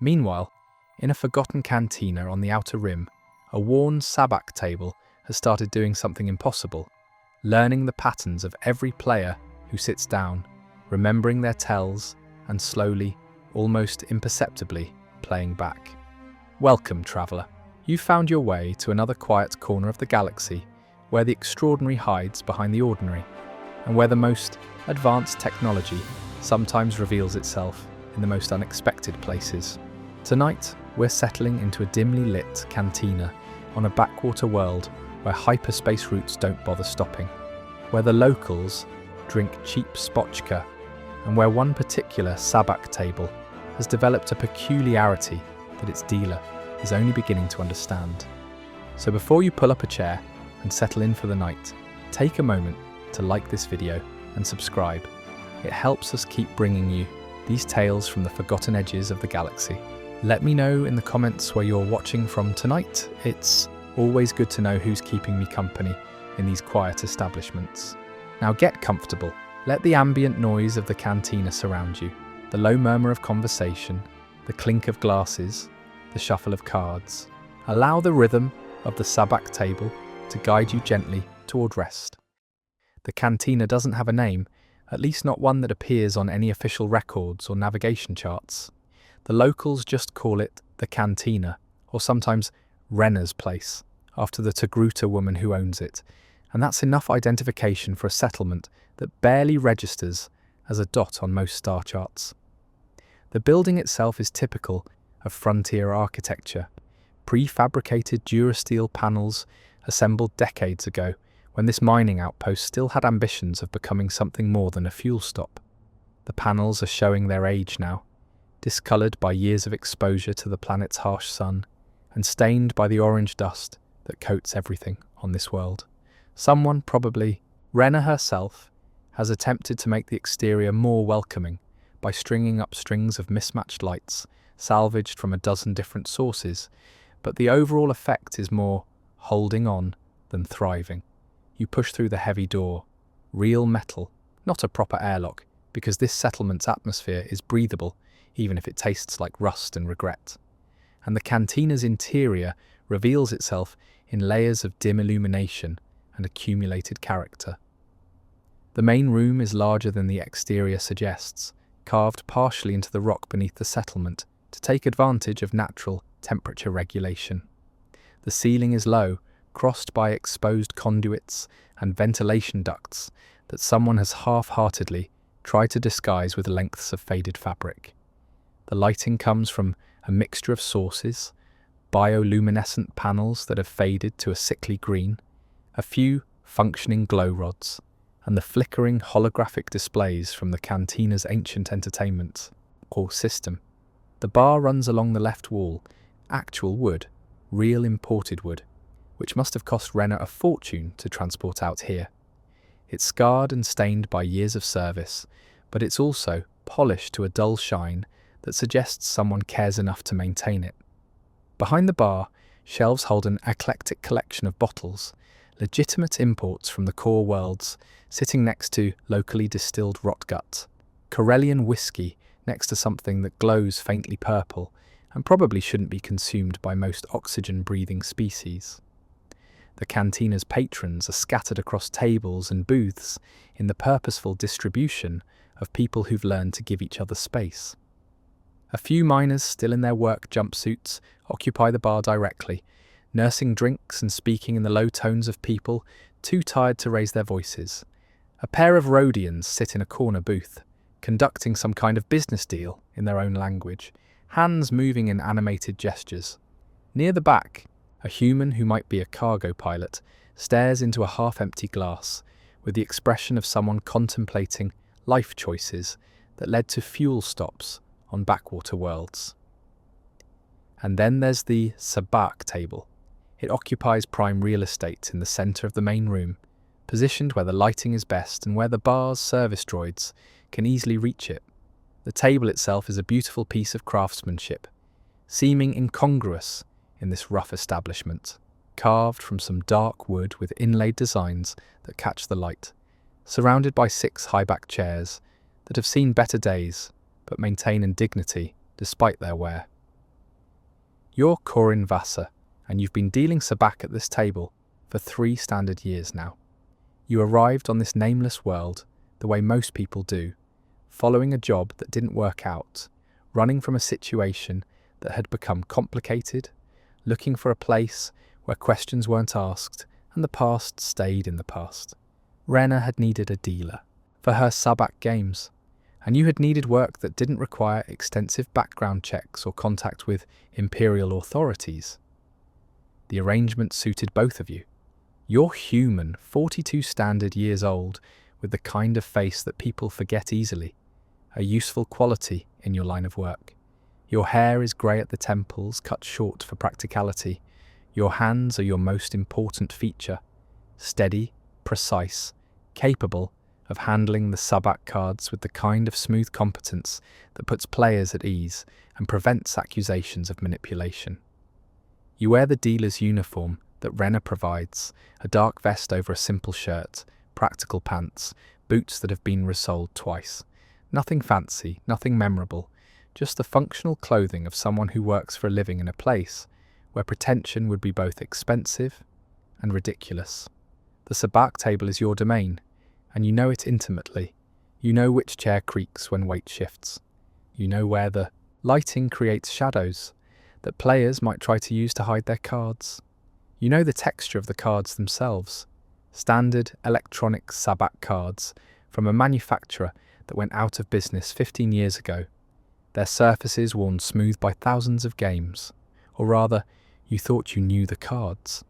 Meanwhile, in a forgotten cantina on the outer rim, a worn Sabacc table has started doing something impossible, learning the patterns of every player who sits down, remembering their tells, and slowly, almost imperceptibly, playing back. Welcome, traveller. You've found your way to another quiet corner of the galaxy where the extraordinary hides behind the ordinary, and where the most advanced technology sometimes reveals itself in the most unexpected places. Tonight, we're settling into a dimly lit cantina on a backwater world where hyperspace routes don't bother stopping, where the locals drink cheap spotchka, and where one particular Sabacc table has developed a peculiarity that its dealer is only beginning to understand. So before you pull up a chair and settle in for the night, take a moment to like this video and subscribe. It helps us keep bringing you these tales from the forgotten edges of the galaxy. Let me know in the comments where you're watching from tonight. It's always good to know who's keeping me company in these quiet establishments. Now get comfortable. Let the ambient noise of the cantina surround you, the low murmur of conversation, the clink of glasses, the shuffle of cards. Allow the rhythm of the Sabacc table to guide you gently toward rest. The cantina doesn't have a name, at least not one that appears on any official records or navigation charts. The locals just call it the Cantina, or sometimes Renner's Place, after the Togruta woman who owns it, and that's enough identification for a settlement that barely registers as a dot on most star charts. The building itself is typical of frontier architecture, prefabricated Durasteel panels assembled decades ago when this mining outpost still had ambitions of becoming something more than a fuel stop. The panels are showing their age now, discoloured by years of exposure to the planet's harsh sun, and stained by the orange dust that coats everything on this world. Someone, probably Renner herself, has attempted to make the exterior more welcoming by stringing up strings of mismatched lights, salvaged from a dozen different sources, but the overall effect is more holding on than thriving. You push through the heavy door, real metal, not a proper airlock, because this settlement's atmosphere is breathable, even if it tastes like rust and regret. And the cantina's interior reveals itself in layers of dim illumination and accumulated character. The main room is larger than the exterior suggests, carved partially into the rock beneath the settlement to take advantage of natural temperature regulation. The ceiling is low, crossed by exposed conduits and ventilation ducts that someone has half-heartedly tried to disguise with lengths of faded fabric. The lighting comes from a mixture of sources, bioluminescent panels that have faded to a sickly green, a few functioning glow rods, and the flickering holographic displays from the cantina's ancient entertainment hall system. The bar runs along the left wall, actual wood, real imported wood, which must have cost Renner a fortune to transport out here. It's scarred and stained by years of service, but it's also polished to a dull shine that suggests someone cares enough to maintain it. Behind the bar, shelves hold an eclectic collection of bottles, legitimate imports from the core worlds, sitting next to locally distilled rotgut, Corellian whiskey next to something that glows faintly purple and probably shouldn't be consumed by most oxygen-breathing species. The cantina's patrons are scattered across tables and booths in the purposeful distribution of people who've learned to give each other space. A few miners still in their work jumpsuits occupy the bar directly, nursing drinks and speaking in the low tones of people too tired to raise their voices. A pair of Rhodians sit in a corner booth, conducting some kind of business deal in their own language, hands moving in animated gestures. Near the back, a human who might be a cargo pilot stares into a half-empty glass with the expression of someone contemplating life choices that led to fuel stops on backwater worlds. And then there's the Sabacc table. It occupies prime real estate in the centre of the main room, positioned where the lighting is best and where the bar's service droids can easily reach it. The table itself is a beautiful piece of craftsmanship, seeming incongruous in this rough establishment, carved from some dark wood with inlaid designs that catch the light, surrounded by 6 high-backed chairs that have seen better days but maintain in dignity despite their wear. You're Corin Vassar, and you've been dealing Sabacc at this table for 3 standard years now. You arrived on this nameless world the way most people do, following a job that didn't work out, running from a situation that had become complicated, looking for a place where questions weren't asked and the past stayed in the past. Rena had needed a dealer for her Sabacc games, and you had needed work that didn't require extensive background checks or contact with imperial authorities. The arrangement suited both of you. You're human, 42 standard years old, with the kind of face that people forget easily, a useful quality in your line of work. Your hair is grey at the temples, cut short for practicality. Your hands are your most important feature, steady, precise, capable of handling the Sabacc cards with the kind of smooth competence that puts players at ease and prevents accusations of manipulation. You wear the dealer's uniform that Rena provides, a dark vest over a simple shirt, practical pants, boots that have been resoled twice. Nothing fancy, nothing memorable, just the functional clothing of someone who works for a living in a place where pretension would be both expensive and ridiculous. The Sabacc table is your domain, and you know it intimately. You know which chair creaks when weight shifts. You know where the lighting creates shadows that players might try to use to hide their cards. You know the texture of the cards themselves. Standard electronic Sabacc cards from a manufacturer that went out of business 15 years ago. Their surfaces worn smooth by thousands of games. Or rather, you thought you knew the cards.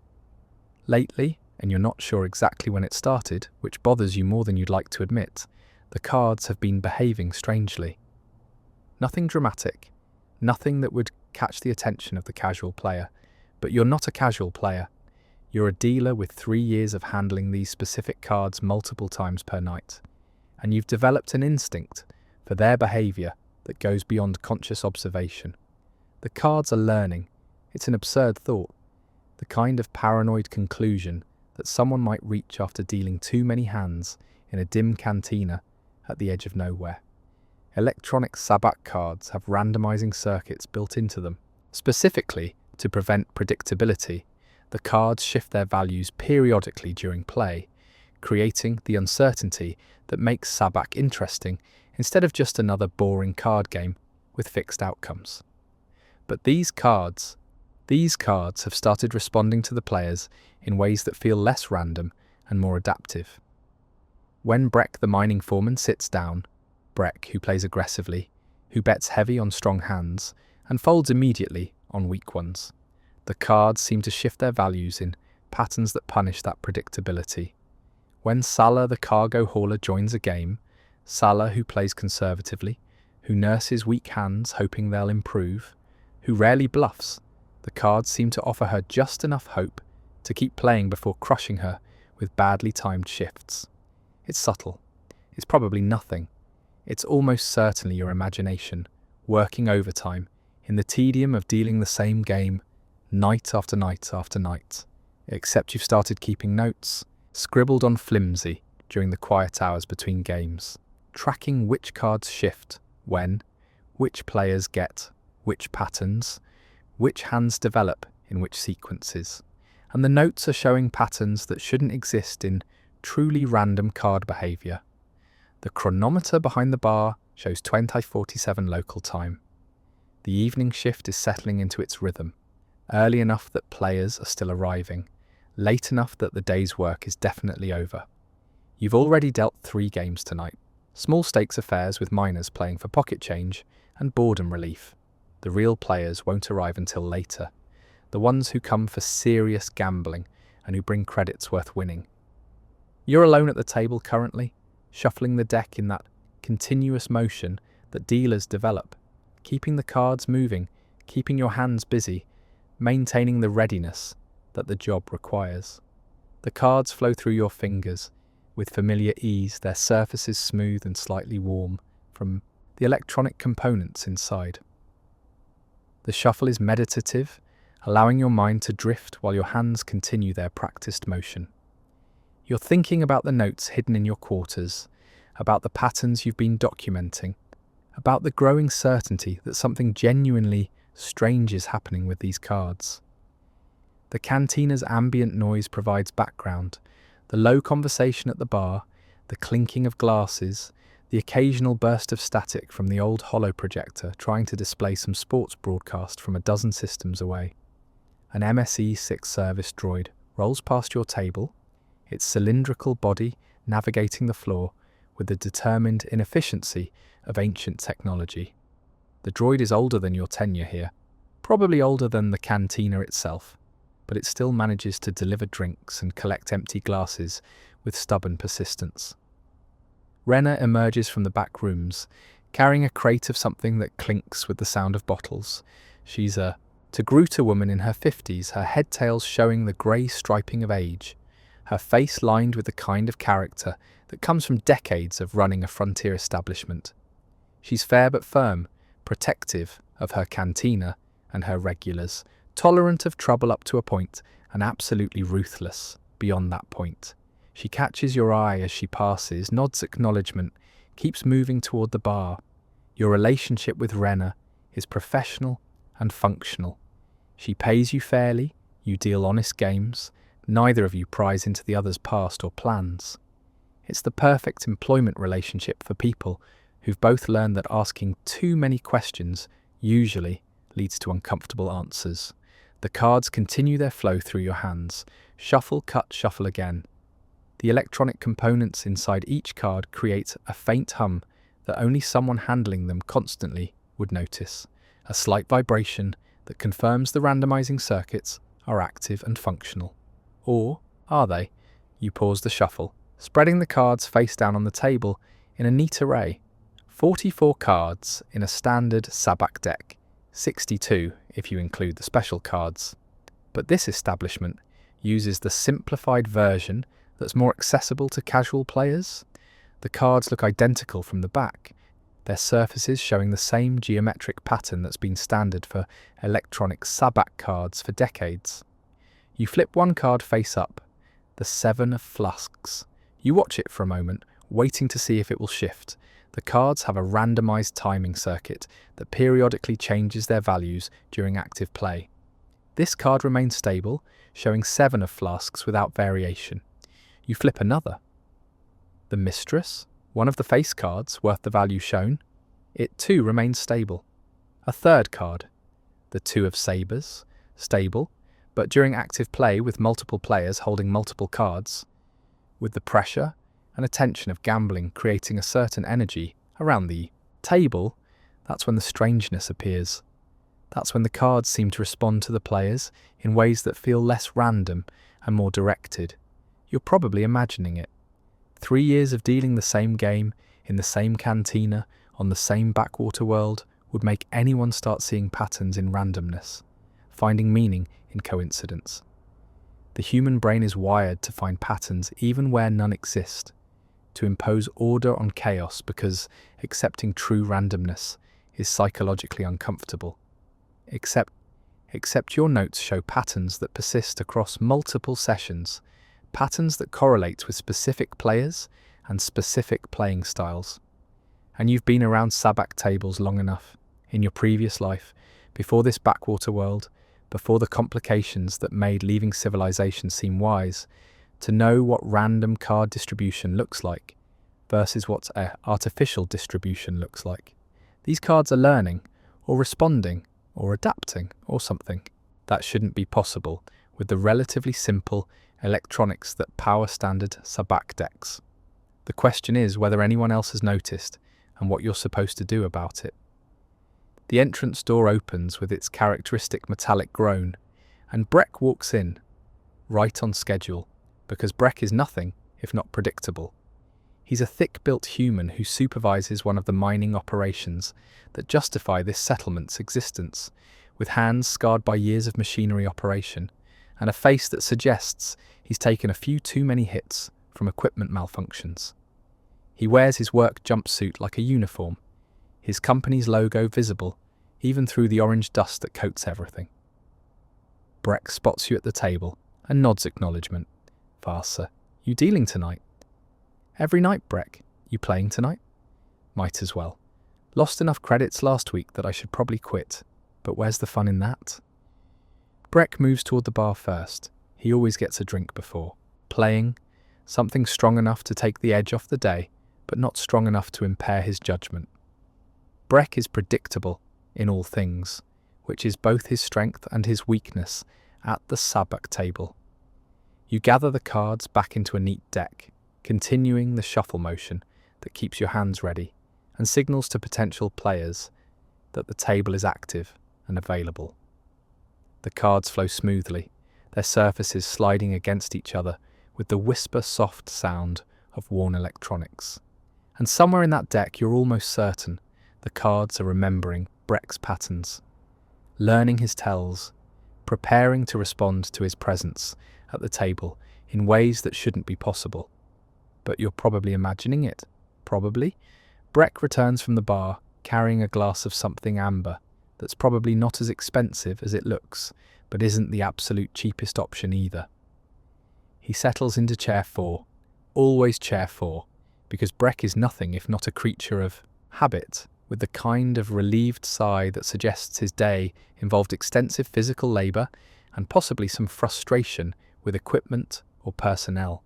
Lately, and you're not sure exactly when it started, which bothers you more than you'd like to admit, the cards have been behaving strangely. Nothing dramatic, nothing that would catch the attention of the casual player, but you're not a casual player. You're a dealer with 3 years of handling these specific cards multiple times per night, and you've developed an instinct for their behaviour that goes beyond conscious observation. The cards are learning. It's an absurd thought, the kind of paranoid conclusion that someone might reach after dealing too many hands in a dim cantina at the edge of nowhere. Electronic Sabacc cards have randomizing circuits built into them. Specifically, to prevent predictability, the cards shift their values periodically during play, creating the uncertainty that makes Sabacc interesting instead of just another boring card game with fixed outcomes. But these cards have started responding to the players in ways that feel less random and more adaptive. When Breck the mining foreman sits down, Breck, who plays aggressively, who bets heavy on strong hands, and folds immediately on weak ones, the cards seem to shift their values in patterns that punish that predictability. When Salah the cargo hauler joins a game, Salah, who plays conservatively, who nurses weak hands hoping they'll improve, who rarely bluffs, the cards seem to offer her just enough hope to keep playing before crushing her with badly timed shifts. It's subtle. It's probably nothing. It's almost certainly your imagination, working overtime, in the tedium of dealing the same game, night after night after night. Except you've started keeping notes, scribbled on flimsy during the quiet hours between games, tracking which cards shift, when, which players get, which patterns, which hands develop in which sequences. And the notes are showing patterns that shouldn't exist in truly random card behaviour. The chronometer behind the bar shows 20:47 local time. The evening shift is settling into its rhythm, early enough that players are still arriving, late enough that the day's work is definitely over. You've already dealt 3 games tonight, small stakes affairs with minors playing for pocket change and boredom relief. The real players won't arrive until later, the ones who come for serious gambling and who bring credits worth winning. You're alone at the table currently, shuffling the deck in that continuous motion that dealers develop, keeping the cards moving, keeping your hands busy, maintaining the readiness that the job requires. The cards flow through your fingers with familiar ease, their surfaces smooth and slightly warm from the electronic components inside. The shuffle is meditative, allowing your mind to drift while your hands continue their practiced motion. You're thinking about the notes hidden in your quarters, about the patterns you've been documenting, about the growing certainty that something genuinely strange is happening with these cards. The Cantina's ambient noise provides background. The low conversation at the bar, the clinking of glasses, the occasional burst of static from the old holo projector trying to display some sports broadcast from a dozen systems away. An MSE-6 service droid rolls past your table, its cylindrical body navigating the floor with the determined inefficiency of ancient technology. The droid is older than your tenure here, probably older than the Cantina itself, but it still manages to deliver drinks and collect empty glasses with stubborn persistence. Renna emerges from the back rooms, carrying a crate of something that clinks with the sound of bottles. She's a Togruta woman in her 50s, her head-tails showing the grey striping of age, her face lined with the kind of character that comes from decades of running a frontier establishment. She's fair but firm, protective of her cantina and her regulars, tolerant of trouble up to a point, and absolutely ruthless beyond that point. She catches your eye as she passes, nods acknowledgement, keeps moving toward the bar. Your relationship with Renna is professional and functional. She pays you fairly, you deal honest games, neither of you pries into the other's past or plans. It's the perfect employment relationship for people who've both learned that asking too many questions usually leads to uncomfortable answers. The cards continue their flow through your hands. Shuffle, cut, shuffle again. The electronic components inside each card create a faint hum that only someone handling them constantly would notice. A slight vibration that confirms the randomizing circuits are active and functional. Or are they? You pause the shuffle, spreading the cards face down on the table in a neat array. 44 cards in a standard Sabacc deck, 62 if you include the special cards. But this establishment uses the simplified version that's more accessible to casual players. The cards look identical from the back, their surfaces showing the same geometric pattern that's been standard for electronic Sabacc cards for decades. You flip one card face up, the 7 of Flasks. You watch it for a moment, waiting to see if it will shift. The cards have a randomized timing circuit that periodically changes their values during active play. This card remains stable, showing 7 of Flasks without variation. You flip another. The Mistress, one of the face cards worth the value shown, it too remains stable. A third card, the 2 of Sabres, stable, but during active play with multiple players holding multiple cards, with the pressure and attention of gambling creating a certain energy around the table, that's when the strangeness appears. That's when the cards seem to respond to the players in ways that feel less random and more directed. You're probably imagining it. 3 years of dealing the same game, in the same cantina, on the same backwater world, would make anyone start seeing patterns in randomness, finding meaning in coincidence. The human brain is wired to find patterns even where none exist, to impose order on chaos because accepting true randomness is psychologically uncomfortable. Except your notes show patterns that persist across multiple sessions, patterns that correlate with specific players and specific playing styles. And you've been around Sabacc tables long enough, in your previous life, before this backwater world, before the complications that made leaving civilization seem wise, to know what random card distribution looks like versus what artificial distribution looks like. These cards are learning, or responding, or adapting, or something. That shouldn't be possible with the relatively simple electronics that power standard Sabacc decks. The question is whether anyone else has noticed and what you're supposed to do about it. The entrance door opens with its characteristic metallic groan, and Breck walks in, right on schedule, because Breck is nothing if not predictable. He's a thick-built human who supervises one of the mining operations that justify this settlement's existence, with hands scarred by years of machinery operation, and a face that suggests he's taken a few too many hits from equipment malfunctions. He wears his work jumpsuit like a uniform, his company's logo visible even through the orange dust that coats everything. Breck spots you at the table and nods acknowledgement. Farsa, you dealing tonight? Every night, Breck. You playing tonight? Might as well. Lost enough credits last week that I should probably quit. But where's the fun in that? Breck moves toward the bar first. He always gets a drink before. Playing, something strong enough to take the edge off the day, but not strong enough to impair his judgment. Breck is predictable in all things, which is both his strength and his weakness at the Sabacc table. You gather the cards back into a neat deck, continuing the shuffle motion that keeps your hands ready and signals to potential players that the table is active and available. The cards flow smoothly, their surfaces sliding against each other with the whisper-soft sound of worn electronics. And somewhere in that deck you're almost certain the cards are remembering Breck's patterns, learning his tells, preparing to respond to his presence at the table in ways that shouldn't be possible. But you're probably imagining it. Probably. Breck returns from the bar carrying a glass of something amber that's probably not as expensive as it looks, but isn't the absolute cheapest option either. He settles into chair 4, always chair 4, because Breck is nothing if not a creature of habit, with the kind of relieved sigh that suggests his day involved extensive physical labour and possibly some frustration with equipment or personnel.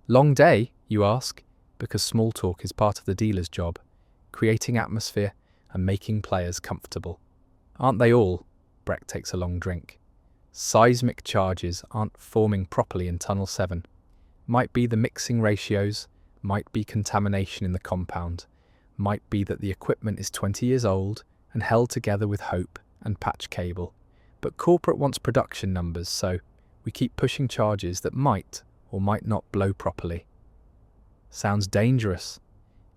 Long day, you ask, because small talk is part of the dealer's job, creating atmosphere and making players comfortable. Aren't they all? Breck takes a long drink. Seismic charges aren't forming properly in Tunnel 7. Might be the mixing ratios, might be contamination in the compound, might be that the equipment is 20 years old and held together with hope and patch cable. But corporate wants production numbers, so we keep pushing charges that might or might not blow properly. Sounds dangerous.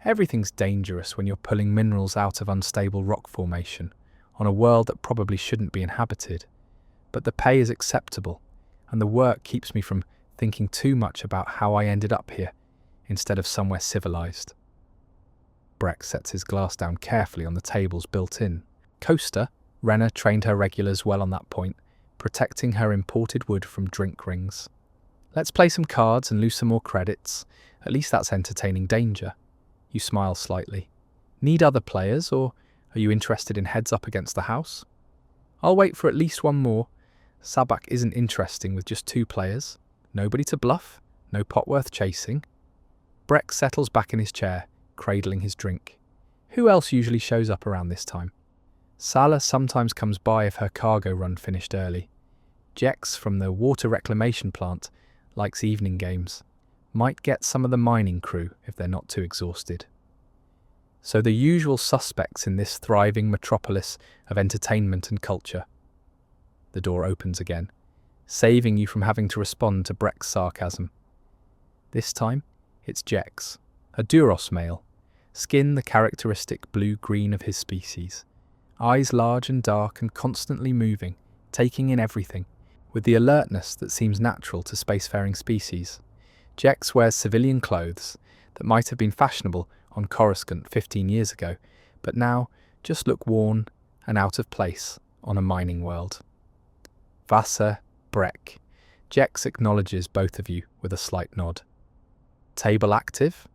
Everything's dangerous when you're pulling minerals out of unstable rock formation on a world that probably shouldn't be inhabited. But the pay is acceptable, and the work keeps me from thinking too much about how I ended up here instead of somewhere civilized. Breck sets his glass down carefully on the tables built in. Coaster, Renner trained her regulars well on that point, protecting her imported wood from drink rings. Let's play some cards and lose some more credits. At least that's entertaining danger. You smile slightly. Need other players, or are you interested in heads up against the house? I'll wait for at least one more. Sabacc isn't interesting with just 2 players. Nobody to bluff, no pot worth chasing. Breck settles back in his chair, cradling his drink. Who else usually shows up around this time? Sala sometimes comes by if her cargo run finished early. Jex from the water reclamation plant likes evening games. Might get some of the mining crew if they're not too exhausted. So the usual suspects in this thriving metropolis of entertainment and culture. The door opens again, saving you from having to respond to Breck's sarcasm. This time, it's Jex, a Duros male, skin the characteristic blue-green of his species, eyes large and dark and constantly moving, taking in everything, with the alertness that seems natural to spacefaring species. Jex wears civilian clothes that might have been fashionable on Coruscant 15 years ago, but now just look worn and out of place on a mining world. Wasser, Breck. Jex acknowledges both of you with a slight nod. Table active?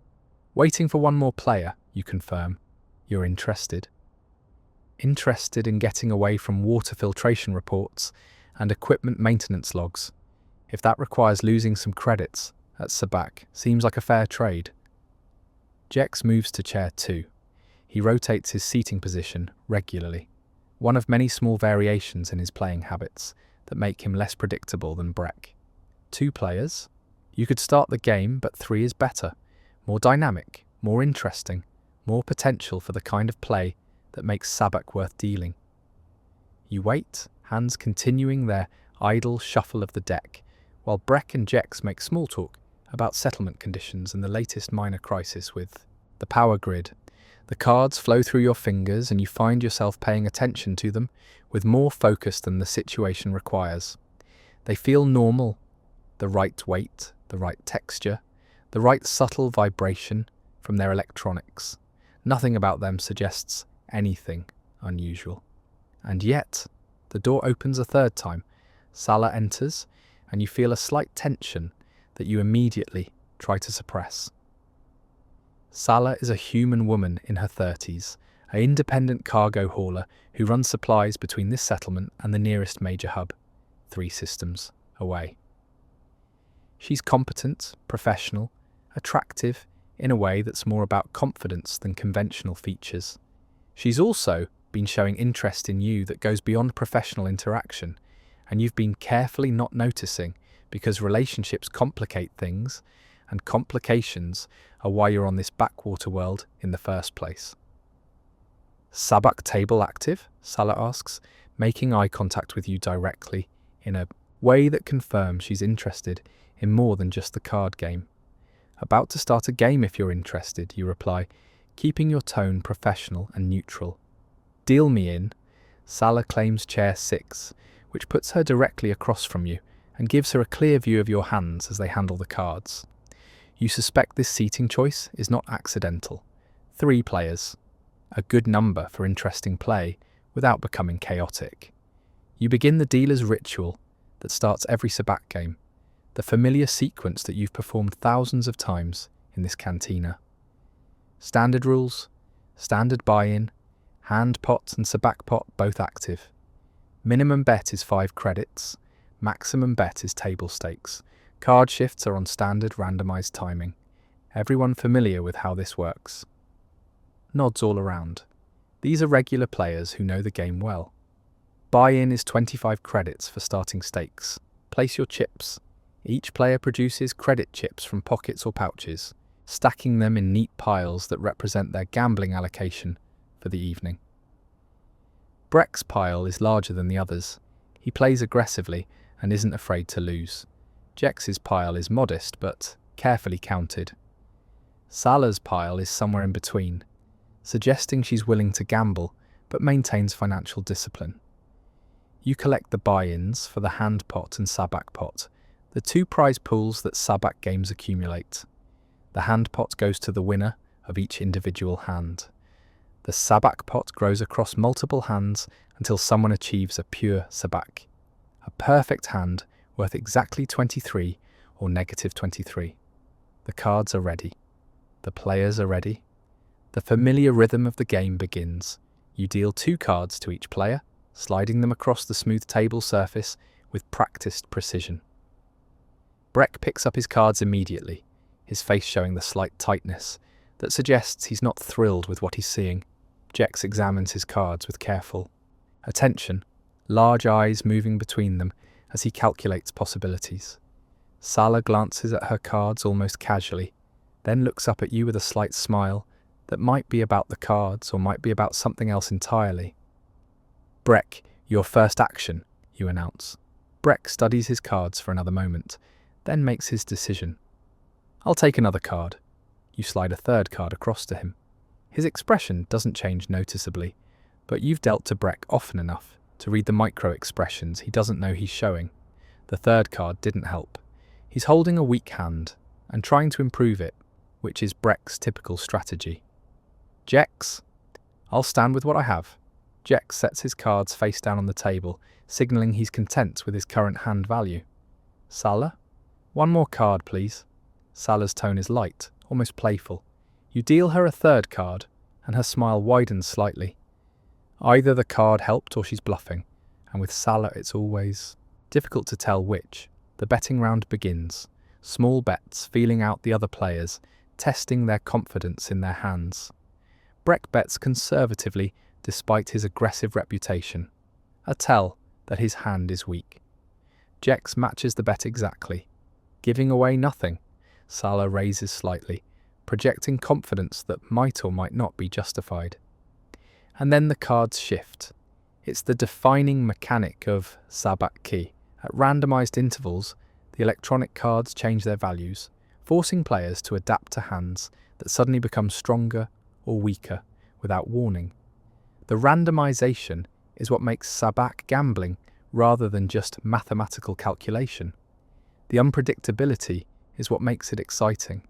Waiting for one more player, you confirm. You're interested. Interested in getting away from water filtration reports and equipment maintenance logs. If that requires losing some credits at Sabacc, seems like a fair trade. Jex moves to chair 2. He rotates his seating position regularly, one of many small variations in his playing habits that make him less predictable than Breck. 2 players? You could start the game, but 3 is better. More dynamic, more interesting, more potential for the kind of play that makes Sabacc worth dealing. You wait, hands continuing their idle shuffle of the deck, while Breck and Jex make small talk about settlement conditions and the latest minor crisis with the power grid. The cards flow through your fingers and you find yourself paying attention to them with more focus than the situation requires. They feel normal, the right weight, the right texture, the right subtle vibration from their electronics. Nothing about them suggests anything unusual. And yet, the door opens a third time. Sala enters, and you feel a slight tension that you immediately try to suppress. Sala is a human woman in her 30s, an independent cargo hauler who runs supplies between this settlement and the nearest major hub, 3 systems away. She's competent, professional, attractive in a way that's more about confidence than conventional features. She's also been showing interest in you that goes beyond professional interaction, and you've been carefully not noticing because relationships complicate things, and complications are why you're on this backwater world in the first place. Sabacc table active? Salah asks, making eye contact with you directly in a way that confirms she's interested in more than just the card game. About to start a game if you're interested, you reply, keeping your tone professional and neutral. Deal me in. Salah claims chair 6, which puts her directly across from you and gives her a clear view of your hands as they handle the cards. You suspect this seating choice is not accidental. 3 players. A good number for interesting play without becoming chaotic. You begin the dealer's ritual that starts every Sabacc game, the familiar sequence that you've performed thousands of times in this cantina. Standard rules, standard buy-in, hand pot and Sabacc pot both active. Minimum bet is 5 credits, maximum bet is table stakes. Card shifts are on standard randomized timing. Everyone familiar with how this works. Nods all around. These are regular players who know the game well. Buy-in is 25 credits for starting stakes. Place your chips. Each player produces credit chips from pockets or pouches, stacking them in neat piles that represent their gambling allocation for the evening. Breck's pile is larger than the others. He plays aggressively and isn't afraid to lose. Jex's pile is modest but carefully counted. Salah's pile is somewhere in between, suggesting she's willing to gamble but maintains financial discipline. You collect the buy-ins for the hand pot and Sabacc pot, the 2 prize pools that Sabacc games accumulate. The hand pot goes to the winner of each individual hand. The Sabacc pot grows across multiple hands until someone achieves a pure Sabacc, a perfect hand worth exactly 23 or negative 23. The cards are ready. The players are ready. The familiar rhythm of the game begins. You deal 2 cards to each player, sliding them across the smooth table surface with practiced precision. Breck picks up his cards immediately, his face showing the slight tightness that suggests he's not thrilled with what he's seeing. Jex examines his cards with careful attention, large eyes moving between them as he calculates possibilities. Salah glances at her cards almost casually, then looks up at you with a slight smile that might be about the cards or might be about something else entirely. Breck, your first action, you announce. Breck studies his cards for another moment, then makes his decision. I'll take another card. You slide a 3rd card across to him. His expression doesn't change noticeably, but you've dealt to Breck often enough to read the micro-expressions he doesn't know he's showing. The 3rd card didn't help. He's holding a weak hand and trying to improve it, which is Breck's typical strategy. Jex, I'll stand with what I have. Jex sets his cards face down on the table, signalling he's content with his current hand value. Salah, 1 more card, please. Salah's tone is light, almost playful. You deal her a 3rd card, and her smile widens slightly. Either the card helped or she's bluffing, and with Salah it's always difficult to tell which. The betting round begins. Small bets feeling out the other players, testing their confidence in their hands. Breck bets conservatively despite his aggressive reputation, a tell that his hand is weak. Jex matches the bet exactly, giving away nothing. Salah raises slightly, projecting confidence that might or might not be justified. And then the cards shift. It's the defining mechanic of Sabacc. At randomized intervals, the electronic cards change their values, forcing players to adapt to hands that suddenly become stronger or weaker without warning. The randomization is what makes Sabacc gambling rather than just mathematical calculation. The unpredictability is what makes it exciting.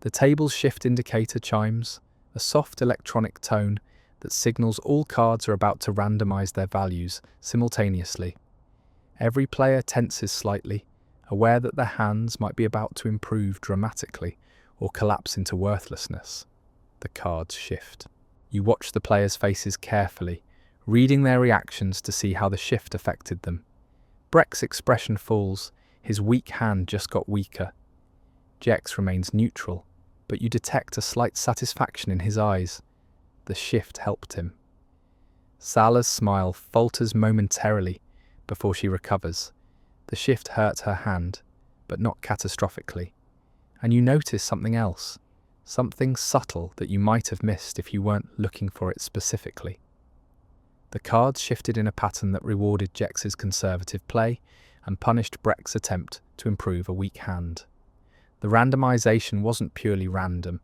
The table's shift indicator chimes, a soft electronic tone that signals all cards are about to randomize their values simultaneously. Every player tenses slightly, aware that their hands might be about to improve dramatically or collapse into worthlessness. The cards shift. You watch the players' faces carefully, reading their reactions to see how the shift affected them. Breck's expression falls, his weak hand just got weaker. Jex remains neutral, but you detect a slight satisfaction in his eyes. The shift helped him. Sala's smile falters momentarily before she recovers. The shift hurt her hand, but not catastrophically. And you notice something else, something subtle that you might have missed if you weren't looking for it specifically. The cards shifted in a pattern that rewarded Jex's conservative play and punished Breck's attempt to improve a weak hand. The randomization wasn't purely random.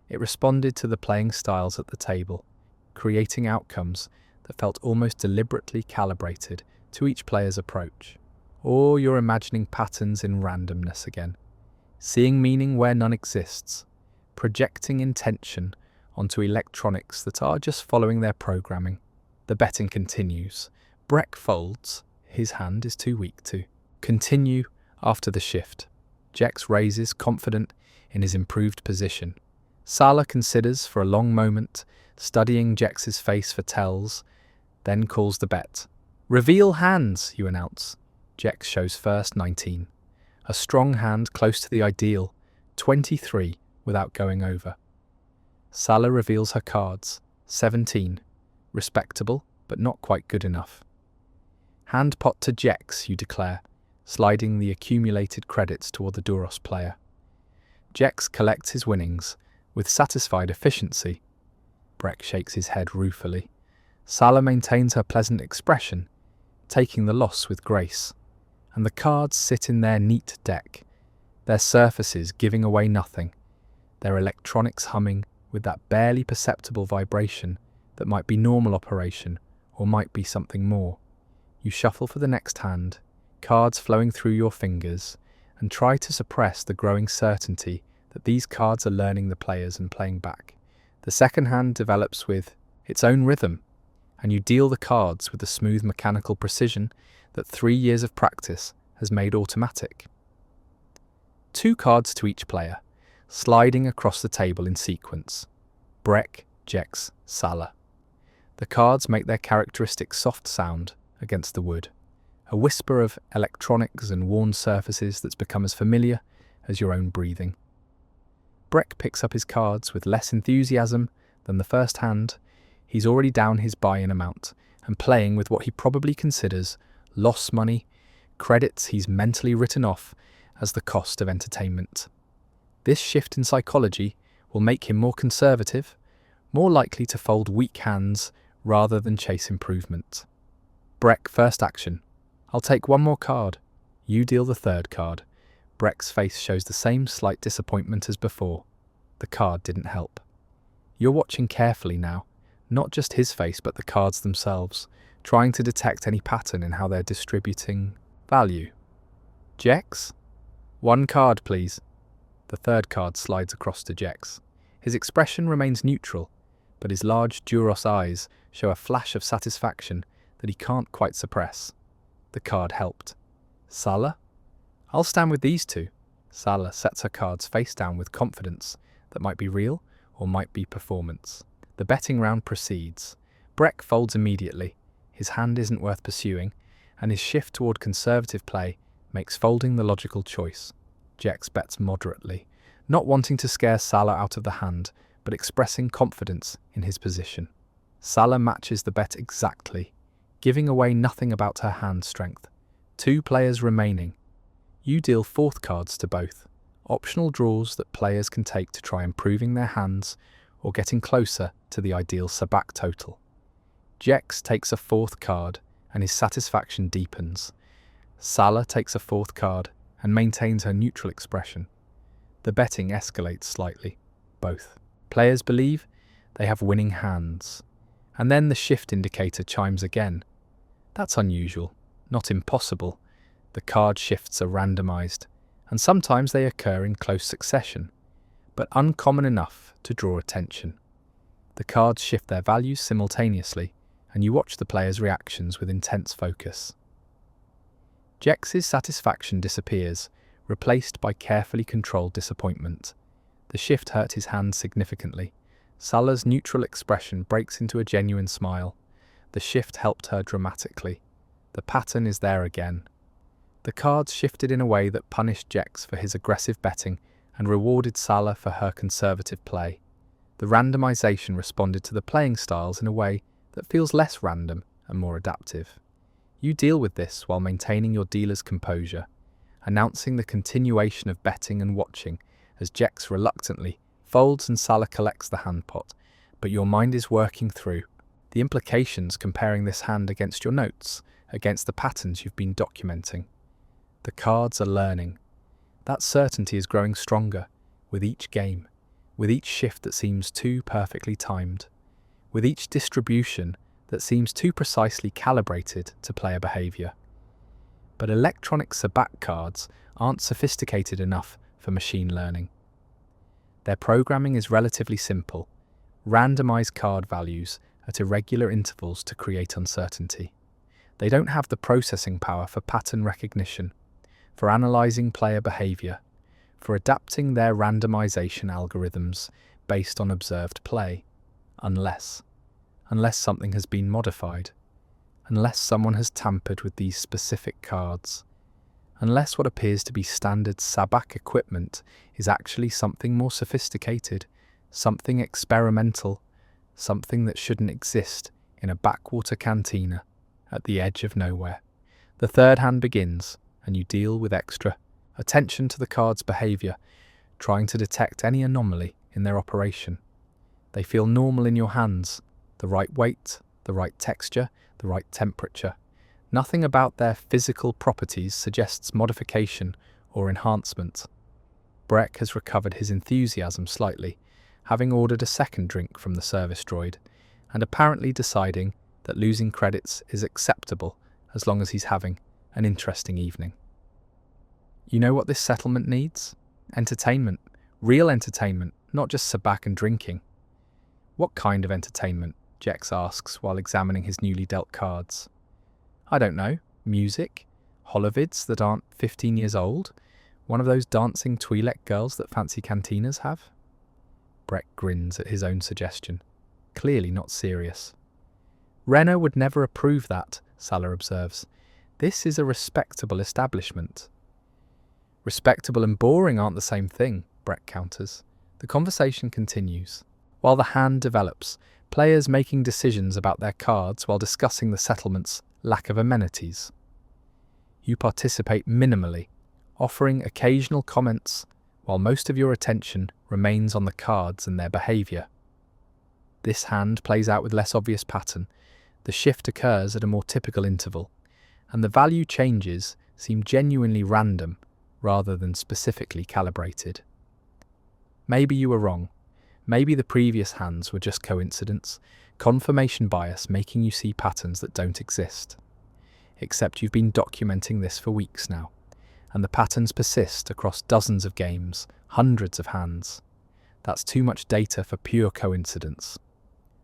It responded to the playing styles at the table, creating outcomes that felt almost deliberately calibrated to each player's approach. Or you're imagining patterns in randomness again, seeing meaning where none exists, projecting intention onto electronics that are just following their programming. The betting continues. Breck folds. His hand is too weak to continue after the shift. Jex raises, confident in his improved position. Sala considers for a long moment, studying Jex's face for tells, then calls the bet. "Reveal hands," you announce. Jex shows first 19. A strong hand close to the ideal, 23 without going over. Sala reveals her cards, 17. Respectable, but not quite good enough. "Hand pot to Jex," you declare, sliding the accumulated credits toward the Duros player. Jex collects his winnings with satisfied efficiency. Breck shakes his head ruefully. Sala maintains her pleasant expression, taking the loss with grace. And the cards sit in their neat deck, their surfaces giving away nothing, their electronics humming with that barely perceptible vibration that might be normal operation or might be something more. You shuffle for the next hand, cards flowing through your fingers, and try to suppress the growing certainty that these cards are learning the players and playing back. The second hand develops with its own rhythm, and you deal the cards with the smooth mechanical precision that 3 years of practice has made automatic. 2 cards to each player, sliding across the table in sequence. Breck, Jex, Sala. The cards make their characteristic soft sound against the wood, a whisper of electronics and worn surfaces that's become as familiar as your own breathing. Breck picks up his cards with less enthusiasm than the first hand. He's already down his buy-in amount and playing with what he probably considers loss money, credits he's mentally written off as the cost of entertainment. This shift in psychology will make him more conservative, more likely to fold weak hands rather than chase improvement. Breck, first action. "I'll take one more card." You deal the third card. Breck's face shows the same slight disappointment as before. The card didn't help. You're watching carefully now, not just his face but the cards themselves, trying to detect any pattern in how they're distributing value. "Jex? One card, please." The third card slides across to Jex. His expression remains neutral, but his large Duros eyes show a flash of satisfaction that he can't quite suppress. The card helped. "Sala? I'll stand with these 2. Sala sets her cards face down with confidence that might be real or might be performance. The betting round proceeds. Breck folds immediately. His hand isn't worth pursuing, and his shift toward conservative play makes folding the logical choice. Jex bets moderately, not wanting to scare Sala out of the hand, but expressing confidence in his position. Sala matches the bet exactly, giving away nothing about her hand strength. 2 players remaining. You deal 4th cards to both, optional draws that players can take to try improving their hands or getting closer to the ideal Sabacc total. Jex takes a 4th card and his satisfaction deepens. Sala takes a 4th card and maintains her neutral expression. The betting escalates slightly. Both players believe they have winning hands. And then the shift indicator chimes again. That's unusual, not impossible. The card shifts are randomized, and sometimes they occur in close succession, but uncommon enough to draw attention. The cards shift their values simultaneously, and you watch the players' reactions with intense focus. Jex's satisfaction disappears, replaced by carefully controlled disappointment. The shift hurt his hand significantly. Salah's neutral expression breaks into a genuine smile. The shift helped her dramatically. The pattern is there again. The cards shifted in a way that punished Jex for his aggressive betting and rewarded Salah for her conservative play. The randomization responded to the playing styles in a way that feels less random and more adaptive. You deal with this while maintaining your dealer's composure, announcing the continuation of betting and watching as Jex reluctantly folds and Salah collects the hand pot, but your mind is working through the implications, comparing this hand against your notes, against the patterns you've been documenting. The cards are learning. That certainty is growing stronger with each game, with each shift that seems too perfectly timed, with each distribution that seems too precisely calibrated to player behavior. But electronic Sabacc cards aren't sophisticated enough for machine learning. Their programming is relatively simple. Randomize card values at irregular intervals to create uncertainty. They don't have the processing power for pattern recognition, for analyzing player behavior, for adapting their randomization algorithms based on observed play, unless something has been modified, unless someone has tampered with these specific cards, unless what appears to be standard Sabacc equipment is actually something more sophisticated, something experimental, something that shouldn't exist in a backwater cantina at the edge of nowhere. The third hand begins, and you deal with extra attention to the card's behavior, trying to detect any anomaly in their operation. They feel normal in your hands, the right weight, the right texture, the right temperature. Nothing about their physical properties suggests modification or enhancement. Breck has recovered his enthusiasm slightly, having ordered a second drink from the service droid, and apparently deciding that losing credits is acceptable as long as he's having an interesting evening. You know what this settlement needs? Entertainment. Real entertainment, not just Sabacc and drinking. What kind of entertainment? Jex asks while examining his newly dealt cards. I don't know. Music? Holovids that aren't 15 years old? One of those dancing Twi'lek girls that fancy cantinas have? Breck grins at his own suggestion, clearly not serious. Renner would never approve that, Salah observes. This is a respectable establishment. Respectable and boring aren't the same thing, Breck counters. The conversation continues. While the hand develops, players making decisions about their cards while discussing the settlement's lack of amenities. You participate minimally, offering occasional comments, while most of your attention remains on the cards and their behavior. This hand plays out with less obvious pattern. The shift occurs at a more typical interval, and the value changes seem genuinely random rather than specifically calibrated. Maybe you were wrong. Maybe the previous hands were just coincidence, confirmation bias making you see patterns that don't exist. Except you've been documenting this for weeks now, and the patterns persist across dozens of games, hundreds of hands. That's too much data for pure coincidence.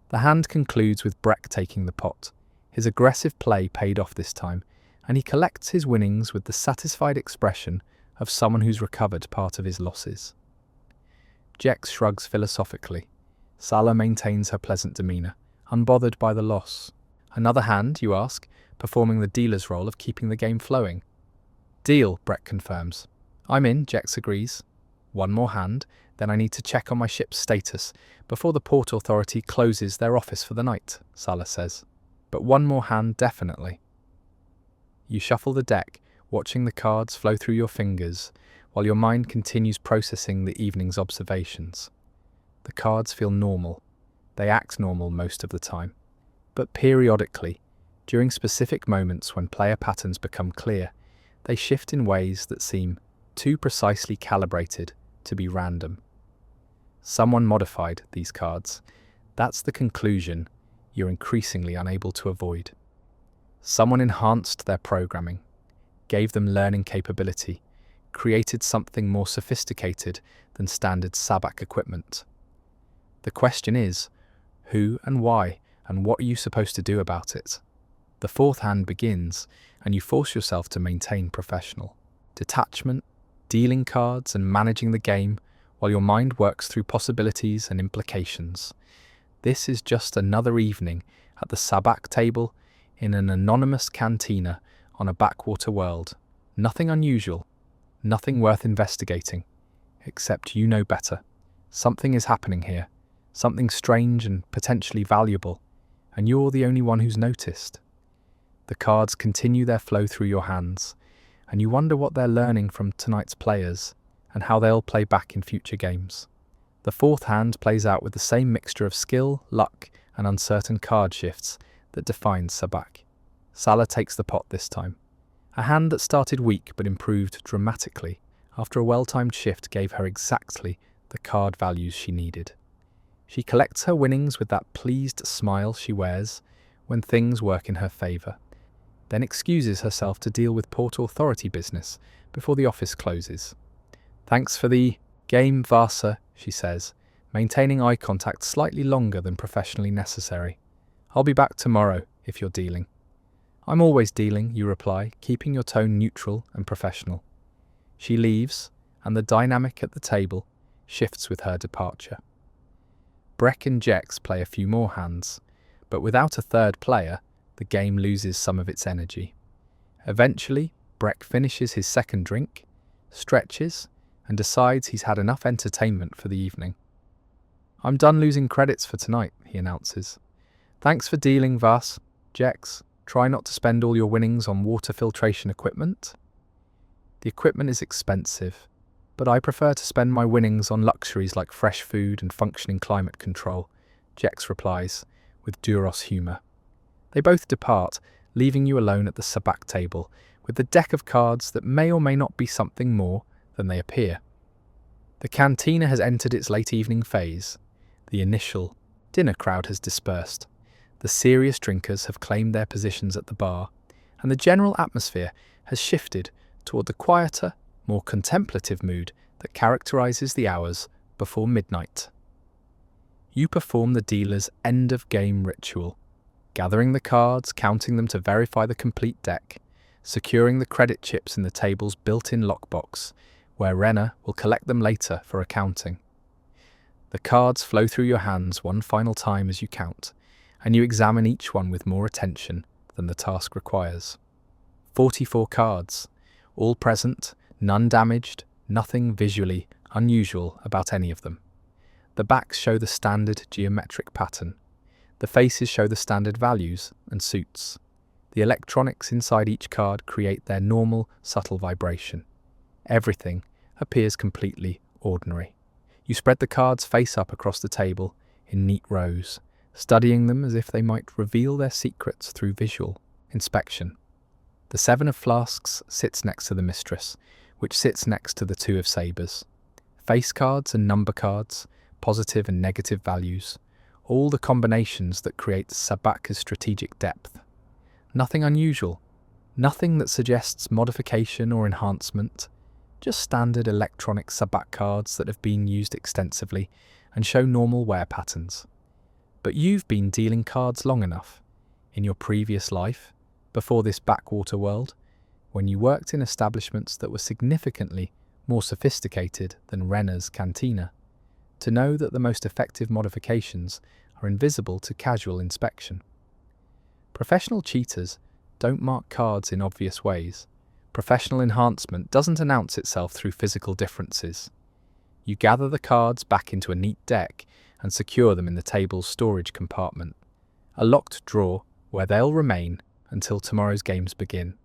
The hand concludes with Breck taking the pot. His aggressive play paid off this time, and he collects his winnings with the satisfied expression of someone who's recovered part of his losses. Jex shrugs philosophically. Salah maintains her pleasant demeanour, unbothered by the loss. Another hand, you ask, performing the dealer's role of keeping the game flowing. Deal, Breck confirms. I'm in, Jex agrees. One more hand, then I need to check on my ship's status before the Port Authority closes their office for the night, Salah says. But one more hand definitely. You shuffle the deck, watching the cards flow through your fingers, while your mind continues processing the evening's observations. The cards feel normal. They act normal most of the time. But periodically, during specific moments when player patterns become clear, they shift in ways that seem too precisely calibrated to be random. Someone modified these cards. That's the conclusion you're increasingly unable to avoid. Someone enhanced their programming, gave them learning capability, created something more sophisticated than standard Sabacc equipment. The question is, who and why, and what are you supposed to do about it? The fourth hand begins, and you force yourself to maintain professional detachment, dealing cards and managing the game while your mind works through possibilities and implications. This is just another evening at the Sabacc table in an anonymous cantina on a backwater world. Nothing unusual, nothing worth investigating, except you know better. Something is happening here, something strange and potentially valuable, and you're the only one who's noticed. The cards continue their flow through your hands, and you wonder what they're learning from tonight's players and how they'll play back in future games. The fourth hand plays out with the same mixture of skill, luck, and uncertain card shifts that defines Sabacc. Salah takes the pot this time. A hand that started weak but improved dramatically after a well-timed shift gave her exactly the card values she needed. She collects her winnings with that pleased smile she wears when things work in her favour, then excuses herself to deal with Port Authority business before the office closes. "Thanks for the game, Vasa," she says, maintaining eye contact slightly longer than professionally necessary. "I'll be back tomorrow, if you're dealing." "I'm always dealing," you reply, keeping your tone neutral and professional. She leaves, and the dynamic at the table shifts with her departure. Breck and Jex play a few more hands, but without a third player, the game loses some of its energy. Eventually, Breck finishes his second drink, stretches, and decides he's had enough entertainment for the evening. "I'm done losing credits for tonight," he announces. "Thanks for dealing, Vas. Jex, try not to spend all your winnings on water filtration equipment." "The equipment is expensive, but I prefer to spend my winnings on luxuries like fresh food and functioning climate control," Jex replies, with Duros humour. They both depart, leaving you alone at the Sabacc table, with the deck of cards that may or may not be something more than they appear. The cantina has entered its late evening phase. The initial dinner crowd has dispersed. The serious drinkers have claimed their positions at the bar, and the general atmosphere has shifted toward the quieter, more contemplative mood that characterises the hours before midnight. You perform the dealer's end-of-game ritual, gathering the cards, counting them to verify the complete deck, securing the credit chips in the table's built-in lockbox, where Renner will collect them later for accounting. The cards flow through your hands one final time as you count, and you examine each one with more attention than the task requires. 44 cards, all present, none damaged, nothing visually unusual about any of them. The backs show the standard geometric pattern. The faces show the standard values and suits. The electronics inside each card create their normal, subtle vibration. Everything appears completely ordinary. You spread the cards face up across the table in neat rows, studying them as if they might reveal their secrets through visual inspection. The 7 of flasks sits next to the mistress, which sits next to the 2 of sabres. Face cards and number cards, positive and negative values, all the combinations that create Sabacc's strategic depth. Nothing unusual, nothing that suggests modification or enhancement, just standard electronic Sabacc cards that have been used extensively and show normal wear patterns. But you've been dealing cards long enough, in your previous life, before this backwater world, when you worked in establishments that were significantly more sophisticated than Renner's Cantina, to know that the most effective modifications are invisible to casual inspection. Professional cheaters don't mark cards in obvious ways. Professional enhancement doesn't announce itself through physical differences. You gather the cards back into a neat deck and secure them in the table's storage compartment, a locked drawer where they'll remain until tomorrow's games begin.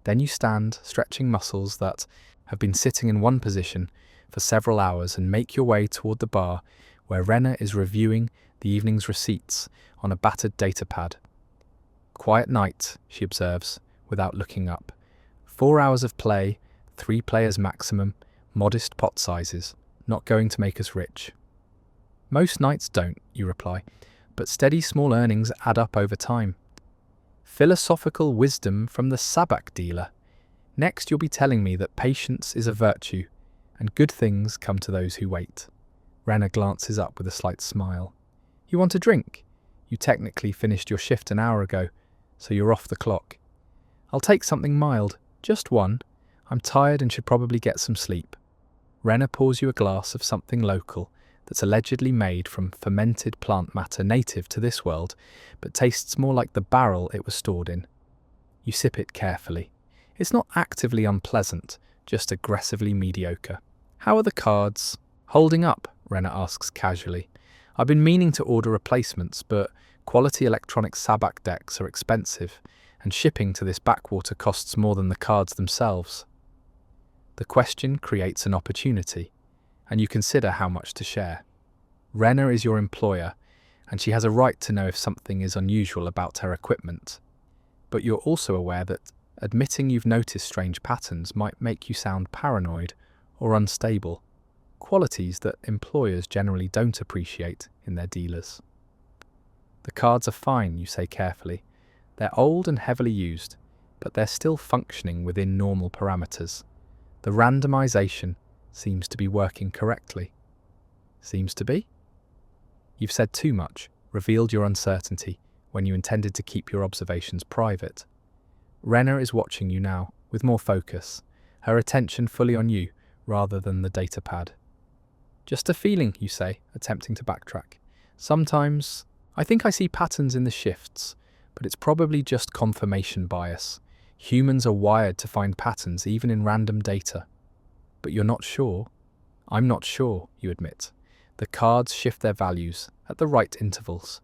Then you stand, stretching muscles that have been sitting in one position for several hours, and make your way toward the bar where Renner is reviewing the evening's receipts on a battered datapad. "Quiet night," she observes, without looking up. 4 hours of play, 3 players maximum, modest pot sizes, not going to make us rich. "Most nights don't," you reply, "but steady small earnings add up over time." Philosophical wisdom from the Sabacc dealer. Next you'll be telling me that patience is a virtue, and good things come to those who wait. Renner glances up with a slight smile. "You want a drink? You technically finished your shift an hour ago, so you're off the clock." "I'll take something mild, just one. I'm tired and should probably get some sleep." Renner pours you a glass of something local that's allegedly made from fermented plant matter native to this world, but tastes more like the barrel it was stored in. You sip it carefully. It's not actively unpleasant, just aggressively mediocre. "How are the cards holding up?" Renner asks casually. "I've been meaning to order replacements, but quality electronic Sabacc decks are expensive, and shipping to this backwater costs more than the cards themselves." The question creates an opportunity, and you consider how much to share. Renner is your employer, and she has a right to know if something is unusual about her equipment. But you're also aware that admitting you've noticed strange patterns might make you sound paranoid or unstable, qualities that employers generally don't appreciate in their dealers. "The cards are fine," you say carefully. "They're old and heavily used, but they're still functioning within normal parameters. The randomization seems to be working correctly." Seems to be? You've said too much, revealed your uncertainty when you intended to keep your observations private. Renner is watching you now, with more focus, her attention fully on you rather than the data pad. "Just a feeling," you say, attempting to backtrack. "Sometimes I think I see patterns in the shifts, but it's probably just confirmation bias. Humans are wired to find patterns even in random data." "But you're not sure?" "I'm not sure," you admit. "The cards shift their values at the right intervals.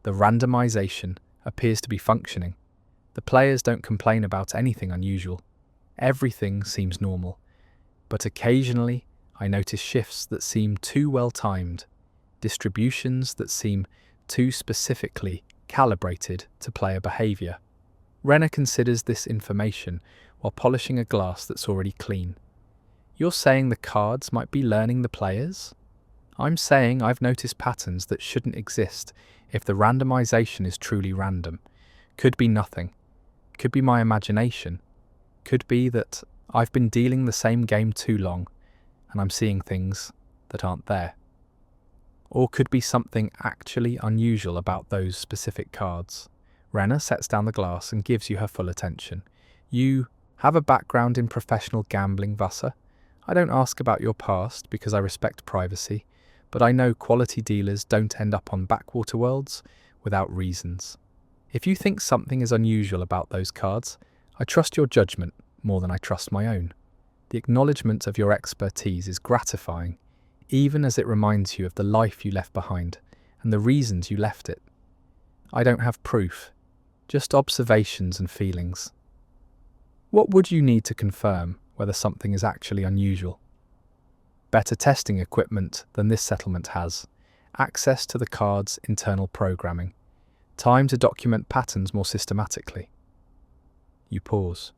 The randomization appears to be functioning. The players don't complain about anything unusual. Everything seems normal. But occasionally, I notice shifts that seem too well timed, distributions that seem too specifically calibrated to player behavior." Renner considers this information while polishing a glass that's already clean. "You're saying the cards might be learning the players?" "I'm saying I've noticed patterns that shouldn't exist if the randomization is truly random. Could be nothing. Could be my imagination. Could be that I've been dealing the same game too long and I'm seeing things that aren't there. Or could be something actually unusual about those specific cards." Renner sets down the glass and gives you her full attention. "You have a background in professional gambling, Wasser. I don't ask about your past because I respect privacy, but I know quality dealers don't end up on backwater worlds without reasons. If you think something is unusual about those cards, I trust your judgment more than I trust my own. The acknowledgement of your expertise is gratifying, even as it reminds you of the life you left behind and the reasons you left it. I don't have proof, just observations and feelings. What would you need to confirm whether something is actually unusual?" "Better testing equipment than this settlement has, access to the card's internal programming, time to document patterns more systematically." You pause.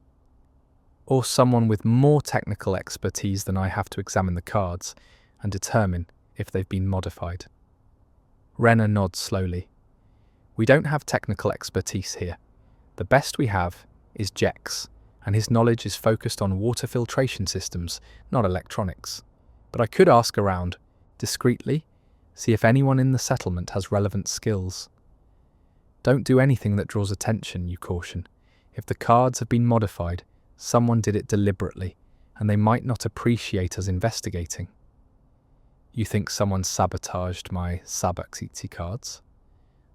"Or someone with more technical expertise than I have to examine the cards and determine if they've been modified." Renner nods slowly. "We don't have technical expertise here. The best we have is Jex, and his knowledge is focused on water filtration systems, not electronics. But I could ask around, discreetly, see if anyone in the settlement has relevant skills." "Don't do anything that draws attention," you caution. "If the cards have been modified, someone did it deliberately, and they might not appreciate us investigating." "You think someone sabotaged my Sabacc cards?"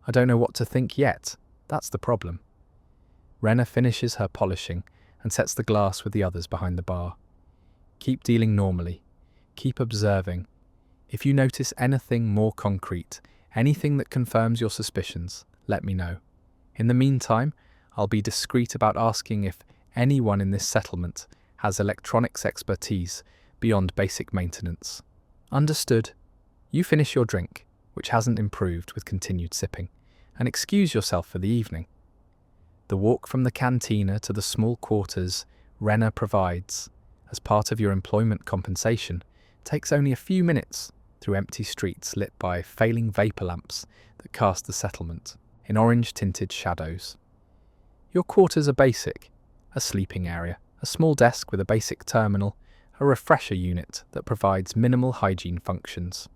"I don't know what to think yet. That's the problem." Renner finishes her polishing and sets the glass with the others behind the bar. "Keep dealing normally. Keep observing. If you notice anything more concrete, anything that confirms your suspicions, let me know. In the meantime, I'll be discreet about asking if anyone in this settlement has electronics expertise beyond basic maintenance." "Understood." You finish your drink, which hasn't improved with continued sipping, and excuse yourself for the evening. The walk from the cantina to the small quarters Renner provides as part of your employment compensation takes only a few minutes through empty streets lit by failing vapour lamps that cast the settlement in orange-tinted shadows. Your quarters are basic: a sleeping area, a small desk with a basic terminal, a refresher unit that provides minimal hygiene functions.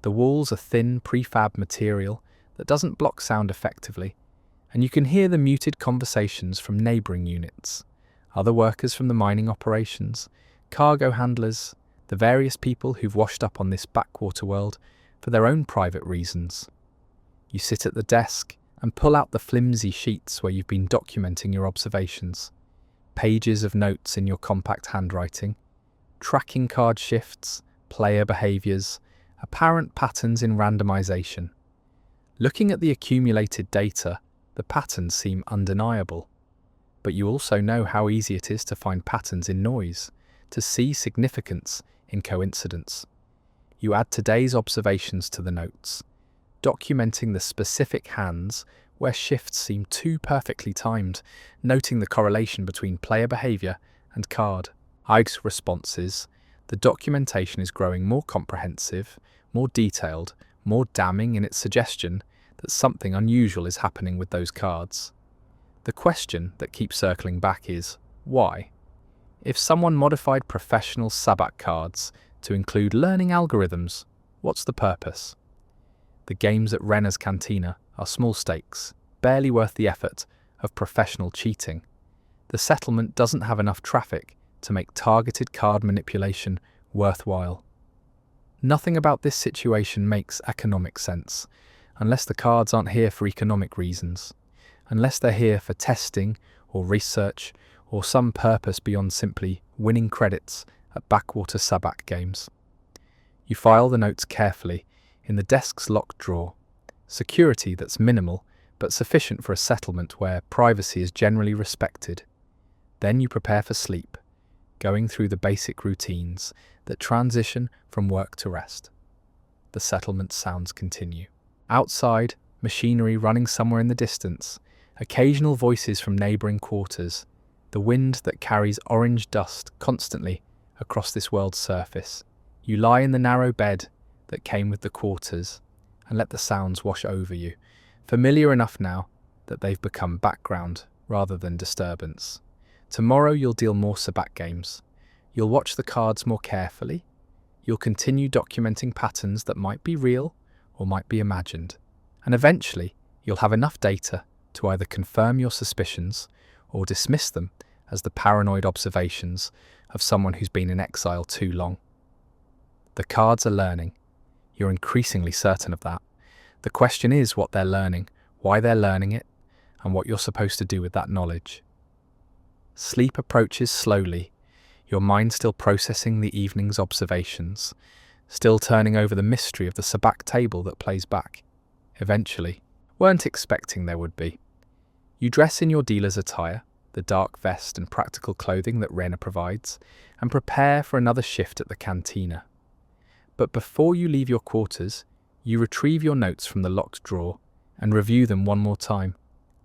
The walls are thin prefab material that doesn't block sound effectively, and you can hear the muted conversations from neighbouring units, other workers from the mining operations, cargo handlers, the various people who've washed up on this backwater world for their own private reasons. You sit at the desk and pull out the flimsy sheets where you've been documenting your observations, pages of notes in your compact handwriting, tracking card shifts, player behaviours, apparent patterns in randomization. Looking at the accumulated data, the patterns seem undeniable. But you also know how easy it is to find patterns in noise, to see significance in coincidence. You add today's observations to the notes, documenting the specific hands where shifts seem too perfectly timed, noting the correlation between player behaviour and card. Ike's responses, the documentation is growing more comprehensive, more detailed, more damning in its suggestion that something unusual is happening with those cards. The question that keeps circling back is, why? If someone modified professional Sabacc cards to include learning algorithms, what's the purpose? The games at Renner's Cantina are small stakes, barely worth the effort of professional cheating. The settlement doesn't have enough traffic to make targeted card manipulation worthwhile. Nothing about this situation makes economic sense, unless the cards aren't here for economic reasons, unless they're here for testing or research or some purpose beyond simply winning credits at backwater Sabacc games. You file the notes carefully in the desk's locked drawer, security that's minimal but sufficient for a settlement where privacy is generally respected. Then you prepare for sleep, going through the basic routines that transition from work to rest. The settlement sounds continue. Outside, machinery running somewhere in the distance, occasional voices from neighbouring quarters, the wind that carries orange dust constantly across this world's surface. You lie in the narrow bed that came with the quarters and let the sounds wash over you, familiar enough now that they've become background rather than disturbance. Tomorrow you'll deal more Sabacc games. You'll watch the cards more carefully. You'll continue documenting patterns that might be real or might be imagined. And eventually you'll have enough data to either confirm your suspicions or dismiss them as the paranoid observations of someone who's been in exile too long. The cards are learning. You're increasingly certain of that. The question is what they're learning, why they're learning it, and what you're supposed to do with that knowledge. Sleep approaches slowly, your mind still processing the evening's observations, still turning over the mystery of the Sabacc table that plays back. Eventually, weren't expecting there would be. You dress in your dealer's attire, the dark vest and practical clothing that Renner provides, and prepare for another shift at the Cantina. But before you leave your quarters, you retrieve your notes from the locked drawer and review them one more time,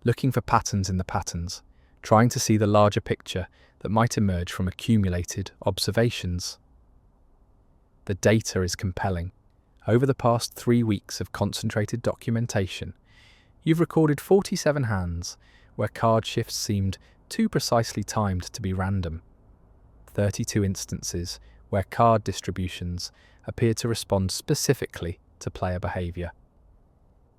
looking for patterns in the patterns, trying to see the larger picture that might emerge from accumulated observations. The data is compelling. Over the past 3 weeks of concentrated documentation, you've recorded 47 hands where card shifts seemed too precisely timed to be random, 32 instances where card distributions appeared to respond specifically to player behaviour,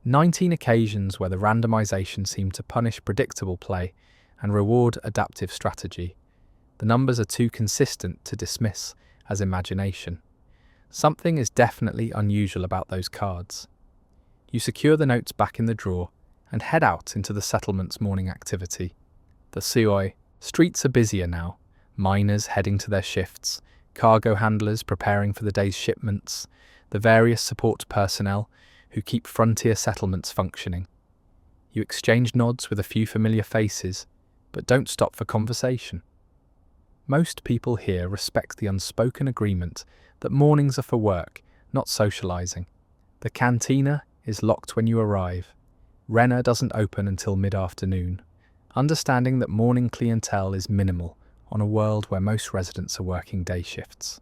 19 occasions where the randomisation seemed to punish predictable play and reward adaptive strategy. The numbers are too consistent to dismiss as imagination. Something is definitely unusual about those cards. You secure the notes back in the drawer and head out into the settlement's morning activity. The Suoi streets are busier now, miners heading to their shifts, cargo handlers preparing for the day's shipments, the various support personnel who keep frontier settlements functioning. You exchange nods with a few familiar faces, but don't stop for conversation. Most people here respect the unspoken agreement that mornings are for work, not socialising. The Cantina is locked when you arrive. Renner doesn't open until mid-afternoon, understanding that morning clientele is minimal on a world where most residents are working day shifts.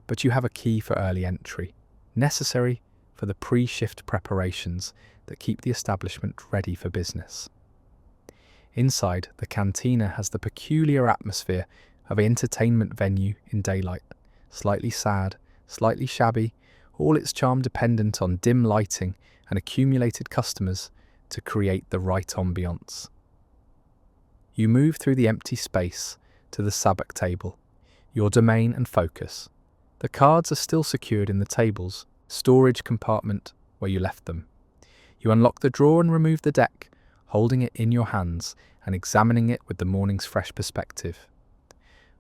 But you have a key for early entry, necessary for the pre-shift preparations that keep the establishment ready for business. Inside, the Cantina has the peculiar atmosphere of an entertainment venue in daylight, slightly sad, slightly shabby, all its charm dependent on dim lighting and accumulated customers to create the right ambience. You move through the empty space to the Sabacc table, your domain and focus. The cards are still secured in the table's storage compartment where you left them. You unlock the drawer and remove the deck, holding it in your hands and examining it with the morning's fresh perspective.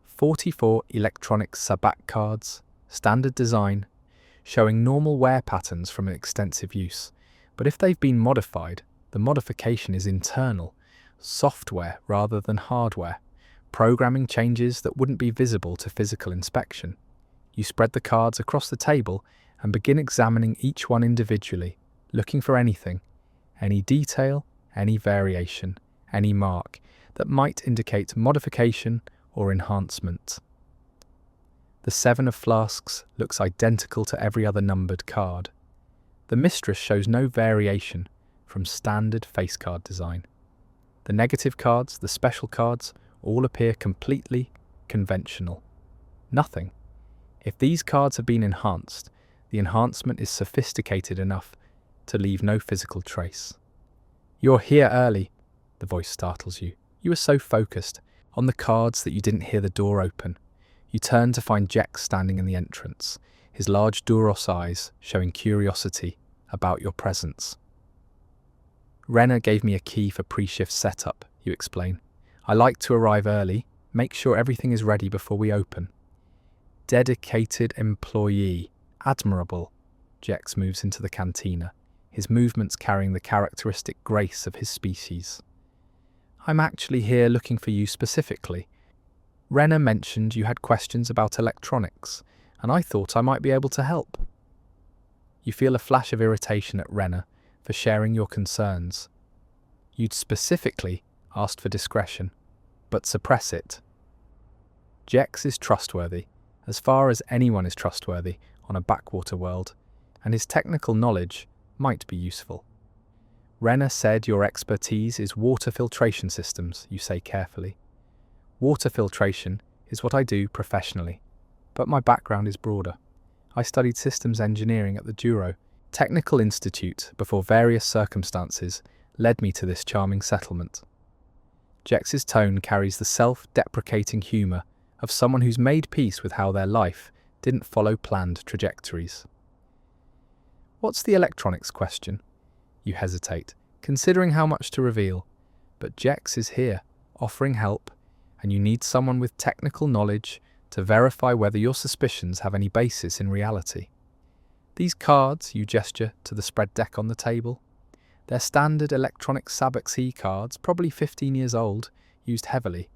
44 electronic Sabacc cards, standard design, showing normal wear patterns from extensive use. But if they've been modified, the modification is internal, software rather than hardware, programming changes that wouldn't be visible to physical inspection. You spread the cards across the table and begin examining each one individually, looking for anything, any detail, any variation, any mark that might indicate modification or enhancement. The 7 of Flasks looks identical to every other numbered card. The Mistress shows no variation from standard face card design. The negative cards, the special cards, all appear completely conventional. Nothing. If these cards have been enhanced, the enhancement is sophisticated enough to leave no physical trace. "You're here early," the voice startles you. You were so focused on the cards that you didn't hear the door open. You turn to find Jex standing in the entrance, his large Duros eyes showing curiosity about your presence. "Renner gave me a key for pre-shift setup," you explain. "I like to arrive early, make sure everything is ready before we open." "Dedicated employee. Admirable." Jex moves into the cantina, his movements carrying the characteristic grace of his species. "I'm actually here looking for you specifically. Renner mentioned you had questions about electronics, and I thought I might be able to help." You feel a flash of irritation at Renner for sharing your concerns. You'd specifically asked for discretion, but suppress it. Jex is trustworthy, as far as anyone is trustworthy on a backwater world, and his technical knowledge might be useful. "Renner said your expertise is water filtration systems," you say carefully. "Water filtration is what I do professionally, but my background is broader. I studied systems engineering at the Douro Technical Institute before various circumstances led me to this charming settlement." Jex's tone carries the self-deprecating humour of someone who's made peace with how their life didn't follow planned trajectories. "What's the electronics question?" You hesitate, considering how much to reveal, but Jex is here, offering help, and you need someone with technical knowledge to verify whether your suspicions have any basis in reality. "These cards," you gesture to the spread deck on the table. "They're standard electronic Sabacc cards, probably 15 years old, used heavily,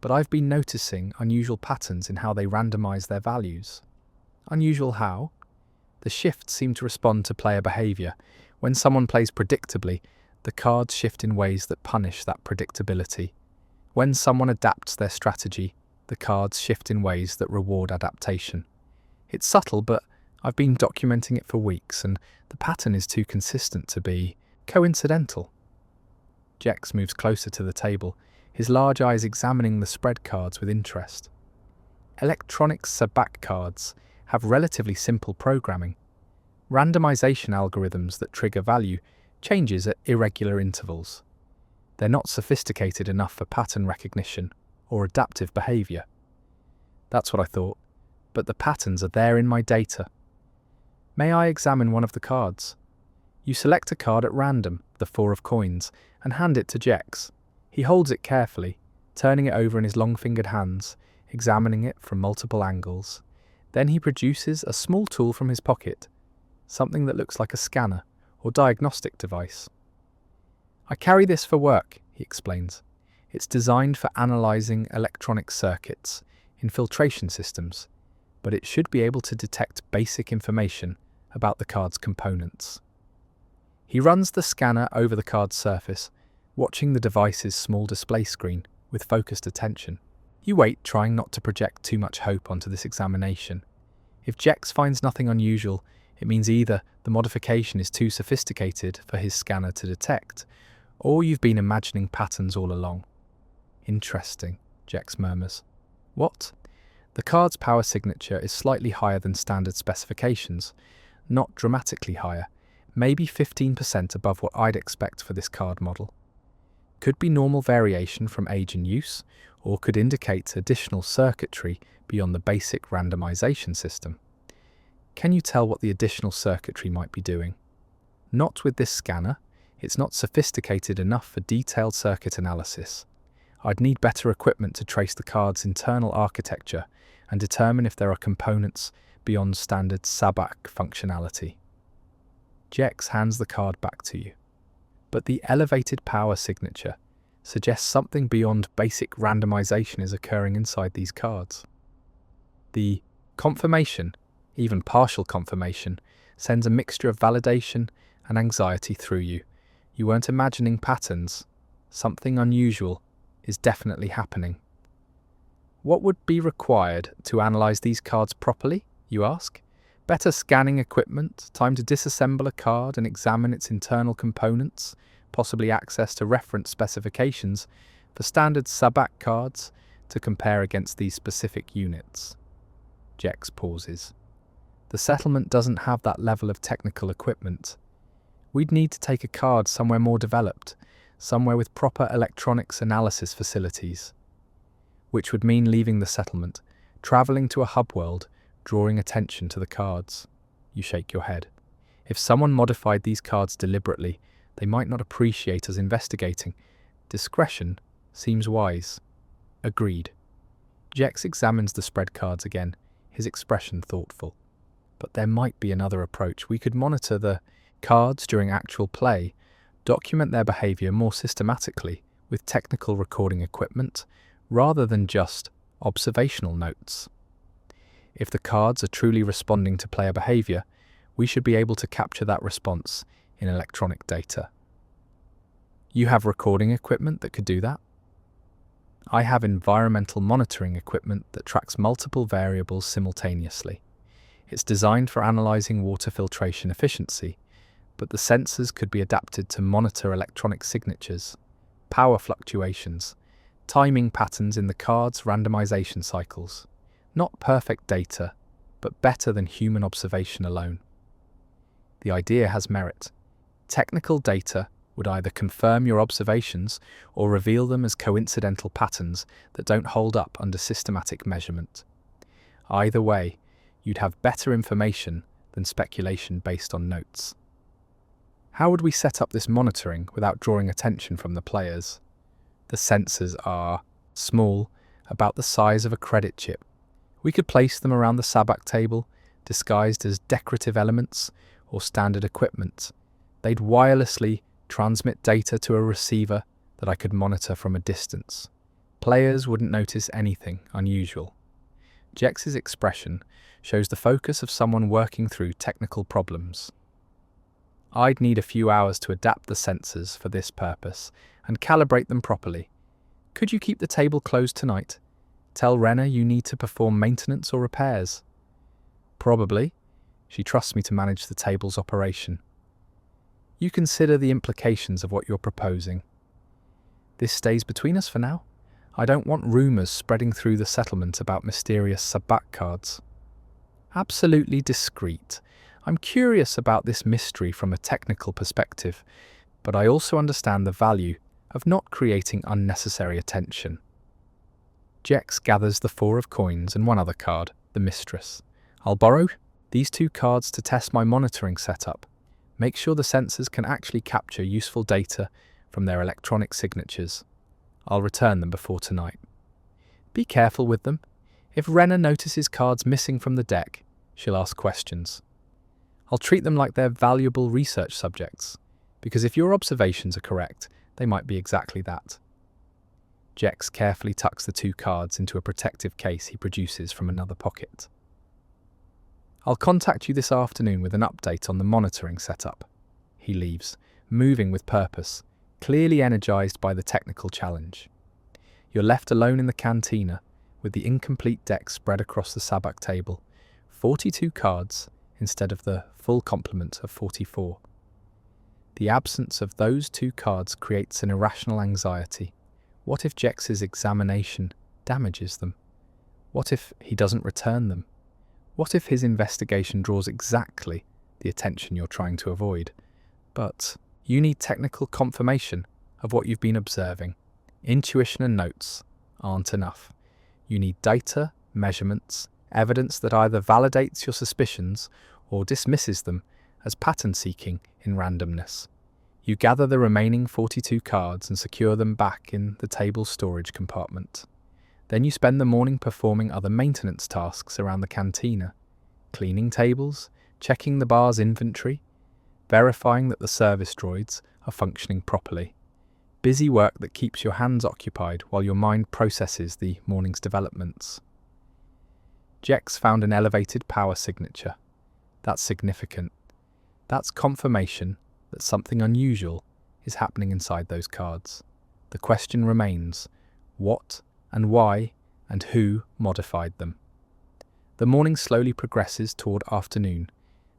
but I've been noticing unusual patterns in how they randomize their values." "Unusual how?" "The shifts seem to respond to player behavior. When someone plays predictably, the cards shift in ways that punish that predictability. When someone adapts their strategy, the cards shift in ways that reward adaptation. It's subtle, but I've been documenting it for weeks, and the pattern is too consistent to be coincidental." Jex moves closer to the table, his large eyes examining the spread cards with interest. Electronic Sabacc cards have relatively simple programming. Randomization algorithms that trigger value changes at irregular intervals. They're not sophisticated enough for pattern recognition or adaptive behavior. "That's what I thought, but the patterns are there in my data." "May I examine one of the cards?" You select a card at random, the 4 of coins, and hand it to Jex. He holds it carefully, turning it over in his long-fingered hands, examining it from multiple angles. Then he produces a small tool from his pocket, something that looks like a scanner or diagnostic device. "I carry this for work," he explains. "It's designed for analysing electronic circuits in filtration systems, but it should be able to detect basic information about the card's components." He runs the scanner over the card's surface, watching the device's small display screen with focused attention. You wait, trying not to project too much hope onto this examination. If Jex finds nothing unusual, it means either the modification is too sophisticated for his scanner to detect, or you've been imagining patterns all along. "Interesting," Jex murmurs. "What?" "The card's power signature is slightly higher than standard specifications, not dramatically higher, maybe 15% above what I'd expect for this card model. Could be normal variation from age and use, or could indicate additional circuitry beyond the basic randomization system." Can you tell what the additional circuitry might be doing? Not with this scanner. It's not sophisticated enough for detailed circuit analysis. I'd need better equipment to trace the card's internal architecture and determine if there are components beyond standard Sabacc functionality. Jex hands the card back to you. But the elevated power signature suggests something beyond basic randomization is occurring inside these cards. The confirmation, even partial confirmation, sends a mixture of validation and anxiety through you. You weren't imagining patterns. Something unusual is definitely happening. What would be required to analyze these cards properly, you ask? Better scanning equipment, time to disassemble a card and examine its internal components, possibly access to reference specifications for standard Sabacc cards to compare against these specific units. Jex pauses. The settlement doesn't have that level of technical equipment. We'd need to take a card somewhere more developed, somewhere with proper electronics analysis facilities, which would mean leaving the settlement, travelling to a hub world, drawing attention to the cards. You shake your head. If someone modified these cards deliberately, they might not appreciate us investigating. Discretion seems wise. Agreed. Jex examines the spread cards again, his expression thoughtful. But there might be another approach. We could monitor the cards during actual play, document their behaviour more systematically with technical recording equipment, rather than just observational notes. If the cards are truly responding to player behaviour, we should be able to capture that response in electronic data. You have recording equipment that could do that? I have environmental monitoring equipment that tracks multiple variables simultaneously. It's designed for analysing water filtration efficiency, but the sensors could be adapted to monitor electronic signatures, power fluctuations, timing patterns in the card's randomization cycles. Not perfect data, but better than human observation alone. The idea has merit. Technical data would either confirm your observations or reveal them as coincidental patterns that don't hold up under systematic measurement. Either way, you'd have better information than speculation based on notes. How would we set up this monitoring without drawing attention from the players? The sensors are small, about the size of a credit chip. We could place them around the Sabacc table, disguised as decorative elements or standard equipment. They'd wirelessly transmit data to a receiver that I could monitor from a distance. Players wouldn't notice anything unusual. Jex's expression shows the focus of someone working through technical problems. I'd need a few hours to adapt the sensors for this purpose and calibrate them properly. Could you keep the table closed tonight? Tell Renna you need to perform maintenance or repairs. Probably. She trusts me to manage the table's operation. You consider the implications of what you're proposing. This stays between us for now. I don't want rumours spreading through the settlement about mysterious Sabacc cards. Absolutely discreet. I'm curious about this mystery from a technical perspective, but I also understand the value of not creating unnecessary attention. Jex gathers the 4 of coins and one other card, the Mistress. I'll borrow these 2 cards to test my monitoring setup. Make sure the sensors can actually capture useful data from their electronic signatures. I'll return them before tonight. Be careful with them. If Renna notices cards missing from the deck, she'll ask questions. I'll treat them like they're valuable research subjects, because if your observations are correct, they might be exactly that. Jex carefully tucks the 2 cards into a protective case he produces from another pocket. I'll contact you this afternoon with an update on the monitoring setup. He leaves, moving with purpose, clearly energized by the technical challenge. You're left alone in the cantina, with the incomplete deck spread across the Sabacc table, 42 cards instead of the full complement of 44. The absence of those 2 cards creates an irrational anxiety. What if Jex's examination damages them? What if he doesn't return them? What if his investigation draws exactly the attention you're trying to avoid? But you need technical confirmation of what you've been observing. Intuition and notes aren't enough. You need data, measurements, evidence that either validates your suspicions or dismisses them as pattern-seeking in randomness. You gather the remaining 42 cards and secure them back in the table's storage compartment. Then you spend the morning performing other maintenance tasks around the cantina, cleaning tables, checking the bar's inventory, verifying that the service droids are functioning properly. Busy work that keeps your hands occupied while your mind processes the morning's developments. Jex found an elevated power signature. That's significant. That's confirmation that something unusual is happening inside those cards. The question remains, what and why and who modified them? The morning slowly progresses toward afternoon,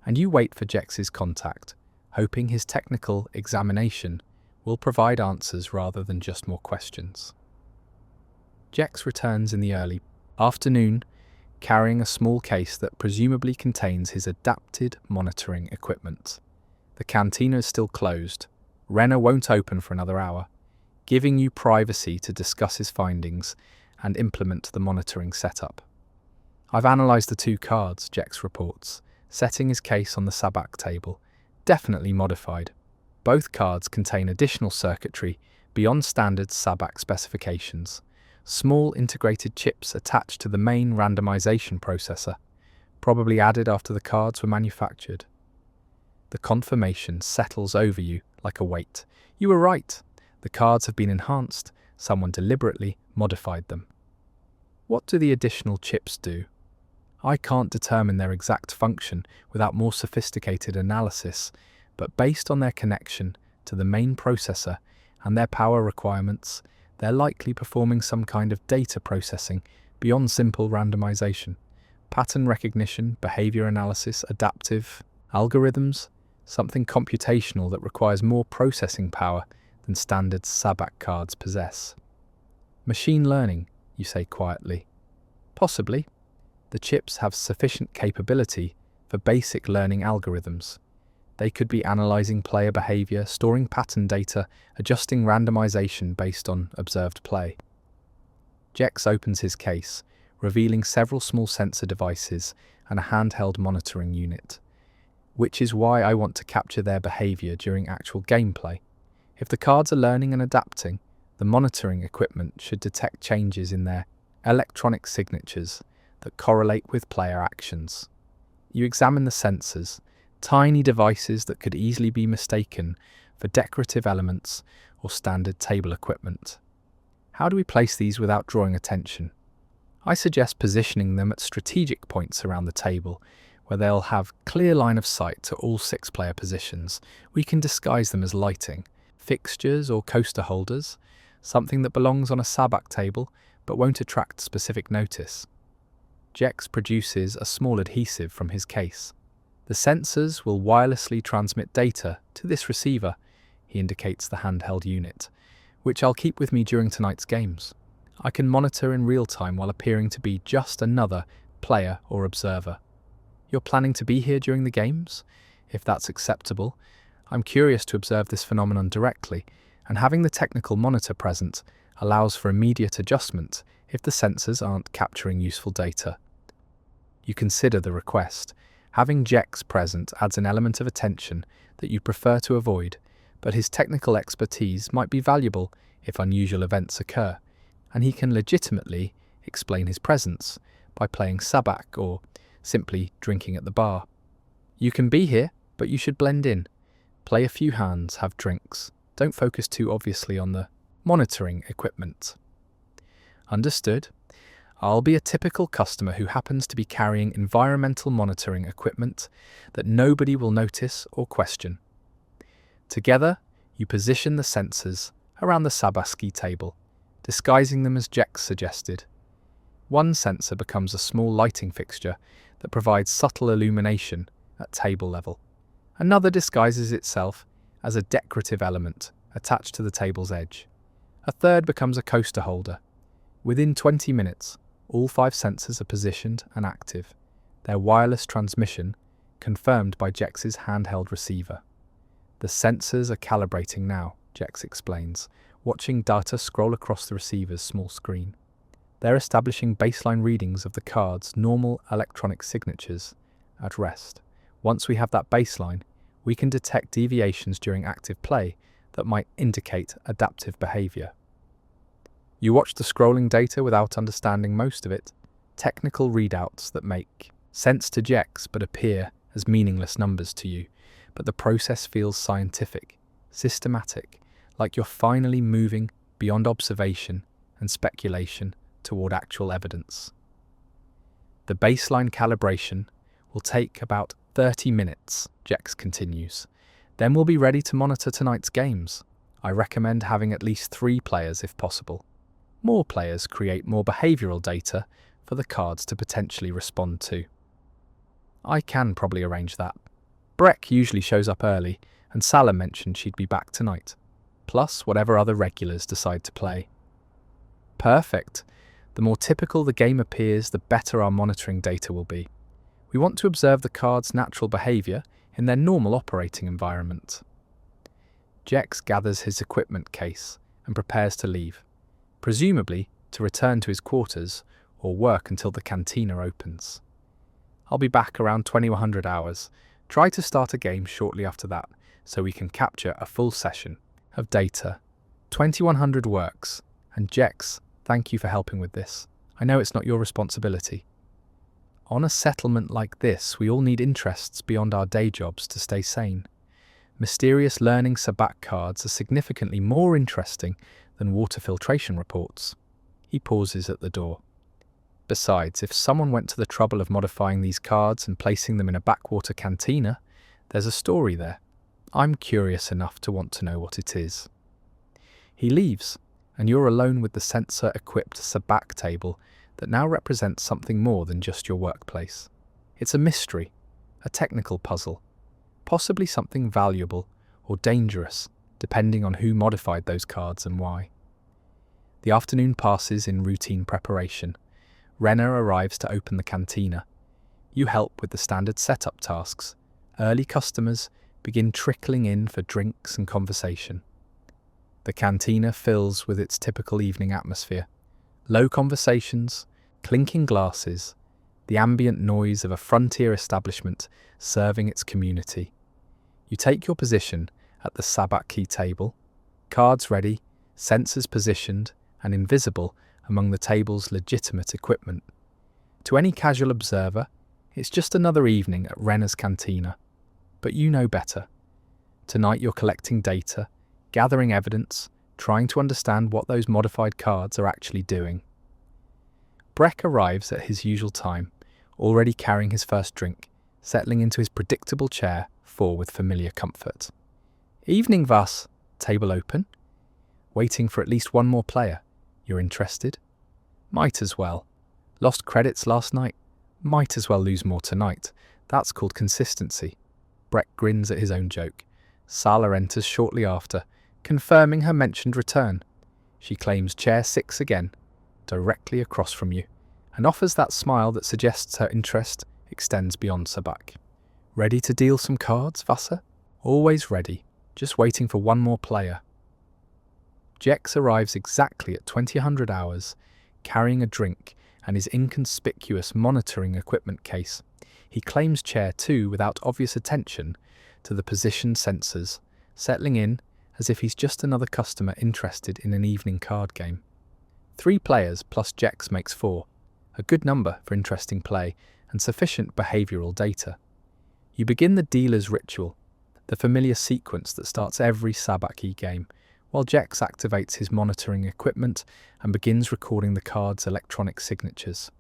and you wait for Jex's contact, hoping his technical examination will provide answers rather than just more questions. Jex returns in the early afternoon, carrying a small case that presumably contains his adapted monitoring equipment. The cantina is still closed. Renner won't open for another hour, giving you privacy to discuss his findings and implement the monitoring setup. I've analysed the 2 cards, Jex reports, setting his case on the Sabacc table. Definitely modified. Both cards contain additional circuitry beyond standard Sabacc specifications. Small integrated chips attached to the main randomization processor, probably added after the cards were manufactured. The confirmation settles over you like a weight. You were right. The cards have been enhanced. Someone deliberately modified them. What do the additional chips do? I can't determine their exact function without more sophisticated analysis, but based on their connection to the main processor and their power requirements, they're likely performing some kind of data processing beyond simple randomization. Pattern recognition, behavior analysis, adaptive algorithms, something computational that requires more processing power than standard Sabacc cards possess. Machine learning, you say quietly. Possibly. The chips have sufficient capability for basic learning algorithms. They could be analyzing player behavior, storing pattern data, adjusting randomization based on observed play. Jex opens his case, revealing several small sensor devices and a handheld monitoring unit, which is why I want to capture their behavior during actual gameplay. If the cards are learning and adapting, the monitoring equipment should detect changes in their electronic signatures that correlate with player actions. You examine the sensors, tiny devices that could easily be mistaken for decorative elements or standard table equipment. How do we place these without drawing attention? I suggest positioning them at strategic points around the table where they'll have clear line of sight to all 6 player positions. We can disguise them as lighting, fixtures or coaster holders, something that belongs on a Sabacc table but won't attract specific notice. Jex produces a small adhesive from his case. The sensors will wirelessly transmit data to this receiver, he indicates the handheld unit, which I'll keep with me during tonight's games. I can monitor in real time while appearing to be just another player or observer. You're planning to be here during the games? If that's acceptable, I'm curious to observe this phenomenon directly, and having the technical monitor present allows for immediate adjustment if the sensors aren't capturing useful data. You consider the request. Having Jex present adds an element of attention that you prefer to avoid, but his technical expertise might be valuable if unusual events occur, and he can legitimately explain his presence by playing Sabacc or simply drinking at the bar. You can be here, but you should blend in. Play a few hands, have drinks. Don't focus too obviously on the monitoring equipment. Understood. I'll be a typical customer who happens to be carrying environmental monitoring equipment that nobody will notice or question. Together, you position the sensors around the Sabacc table, disguising them as Jex suggested. One sensor becomes a small lighting fixture that provides subtle illumination at table level. Another disguises itself as a decorative element attached to the table's edge. A third becomes a coaster holder. Within 20 minutes, all 5 sensors are positioned and active, their wireless transmission confirmed by Jex's handheld receiver. The sensors are calibrating now, Jex explains, watching data scroll across the receiver's small screen. They're establishing baseline readings of the card's normal electronic signatures at rest. Once we have that baseline, we can detect deviations during active play that might indicate adaptive behavior. You watch the scrolling data without understanding most of it, technical readouts that make sense to Jex but appear as meaningless numbers to you, but the process feels scientific, systematic, like you're finally moving beyond observation and speculation toward actual evidence. The baseline calibration will take about 30 minutes, Jex continues. Then we'll be ready to monitor tonight's games. I recommend having at least 3 players if possible. More players create more behavioural data for the cards to potentially respond to. I can probably arrange that. Breck usually shows up early, and Salah mentioned she'd be back tonight, plus whatever other regulars decide to play. Perfect. The more typical the game appears, the better our monitoring data will be. We want to observe the card's natural behaviour in their normal operating environment. Jex gathers his equipment case and prepares to leave, presumably to return to his quarters or work until the Cantina opens. I'll be back around 2100 hours. Try to start a game shortly after that so we can capture a full session of data. 2100 works, and Jex, thank you for helping with this. I know it's not your responsibility. On a settlement like this, we all need interests beyond our day jobs to stay sane. Mysterious learning Sabacc cards are significantly more interesting than water filtration reports. He pauses at the door. Besides, if someone went to the trouble of modifying these cards and placing them in a backwater cantina, there's a story there. I'm curious enough to want to know what it is. He leaves, and you're alone with the sensor-equipped Sabacc table that now represents something more than just your workplace. It's a mystery, a technical puzzle, possibly something valuable or dangerous, depending on who modified those cards and why. The afternoon passes in routine preparation. Renner arrives to open the cantina. You help with the standard setup tasks. Early customers begin trickling in for drinks and conversation. The cantina fills with its typical evening atmosphere. Low conversations, clinking glasses, the ambient noise of a frontier establishment serving its community. You take your position at the Sabacc table, cards ready, sensors positioned and invisible among the table's legitimate equipment. To any casual observer, it's just another evening at Renner's Cantina. But you know better. Tonight you're collecting data, gathering evidence, trying to understand what those modified cards are actually doing. Breck arrives at his usual time, already carrying his first drink, settling into his predictable chair, with familiar comfort. Evening, Vas. Table open? Waiting for at least one more player. You're interested? Might as well. Lost credits last night. Might as well lose more tonight. That's called consistency. Breck grins at his own joke. Salah enters shortly after, confirming her mentioned return. She claims chair 6 again, directly across from you, and offers that smile that suggests her interest extends beyond Sabacc. Ready to deal some cards, Vasser? Always ready, just waiting for one more player. Jex arrives exactly at 2000 hours, carrying a drink and his inconspicuous monitoring equipment case. He claims chair 2 without obvious attention to the position sensors, settling in as if he's just another customer interested in an evening card game. 3 players plus Jex makes 4, a good number for interesting play and sufficient behavioural data. You begin the dealer's ritual, the familiar sequence that starts every Sabacc game, while Jex activates his monitoring equipment and begins recording the card's electronic signatures.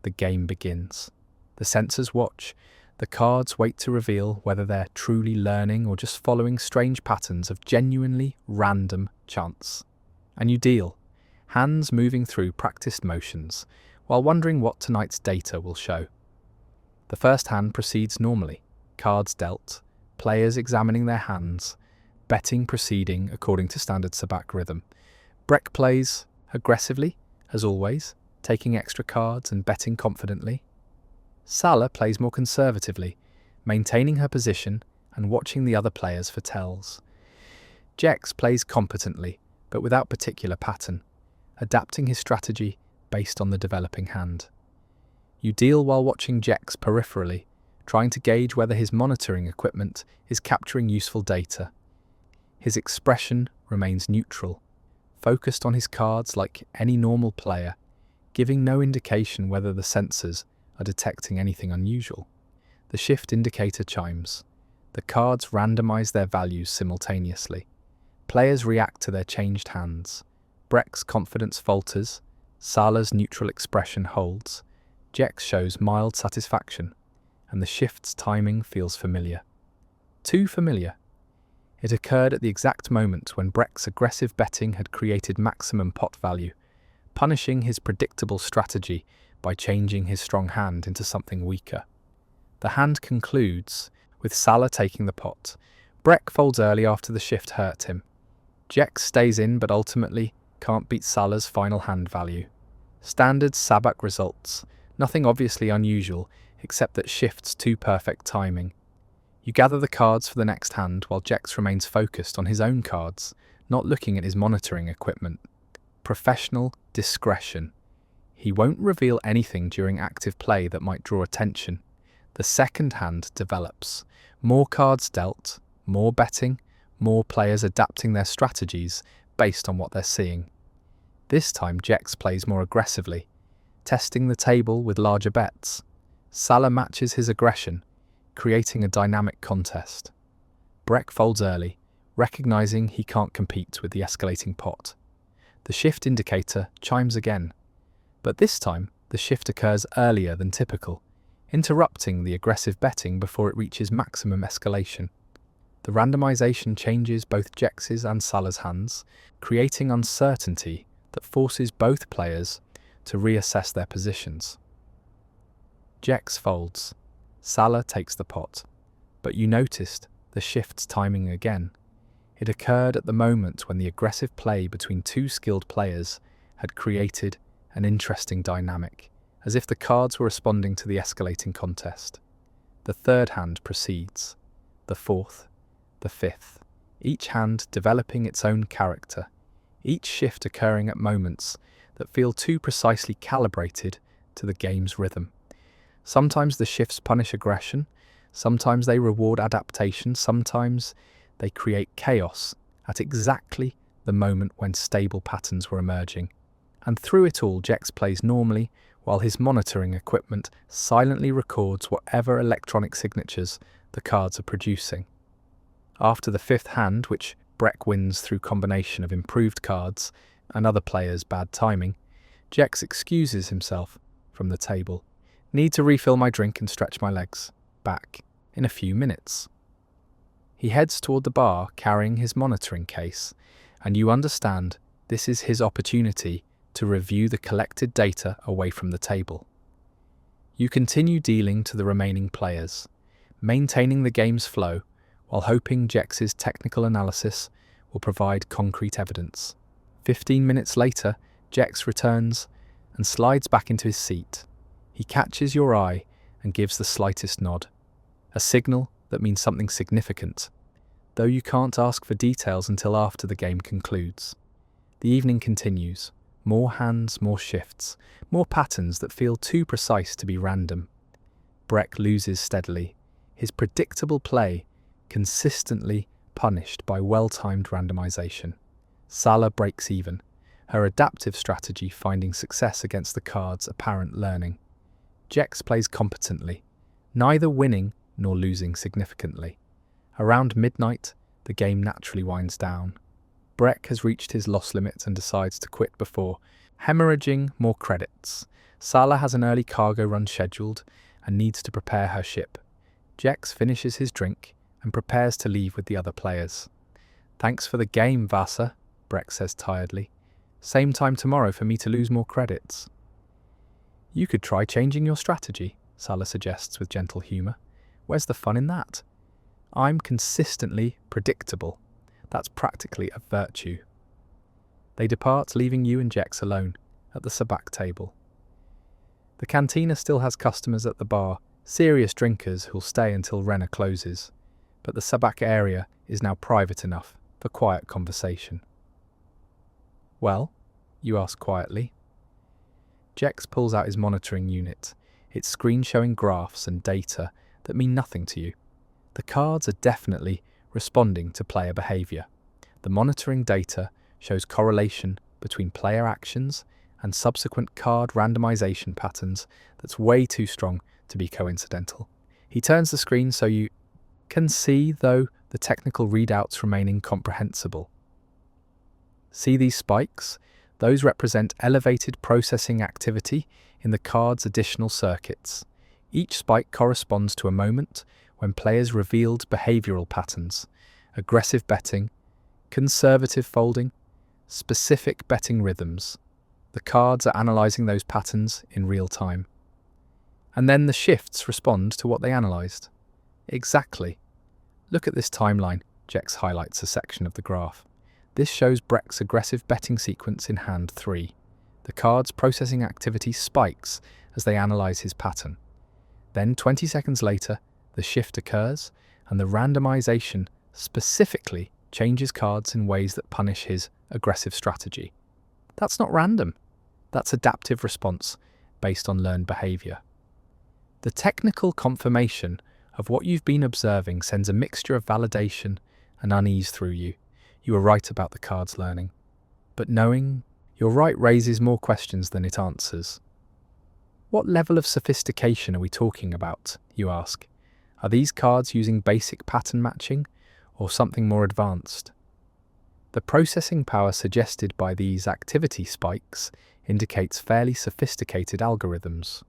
The game begins. The sensors watch. The cards wait to reveal whether they're truly learning or just following strange patterns of genuinely random chance. And you deal, hands moving through practiced motions, while wondering what tonight's data will show. The first hand proceeds normally, cards dealt, players examining their hands, betting proceeding according to standard Sabacc rhythm. Breck plays aggressively, as always, taking extra cards and betting confidently. Salah plays more conservatively, maintaining her position and watching the other players for tells. Jex plays competently, but without particular pattern. adapting his strategy based on the developing hand. You deal while watching Jex peripherally, trying to gauge whether his monitoring equipment is capturing useful data. His expression remains neutral, focused on his cards like any normal player, giving no indication whether the sensors are detecting anything unusual. The shift indicator chimes. The cards randomize their values simultaneously. Players react to their changed hands. Breck's confidence falters, Sala's neutral expression holds, Jex shows mild satisfaction, and the shift's timing feels familiar. Too familiar. It occurred at the exact moment when Breck's aggressive betting had created maximum pot value, punishing his predictable strategy by changing his strong hand into something weaker. The hand concludes, with Sala taking the pot. Breck folds early after the shift hurt him. Jex stays in but ultimately can't beat Sala's final hand value. Standard Sabacc results, nothing obviously unusual except that shift's too perfect timing. You gather the cards for the next hand while Jex remains focused on his own cards, not looking at his monitoring equipment. Professional discretion. He won't reveal anything during active play that might draw attention. The second hand develops. More cards dealt, more betting, more players adapting their strategies based on what they're seeing. This time Jex plays more aggressively, testing the table with larger bets. Sala matches his aggression, creating a dynamic contest. Breck folds early, recognizing he can't compete with the escalating pot. The shift indicator chimes again, but this time the shift occurs earlier than typical, interrupting the aggressive betting before it reaches maximum escalation. The randomization changes both Jex's and Sala's hands, creating uncertainty that forces both players to reassess their positions. Jex folds. Sala takes the pot, but you noticed the shift's timing again. It occurred at the moment when the aggressive play between two skilled players had created an interesting dynamic, as if the cards were responding to the escalating contest. The third hand proceeds, the fourth, the fifth, each hand developing its own character, each shift occurring at moments that feel too precisely calibrated to the game's rhythm. Sometimes the shifts punish aggression, sometimes they reward adaptation, sometimes they create chaos at exactly the moment when stable patterns were emerging. And through it all, Jex plays normally, while his monitoring equipment silently records whatever electronic signatures the cards are producing. After the fifth hand, which Breck wins through combination of improved cards and other players' bad timing, Jex excuses himself from the table. Need to refill my drink and stretch my legs. Back in a few minutes. He heads toward the bar carrying his monitoring case, and you understand this is his opportunity to review the collected data away from the table. You continue dealing to the remaining players, maintaining the game's flow while hoping Jex's technical analysis will provide concrete evidence. 15 minutes later, Jex returns and slides back into his seat. He catches your eye and gives the slightest nod, a signal that means something significant, though you can't ask for details until after the game concludes. The evening continues. More hands, more shifts, more patterns that feel too precise to be random. Breck loses steadily, his predictable play consistently punished by well-timed randomization. Sala breaks even, her adaptive strategy finding success against the card's apparent learning. Jex plays competently, neither winning nor losing significantly. Around midnight, the game naturally winds down. Breck has reached his loss limit and decides to quit before hemorrhaging more credits. Sala has an early cargo run scheduled and needs to prepare her ship. Jex finishes his drink and prepares to leave with the other players. Thanks for the game, Vasa, Breck says tiredly. Same time tomorrow for me to lose more credits. You could try changing your strategy, Sala suggests with gentle humour. Where's the fun in that? I'm consistently predictable. That's practically a virtue. They depart, leaving you and Jex alone at the Sabacc table. The Cantina still has customers at the bar, serious drinkers who'll stay until Renner closes, but the Sabacc area is now private enough for quiet conversation. Well, you ask quietly. Jex pulls out his monitoring unit, its screen showing graphs and data that mean nothing to you. The cards are definitely responding to player behaviour. The monitoring data shows correlation between player actions and subsequent card randomization patterns that's way too strong to be coincidental. He turns the screen so you can see, though the technical readouts remain incomprehensible. See these spikes? Those represent elevated processing activity in the card's additional circuits. Each spike corresponds to a moment when players revealed behavioural patterns: aggressive betting, conservative folding, specific betting rhythms. The cards are analysing those patterns in real time. And then the shifts respond to what they analysed. Exactly. Look at this timeline. Jex highlights a section of the graph. This shows Breck's aggressive betting sequence in hand 3. The card's processing activity spikes as they analyse his pattern. Then 20 seconds later, the shift occurs, and the randomization specifically changes cards in ways that punish his aggressive strategy. That's not random. That's adaptive response based on learned behaviour. The technical confirmation of what you've been observing sends a mixture of validation and unease through you. You were right about the cards learning. But knowing you're right raises more questions than it answers. What level of sophistication are we talking about, you ask? Are these cards using basic pattern matching or something more advanced? The processing power suggested by these activity spikes indicates fairly sophisticated algorithms.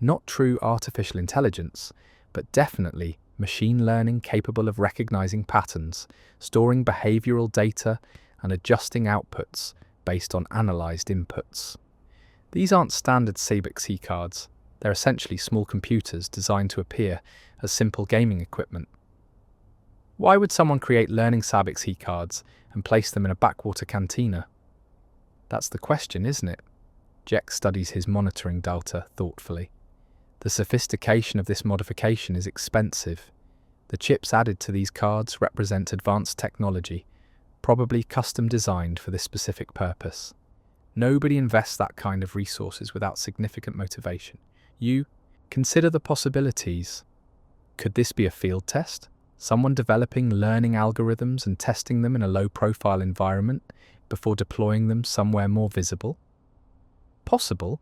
Not true artificial intelligence, but definitely machine learning capable of recognizing patterns, storing behavioral data, and adjusting outputs based on analyzed inputs. These aren't standard Sabacc cards. They're essentially small computers designed to appear as simple gaming equipment. Why would someone create learning Sabacc cards and place them in a backwater cantina? That's the question, isn't it? Jex studies his monitoring data thoughtfully. The sophistication of this modification is expensive. The chips added to these cards represent advanced technology, probably custom designed for this specific purpose. Nobody invests that kind of resources without significant motivation. You consider the possibilities. Could this be a field test? Someone developing learning algorithms and testing them in a low-profile environment before deploying them somewhere more visible? Possible.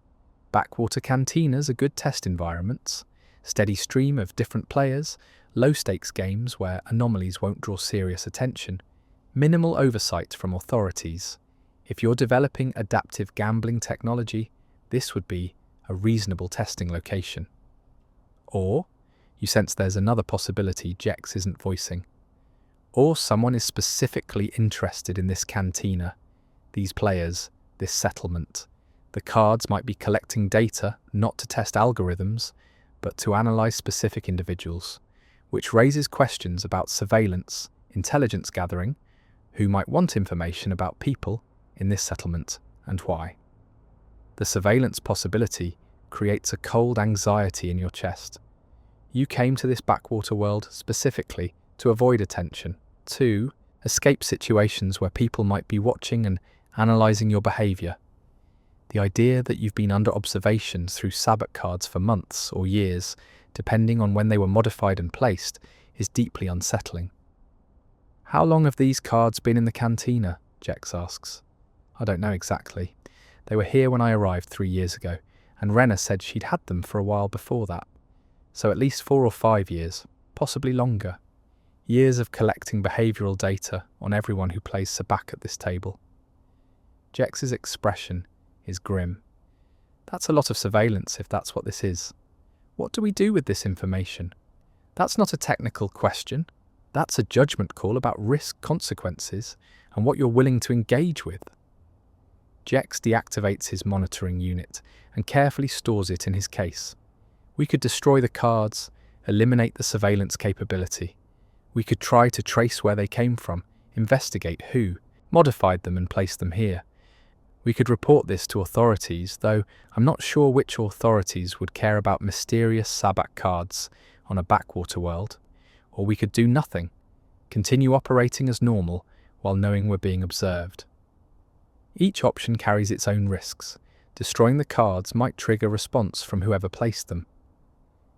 Backwater cantinas are good test environments. Steady stream of different players, low-stakes games where anomalies won't draw serious attention, minimal oversight from authorities. If you're developing adaptive gambling technology, this would be a reasonable testing location. Or, you sense there's another possibility Jex isn't voicing. Or someone is specifically interested in this cantina, these players, this settlement. The cards might be collecting data not to test algorithms, but to analyse specific individuals, which raises questions about surveillance, intelligence gathering, who might want information about people in this settlement and why. The surveillance possibility creates a cold anxiety in your chest. You came to this backwater world specifically to avoid attention, to escape situations where people might be watching and analysing your behaviour. The idea that you've been under observation through Sabacc cards for months or years, depending on when they were modified and placed, is deeply unsettling. How long have these cards been in the cantina? Jex asks. I don't know exactly. They were here when I arrived 3 years ago, and Renna said she'd had them for a while before that. So at least 4 or 5 years, possibly longer. Years of collecting behavioural data on everyone who plays Sabacc at this table. Jex's expression is grim. That's a lot of surveillance if that's what this is. What do we do with this information? That's not a technical question. That's a judgment call about risk consequences and what you're willing to engage with. Jex deactivates his monitoring unit and carefully stores it in his case. We could destroy the cards, eliminate the surveillance capability. We could try to trace where they came from, investigate who modified them and placed them here. We could report this to authorities, though I'm not sure which authorities would care about mysterious Sabacc cards on a backwater world. Or we could do nothing, continue operating as normal while knowing we're being observed. Each option carries its own risks. Destroying the cards might trigger response from whoever placed them.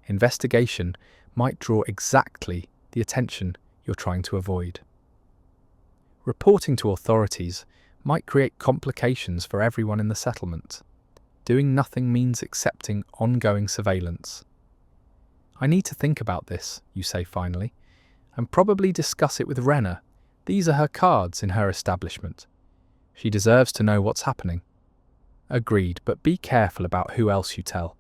Investigation might draw exactly the attention you're trying to avoid. Reporting to authorities might create complications for everyone in the settlement. Doing nothing means accepting ongoing surveillance. I need to think about this, you say finally, and probably discuss it with Renna. These are her cards in her establishment. She deserves to know what's happening. Agreed, but be careful about who else you tell.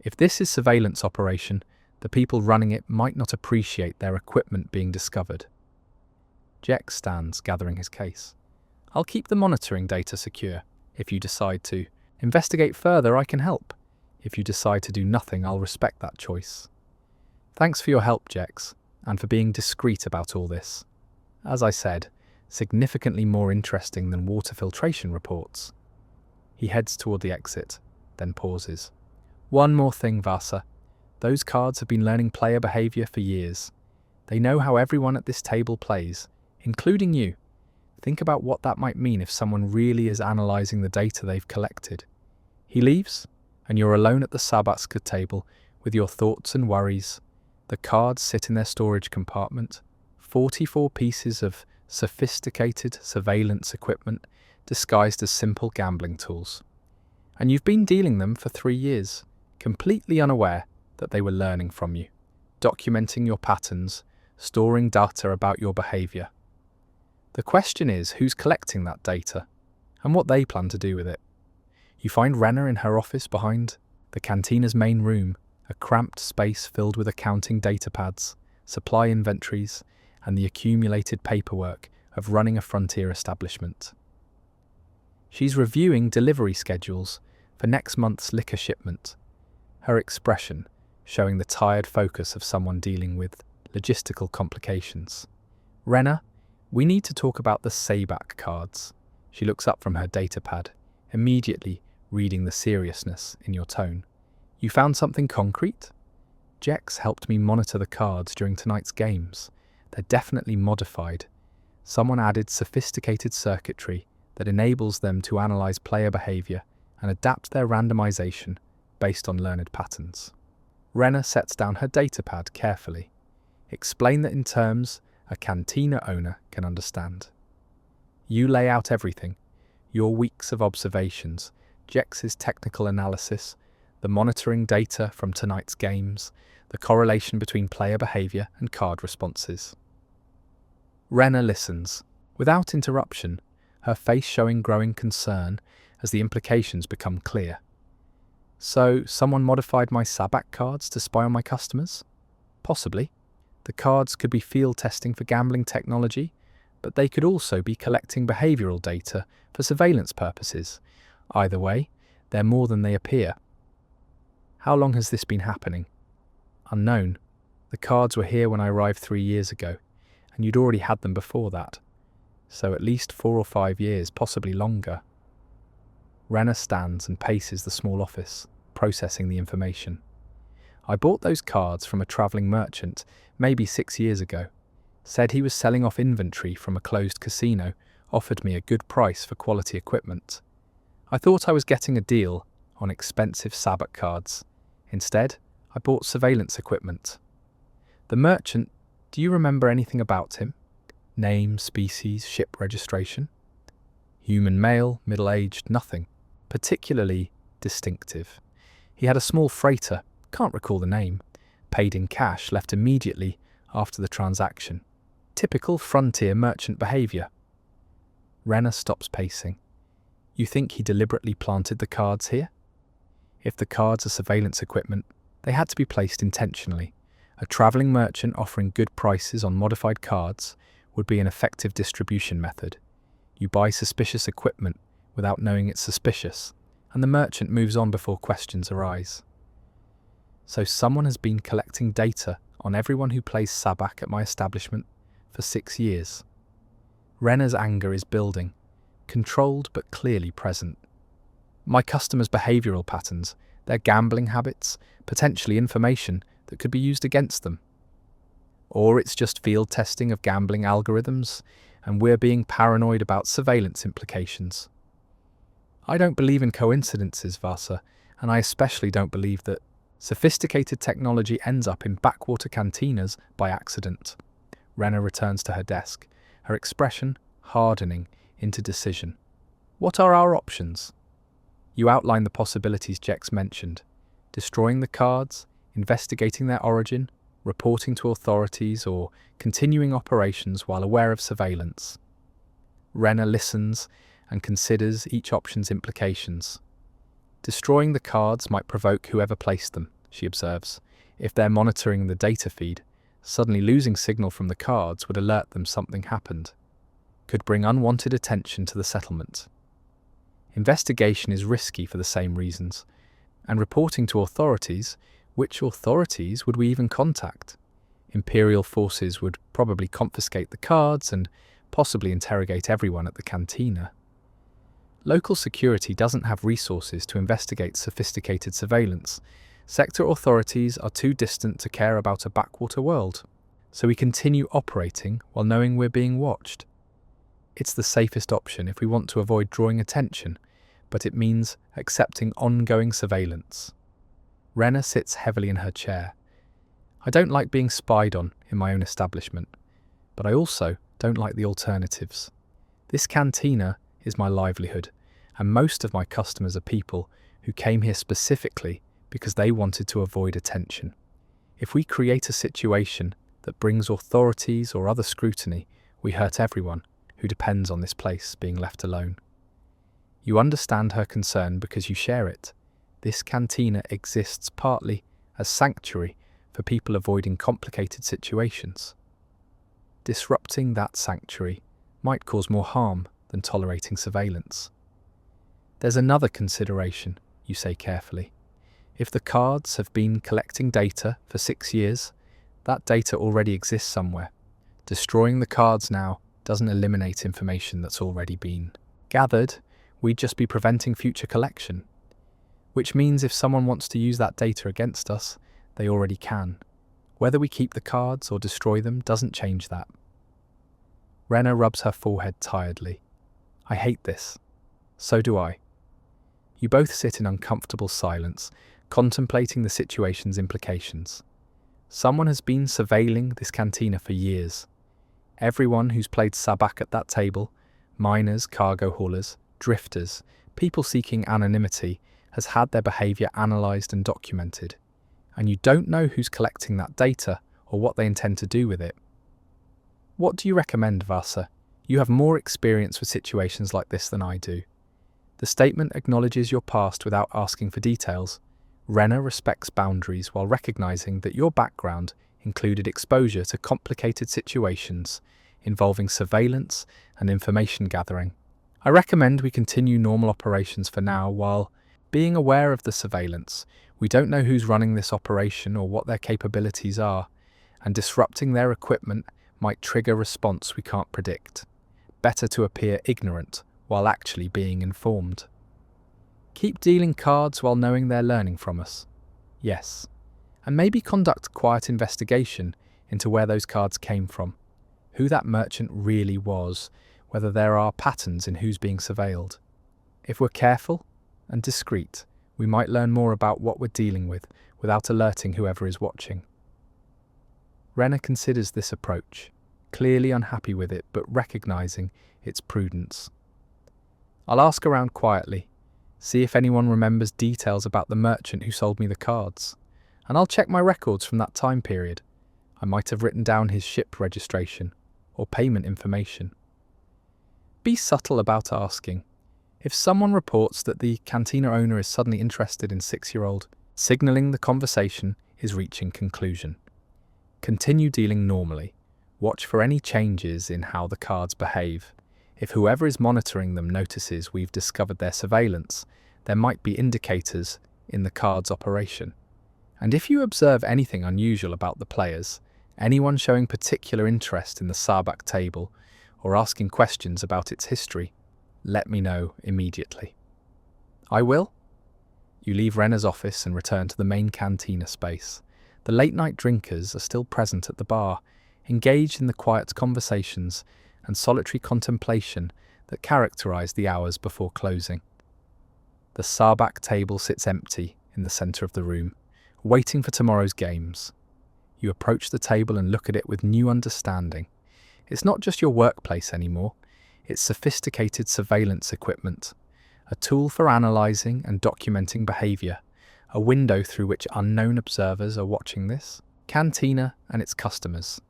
If this is surveillance operation, the people running it might not appreciate their equipment being discovered. Jex stands, gathering his case. I'll keep the monitoring data secure. If you decide to investigate further, I can help. If you decide to do nothing, I'll respect that choice. Thanks for your help, Jex, and for being discreet about all this. As I said, significantly more interesting than water filtration reports. He heads toward the exit, then pauses. One more thing, Vasa. Those cards have been learning player behavior for years. They know how everyone at this table plays, including you. Think about what that might mean if someone really is analysing the data they've collected. He leaves, and you're alone at the Sabacc table with your thoughts and worries. The cards sit in their storage compartment, 44 pieces of sophisticated surveillance equipment disguised as simple gambling tools. And you've been dealing them for 3 years, completely unaware that they were learning from you, documenting your patterns, storing data about your behaviour. The question is who's collecting that data, and what they plan to do with it. You find Renna in her office behind the Cantina's main room, a cramped space filled with accounting datapads, supply inventories, and the accumulated paperwork of running a frontier establishment. She's reviewing delivery schedules for next month's liquor shipment, her expression showing the tired focus of someone dealing with logistical complications. Renna, we need to talk about the Sabacc cards. She looks up from her datapad, immediately reading the seriousness in your tone. You found something concrete? Jex helped me monitor the cards during tonight's games. They're definitely modified. Someone added sophisticated circuitry that enables them to analyze player behavior and adapt their randomization based on learned patterns. Renna sets down her datapad carefully. Explain that in terms a Cantina owner can understand. You lay out everything, your weeks of observations, Jex's technical analysis, the monitoring data from tonight's games, the correlation between player behavior and card responses. Renna listens, without interruption, her face showing growing concern as the implications become clear. So, someone modified my Sabacc cards to spy on my customers? Possibly. The cards could be field testing for gambling technology, but they could also be collecting behavioural data for surveillance purposes. Either way, they're more than they appear. How long has this been happening? Unknown. The cards were here when I arrived 3 years ago, and you'd already had them before that. So at least 4 or 5 years, possibly longer. Renna stands and paces the small office, processing the information. I bought those cards from a travelling merchant maybe 6 years ago. Said he was selling off inventory from a closed casino, offered me a good price for quality equipment. I thought I was getting a deal on expensive Sabacc cards. Instead, I bought surveillance equipment. The merchant, do you remember anything about him? Name, species, ship registration? Human male, middle-aged, nothing. Particularly distinctive. He had a small freighter, can't recall the name, paid in cash, left immediately after the transaction. Typical frontier merchant behaviour. Renna stops pacing. You think he deliberately planted the cards here? If the cards are surveillance equipment, they had to be placed intentionally. A travelling merchant offering good prices on modified cards would be an effective distribution method. You buy suspicious equipment without knowing it's suspicious, and the merchant moves on before questions arise. So someone has been collecting data on everyone who plays Sabacc at my establishment for 6 years. Renna's anger is building, controlled but clearly present. My customers' behavioural patterns, their gambling habits, potentially information that could be used against them. Or it's just field testing of gambling algorithms, and we're being paranoid about surveillance implications. I don't believe in coincidences, Vasa, and I especially don't believe that sophisticated technology ends up in backwater cantinas by accident. Rena returns to her desk, her expression hardening into decision. What are our options? You outline the possibilities Jex mentioned. Destroying the cards, investigating their origin, reporting to authorities, or continuing operations while aware of surveillance. Rena listens and considers each option's implications. Destroying the cards might provoke whoever placed them, she observes. If they're monitoring the data feed, suddenly losing signal from the cards would alert them something happened. Could bring unwanted attention to the settlement. Investigation is risky for the same reasons. And reporting to authorities, which authorities would we even contact? Imperial forces would probably confiscate the cards and possibly interrogate everyone at the Cantina. Local security doesn't have resources to investigate sophisticated surveillance. Sector authorities are too distant to care about a backwater world, so we continue operating while knowing we're being watched. It's the safest option if we want to avoid drawing attention, but it means accepting ongoing surveillance. Rena sits heavily in her chair. I don't like being spied on in my own establishment, but I also don't like the alternatives. This cantina is my livelihood, and most of my customers are people who came here specifically because they wanted to avoid attention. If we create a situation that brings authorities or other scrutiny, we hurt everyone who depends on this place being left alone. You understand her concern because you share it. This cantina exists partly as sanctuary for people avoiding complicated situations. Disrupting that sanctuary might cause more harm than tolerating surveillance. There's another consideration, you say carefully. If the cards have been collecting data for 6 years, that data already exists somewhere. Destroying the cards now doesn't eliminate information that's already been gathered. We'd just be preventing future collection. Which means if someone wants to use that data against us, they already can. Whether we keep the cards or destroy them doesn't change that. Rena rubs her forehead tiredly. I hate this. So do I. You both sit in uncomfortable silence, contemplating the situation's implications. Someone has been surveilling this cantina for years. Everyone who's played Sabacc at that table, miners, cargo haulers, drifters, people seeking anonymity, has had their behaviour analysed and documented. And you don't know who's collecting that data or what they intend to do with it. What do you recommend, Vasa? You have more experience with situations like this than I do. The statement acknowledges your past without asking for details. Rena respects boundaries while recognising that your background included exposure to complicated situations involving surveillance and information gathering. I recommend we continue normal operations for now while being aware of the surveillance. We don't know who's running this operation or what their capabilities are, and disrupting their equipment might trigger a response we can't predict. Better to appear ignorant while actually being informed. Keep dealing cards while knowing they're learning from us. Yes. And maybe conduct a quiet investigation into where those cards came from, who that merchant really was, whether there are patterns in who's being surveilled. If we're careful and discreet, we might learn more about what we're dealing with without alerting whoever is watching. Rena considers this approach, clearly unhappy with it but recognising its prudence. I'll ask around quietly, see if anyone remembers details about the merchant who sold me the cards, and I'll check my records from that time period. I might have written down his ship registration or payment information. Be subtle about asking. If someone reports that the cantina owner is suddenly interested in 6-year-old, signalling the conversation is reaching conclusion. Continue dealing normally. Watch for any changes in how the cards behave. If whoever is monitoring them notices we've discovered their surveillance, there might be indicators in the card's operation. And if you observe anything unusual about the players, anyone showing particular interest in the Sabacc table or asking questions about its history, let me know immediately. I will. You leave Rena's office and return to the main cantina space. The late-night drinkers are still present at the bar, engaged in the quiet conversations and solitary contemplation that characterize the hours before closing. The Sabacc table sits empty in the centre of the room, waiting for tomorrow's games. You approach the table and look at it with new understanding. It's not just your workplace anymore, it's sophisticated surveillance equipment, a tool for analysing and documenting behaviour, a window through which unknown observers are watching this. Cantina and its customers.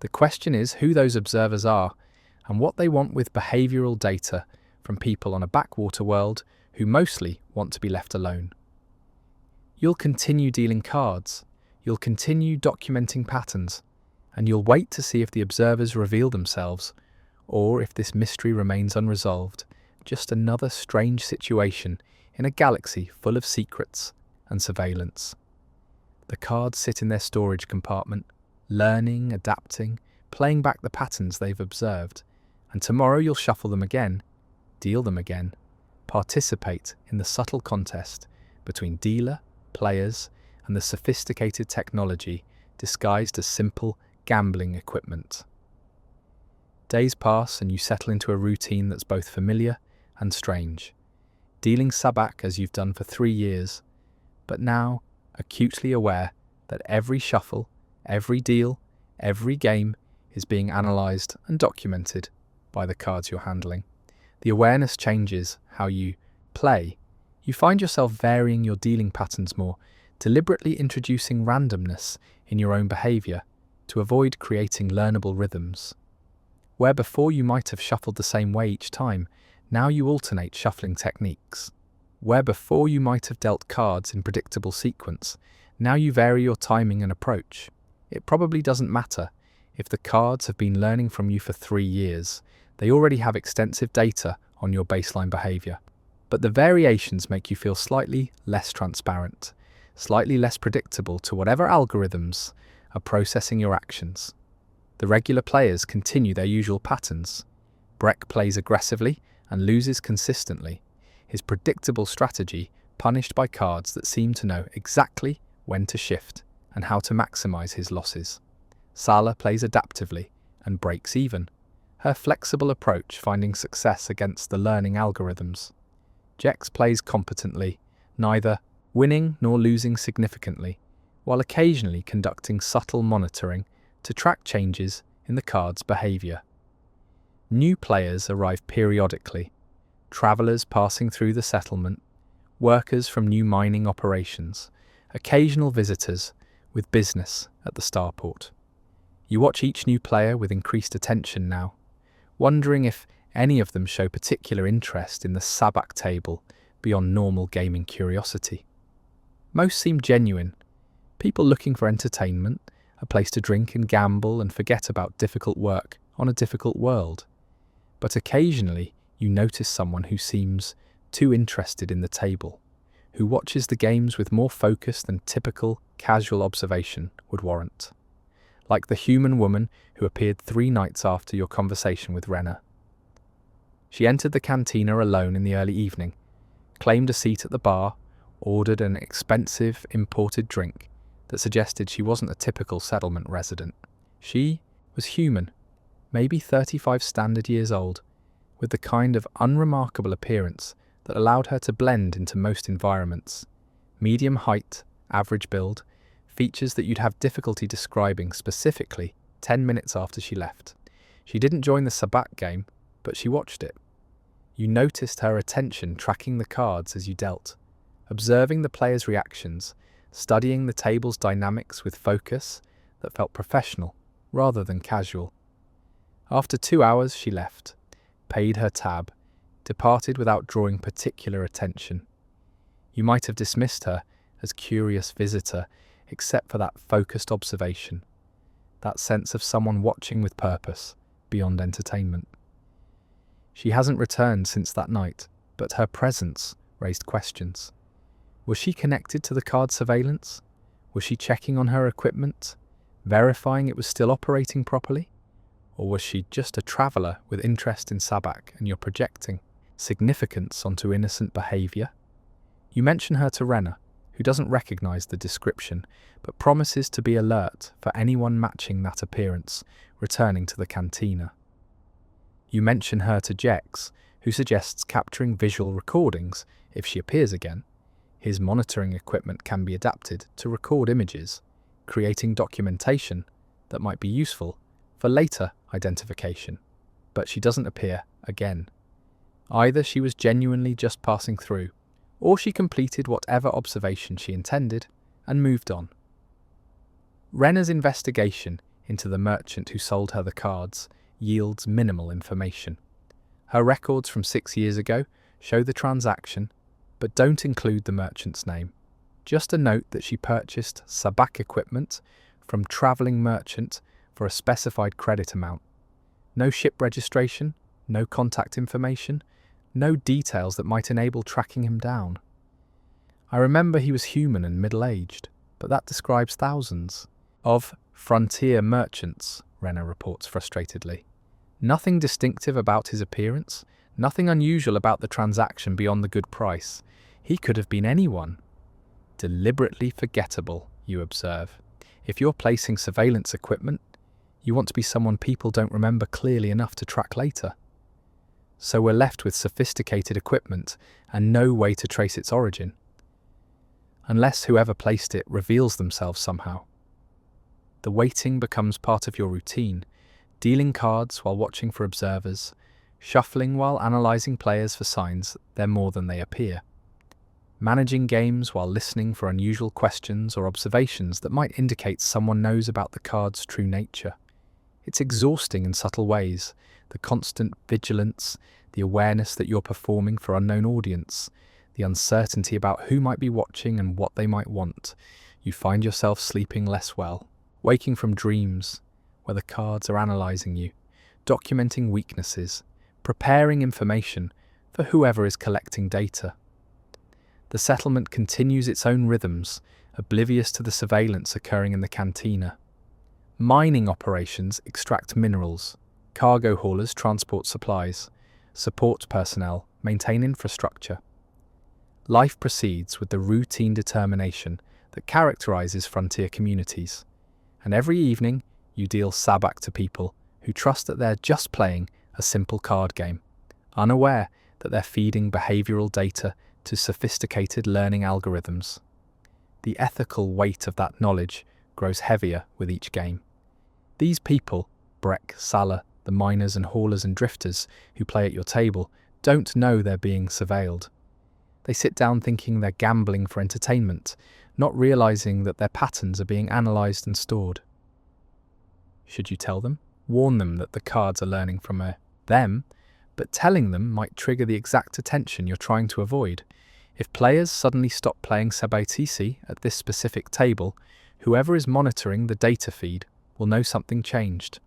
The question is who those observers are and what they want with behavioural data from people on a backwater world who mostly want to be left alone. You'll continue dealing cards, you'll continue documenting patterns, and you'll wait to see if the observers reveal themselves, or if this mystery remains unresolved, just another strange situation in a galaxy full of secrets and surveillance. The cards sit in their storage compartment, learning, adapting, playing back the patterns they've observed, and tomorrow you'll shuffle them again, deal them again, participate in the subtle contest between dealer, players, and the sophisticated technology disguised as simple gambling equipment. Days pass and you settle into a routine that's both familiar and strange, dealing Sabacc as you've done for 3 years, but now acutely aware that every shuffle, every deal, every game is being analysed and documented by the cards you're handling. The awareness changes how you play. You find yourself varying your dealing patterns more, deliberately introducing randomness in your own behaviour to avoid creating learnable rhythms. Where before you might have shuffled the same way each time, now you alternate shuffling techniques. Where before you might have dealt cards in predictable sequence, now you vary your timing and approach. It probably doesn't matter if the cards have been learning from you for 3 years. They already have extensive data on your baseline behaviour. But the variations make you feel slightly less transparent, slightly less predictable to whatever algorithms are processing your actions. The regular players continue their usual patterns. Breck plays aggressively and loses consistently, his predictable strategy punished by cards that seem to know exactly when to shift and how to maximise his losses. Sala plays adaptively and breaks even, her flexible approach finding success against the learning algorithms. Jex plays competently, neither winning nor losing significantly, while occasionally conducting subtle monitoring to track changes in the card's behaviour. New players arrive periodically, travellers passing through the settlement, workers from new mining operations, occasional visitors with business at the starport. You watch each new player with increased attention now, wondering if any of them show particular interest in the Sabacc table beyond normal gaming curiosity. Most seem genuine, people looking for entertainment, a place to drink and gamble and forget about difficult work on a difficult world. But occasionally you notice someone who seems too interested in the table, who watches the games with more focus than typical casual observation would warrant. Like the human woman who appeared 3 nights after your conversation with Renner. She entered the cantina alone in the early evening, claimed a seat at the bar, ordered an expensive imported drink that suggested she wasn't a typical settlement resident. She was human, maybe 35 standard years old, with the kind of unremarkable appearance that allowed her to blend into most environments. Medium height, average build, features that you'd have difficulty describing specifically 10 minutes after she left. She didn't join the Sabacc game, but she watched it. You noticed her attention tracking the cards as you dealt, observing the players' reactions, studying the table's dynamics with focus that felt professional rather than casual. After 2 hours, she left, paid her tab, departed without drawing particular attention. You might have dismissed her as curious visitor, except for that focused observation, that sense of someone watching with purpose, beyond entertainment. She hasn't returned since that night, but her presence raised questions. Was she connected to the card surveillance? Was she checking on her equipment, verifying it was still operating properly? Or was she just a traveller with interest in Sabacc and you're projecting significance onto innocent behaviour? You mention her to Renner, who doesn't recognise the description, but promises to be alert for anyone matching that appearance returning to the cantina. You mention her to Jex, who suggests capturing visual recordings if she appears again. His monitoring equipment can be adapted to record images, creating documentation that might be useful for later identification. But she doesn't appear again. Either she was genuinely just passing through, or she completed whatever observation she intended and moved on. Renna's investigation into the merchant who sold her the cards yields minimal information. Her records from 6 years ago show the transaction, but don't include the merchant's name. Just a note that she purchased Sabacc equipment from travelling merchant for a specified credit amount. No ship registration, no contact information, no details that might enable tracking him down. I remember he was human and middle-aged, but that describes thousands of frontier merchants, Renna reports frustratedly. Nothing distinctive about his appearance, nothing unusual about the transaction beyond the good price. He could have been anyone. Deliberately forgettable, you observe. If you're placing surveillance equipment, you want to be someone people don't remember clearly enough to track later. So we're left with sophisticated equipment and no way to trace its origin, unless whoever placed it reveals themselves somehow. The waiting becomes part of your routine, dealing cards while watching for observers, shuffling while analysing players for signs they're more than they appear, managing games while listening for unusual questions or observations that might indicate someone knows about the card's true nature. It's exhausting in subtle ways, the constant vigilance, the awareness that you're performing for unknown audience, the uncertainty about who might be watching and what they might want. You find yourself sleeping less well, waking from dreams where the cards are analysing you, documenting weaknesses, preparing information for whoever is collecting data. The settlement continues its own rhythms, oblivious to the surveillance occurring in the cantina. Mining operations extract minerals, cargo haulers transport supplies, support personnel maintain infrastructure. Life proceeds with the routine determination that characterises frontier communities, and every evening you deal Sabacc to people who trust that they're just playing a simple card game, unaware that they're feeding behavioural data to sophisticated learning algorithms. The ethical weight of that knowledge grows heavier with each game. These people, Breck, Salah, the miners and haulers and drifters who play at your table, don't know they're being surveilled. They sit down thinking they're gambling for entertainment, not realising that their patterns are being analysed and stored. Should you tell them? Warn them that the cards are learning from them, but telling them might trigger the exact attention you're trying to avoid. If players suddenly stop playing Sabacc at this specific table, whoever is monitoring the data feed will know something changed.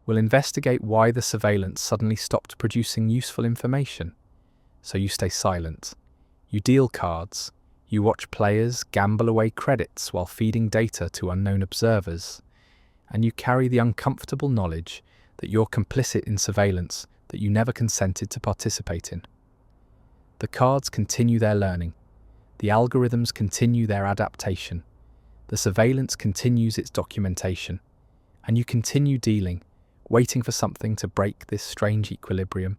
Will investigate why the surveillance suddenly stopped producing useful information. So you stay silent. You deal cards. You watch players gamble away credits while feeding data to unknown observers. And you carry the uncomfortable knowledge that you're complicit in surveillance that you never consented to participate in. The cards continue their learning. The algorithms continue their adaptation. The surveillance continues its documentation. And you continue dealing, waiting for something to break this strange equilibrium,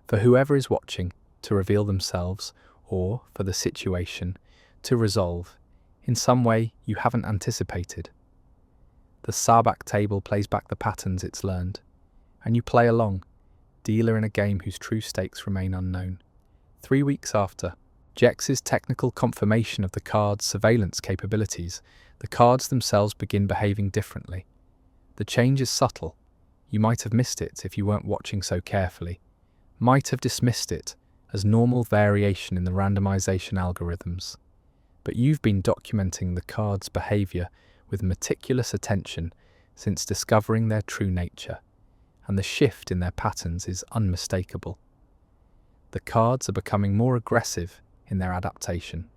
for whoever is watching to reveal themselves, or for the situation to resolve in some way you haven't anticipated. The Sabacc table plays back the patterns it's learned, and you play along, dealer in a game whose true stakes remain unknown. 3 weeks after Jex's technical confirmation of the card's surveillance capabilities, the cards themselves begin behaving differently. The change is subtle. You might have missed it if you weren't watching so carefully, might have dismissed it as normal variation in the randomization algorithms. But you've been documenting the cards' behavior with meticulous attention since discovering their true nature, and the shift in their patterns is unmistakable. The cards are becoming more aggressive in their adaptation.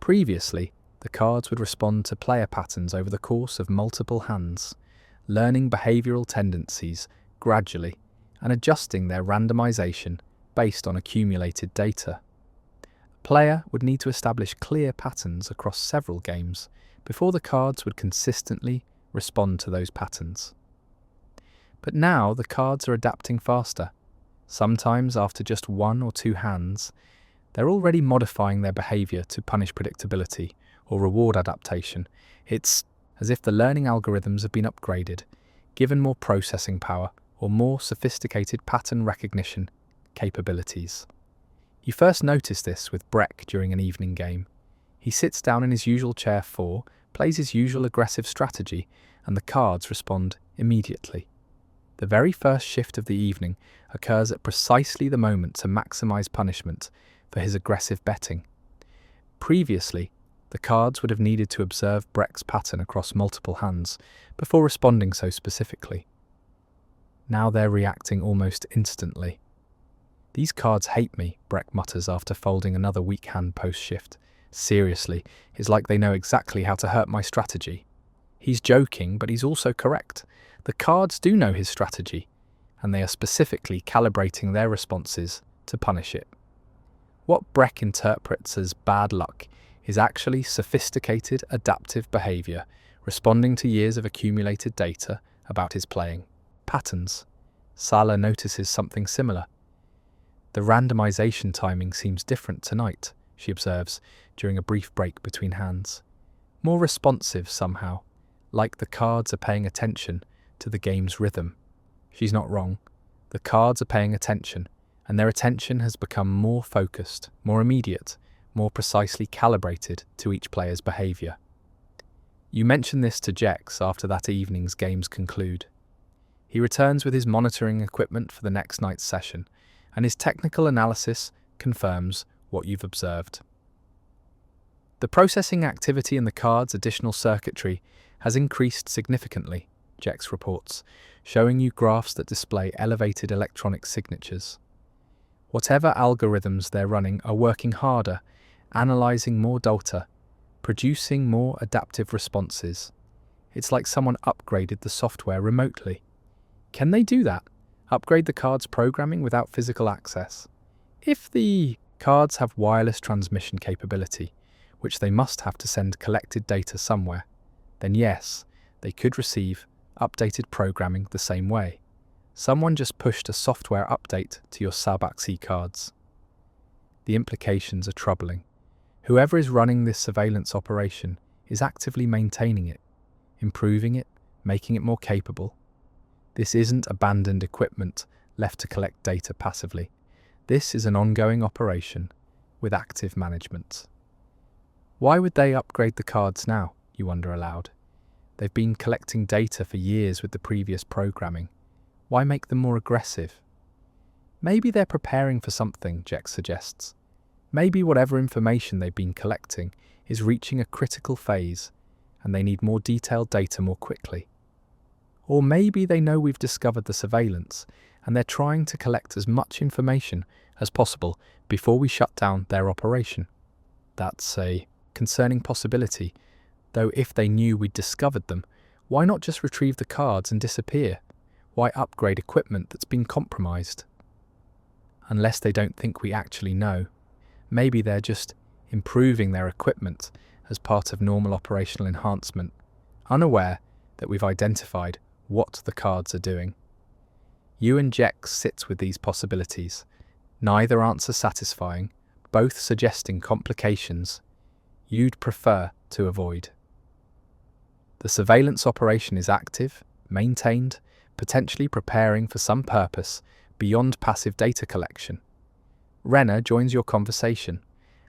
Previously, the cards would respond to player patterns over the course of multiple hands, learning behavioural tendencies gradually and adjusting their randomisation based on accumulated data. A player would need to establish clear patterns across several games before the cards would consistently respond to those patterns. But now the cards are adapting faster. Sometimes, after just 1 or 2 hands, they're already modifying their behavior to punish predictability or reward adaptation. It's as if the learning algorithms have been upgraded, given more processing power or more sophisticated pattern recognition capabilities. You first notice this with Breck during an evening game. He sits down in his usual chair 4, plays his usual aggressive strategy, and the cards respond immediately. The very first shift of the evening occurs at precisely the moment to maximize punishment for his aggressive betting. Previously, the cards would have needed to observe Breck's pattern across multiple hands before responding so specifically. Now they're reacting almost instantly. "These cards hate me," Breck mutters after folding another weak hand post-shift. "Seriously, it's like they know exactly how to hurt my strategy." He's joking, but he's also correct. The cards do know his strategy, and they are specifically calibrating their responses to punish it. What Breck interprets as bad luck is actually sophisticated adaptive behavior, responding to years of accumulated data about his playing patterns. Sala notices something similar. "The randomization timing seems different tonight," she observes during a brief break between hands. "More responsive somehow, like the cards are paying attention to the game's rhythm." She's not wrong. The cards are paying attention, and their attention has become more focused, more immediate, more precisely calibrated to each player's behavior. You mention this to Jex after that evening's games conclude. He returns with his monitoring equipment for the next night's session, and his technical analysis confirms what you've observed. The processing activity in the card's additional circuitry has increased significantly, Jex reports, showing you graphs that display elevated electronic signatures. Whatever algorithms they're running are working harder, analyzing more data, producing more adaptive responses. It's like someone upgraded the software remotely. Can they do that? Upgrade the card's programming without physical access? If the cards have wireless transmission capability, which they must have to send collected data somewhere, then yes, they could receive updated programming the same way. Someone just pushed a software update to your Sabacc cards. The implications are troubling. Whoever is running this surveillance operation is actively maintaining it, improving it, making it more capable. This isn't abandoned equipment left to collect data passively. This is an ongoing operation with active management. Why would they upgrade the cards now, you wonder aloud? They've been collecting data for years with the previous programming. Why make them more aggressive? Maybe they're preparing for something, Jex suggests. Maybe whatever information they've been collecting is reaching a critical phase and they need more detailed data more quickly. Or maybe they know we've discovered the surveillance and they're trying to collect as much information as possible before we shut down their operation. That's a concerning possibility, though if they knew we'd discovered them, why not just retrieve the cards and disappear? Why upgrade equipment that's been compromised? Unless they don't think we actually know. Maybe they're just improving their equipment as part of normal operational enhancement, unaware that we've identified what the cards are doing. You and Jex sits with these possibilities, neither answer satisfying, both suggesting complications you'd prefer to avoid. The surveillance operation is active, maintained, potentially preparing for some purpose beyond passive data collection. Renna joins your conversation,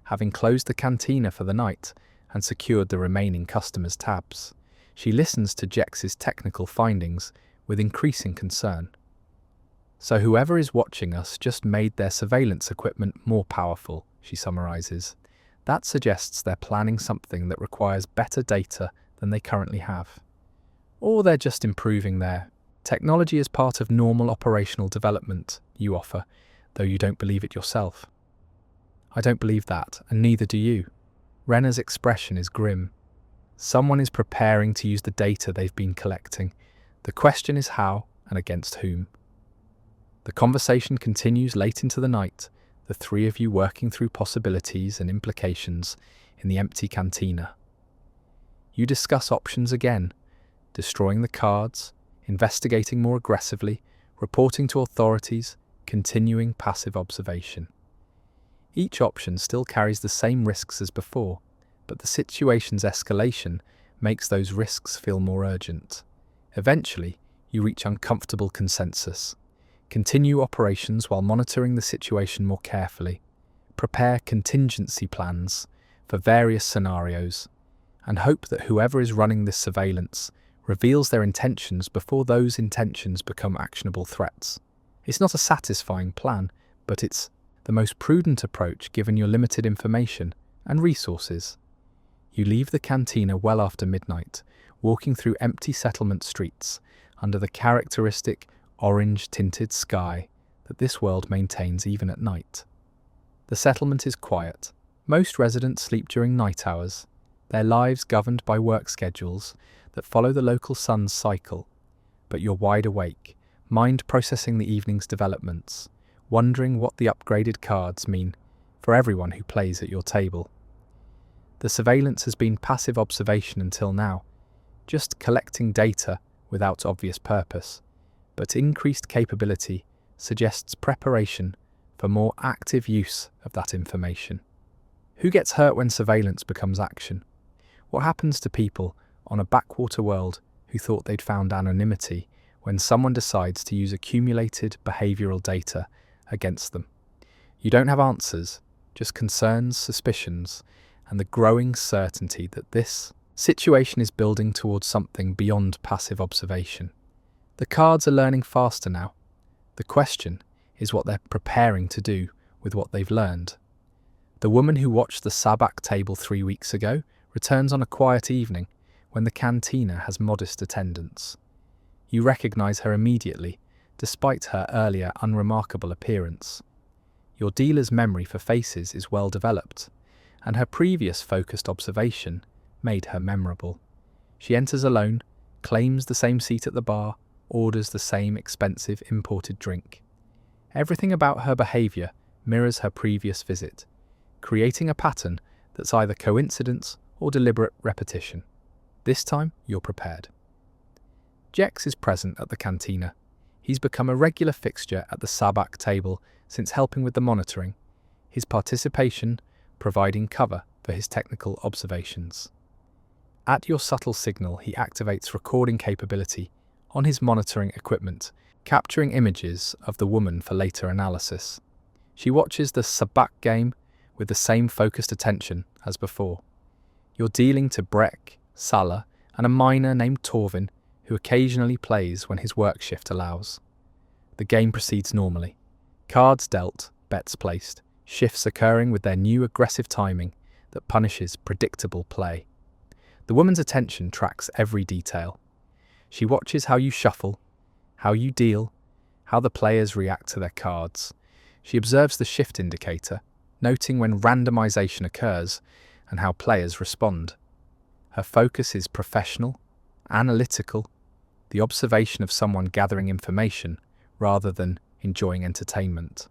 having closed the Cantina for the night and secured the remaining customers' tabs. She listens to Jex's technical findings with increasing concern. So whoever is watching us just made their surveillance equipment more powerful, she summarizes. That suggests they're planning something that requires better data than they currently have. Or they're just improving their technology as part of normal operational development, you offer, though you don't believe it yourself. I don't believe that, and neither do you. Renna's expression is grim. Someone is preparing to use the data they've been collecting. The question is how and against whom. The conversation continues late into the night, the three of you working through possibilities and implications in the empty cantina. You discuss options again, destroying the cards, investigating more aggressively, reporting to authorities, continuing passive observation. Each option still carries the same risks as before, but the situation's escalation makes those risks feel more urgent. Eventually, you reach uncomfortable consensus. Continue operations while monitoring the situation more carefully. Prepare contingency plans for various scenarios, and hope that whoever is running this surveillance reveals their intentions before those intentions become actionable threats. It's not a satisfying plan, but it's the most prudent approach given your limited information and resources. You leave the cantina well after midnight, walking through empty settlement streets under the characteristic orange-tinted sky that this world maintains even at night. The settlement is quiet. Most residents sleep during night hours, their lives governed by work schedules that follow the local sun's cycle. But you're wide awake, mind processing the evening's developments, wondering what the upgraded cards mean for everyone who plays at your table. The surveillance has been passive observation until now, just collecting data without obvious purpose, but increased capability suggests preparation for more active use of that information. Who gets hurt when surveillance becomes action? What happens to people on a backwater world who thought they'd found anonymity when someone decides to use accumulated behavioural data against them? You don't have answers, just concerns, suspicions, and the growing certainty that this situation is building towards something beyond passive observation. The cards are learning faster now. The question is what they're preparing to do with what they've learned. The woman who watched the Sabacc table 3 weeks ago returns on a quiet evening when the cantina has modest attendance. You recognise her immediately, despite her earlier unremarkable appearance. Your dealer's memory for faces is well developed, and her previous focused observation made her memorable. She enters alone, claims the same seat at the bar, orders the same expensive imported drink. Everything about her behaviour mirrors her previous visit, creating a pattern that's either coincidence or deliberate repetition. This time, you're prepared. Jex is present at the cantina. He's become a regular fixture at the Sabacc table since helping with the monitoring, his participation providing cover for his technical observations. At your subtle signal, he activates recording capability on his monitoring equipment, capturing images of the woman for later analysis. She watches the Sabacc game with the same focused attention as before. You're dealing to Breck, Salah, and a miner named Torvin who occasionally plays when his work shift allows. The game proceeds normally. Cards dealt, bets placed, shifts occurring with their new aggressive timing that punishes predictable play. The woman's attention tracks every detail. She watches how you shuffle, how you deal, how the players react to their cards. She observes the shift indicator, noting when randomization occurs and how players respond. Her focus is professional, analytical, the observation of someone gathering information rather than enjoying entertainment.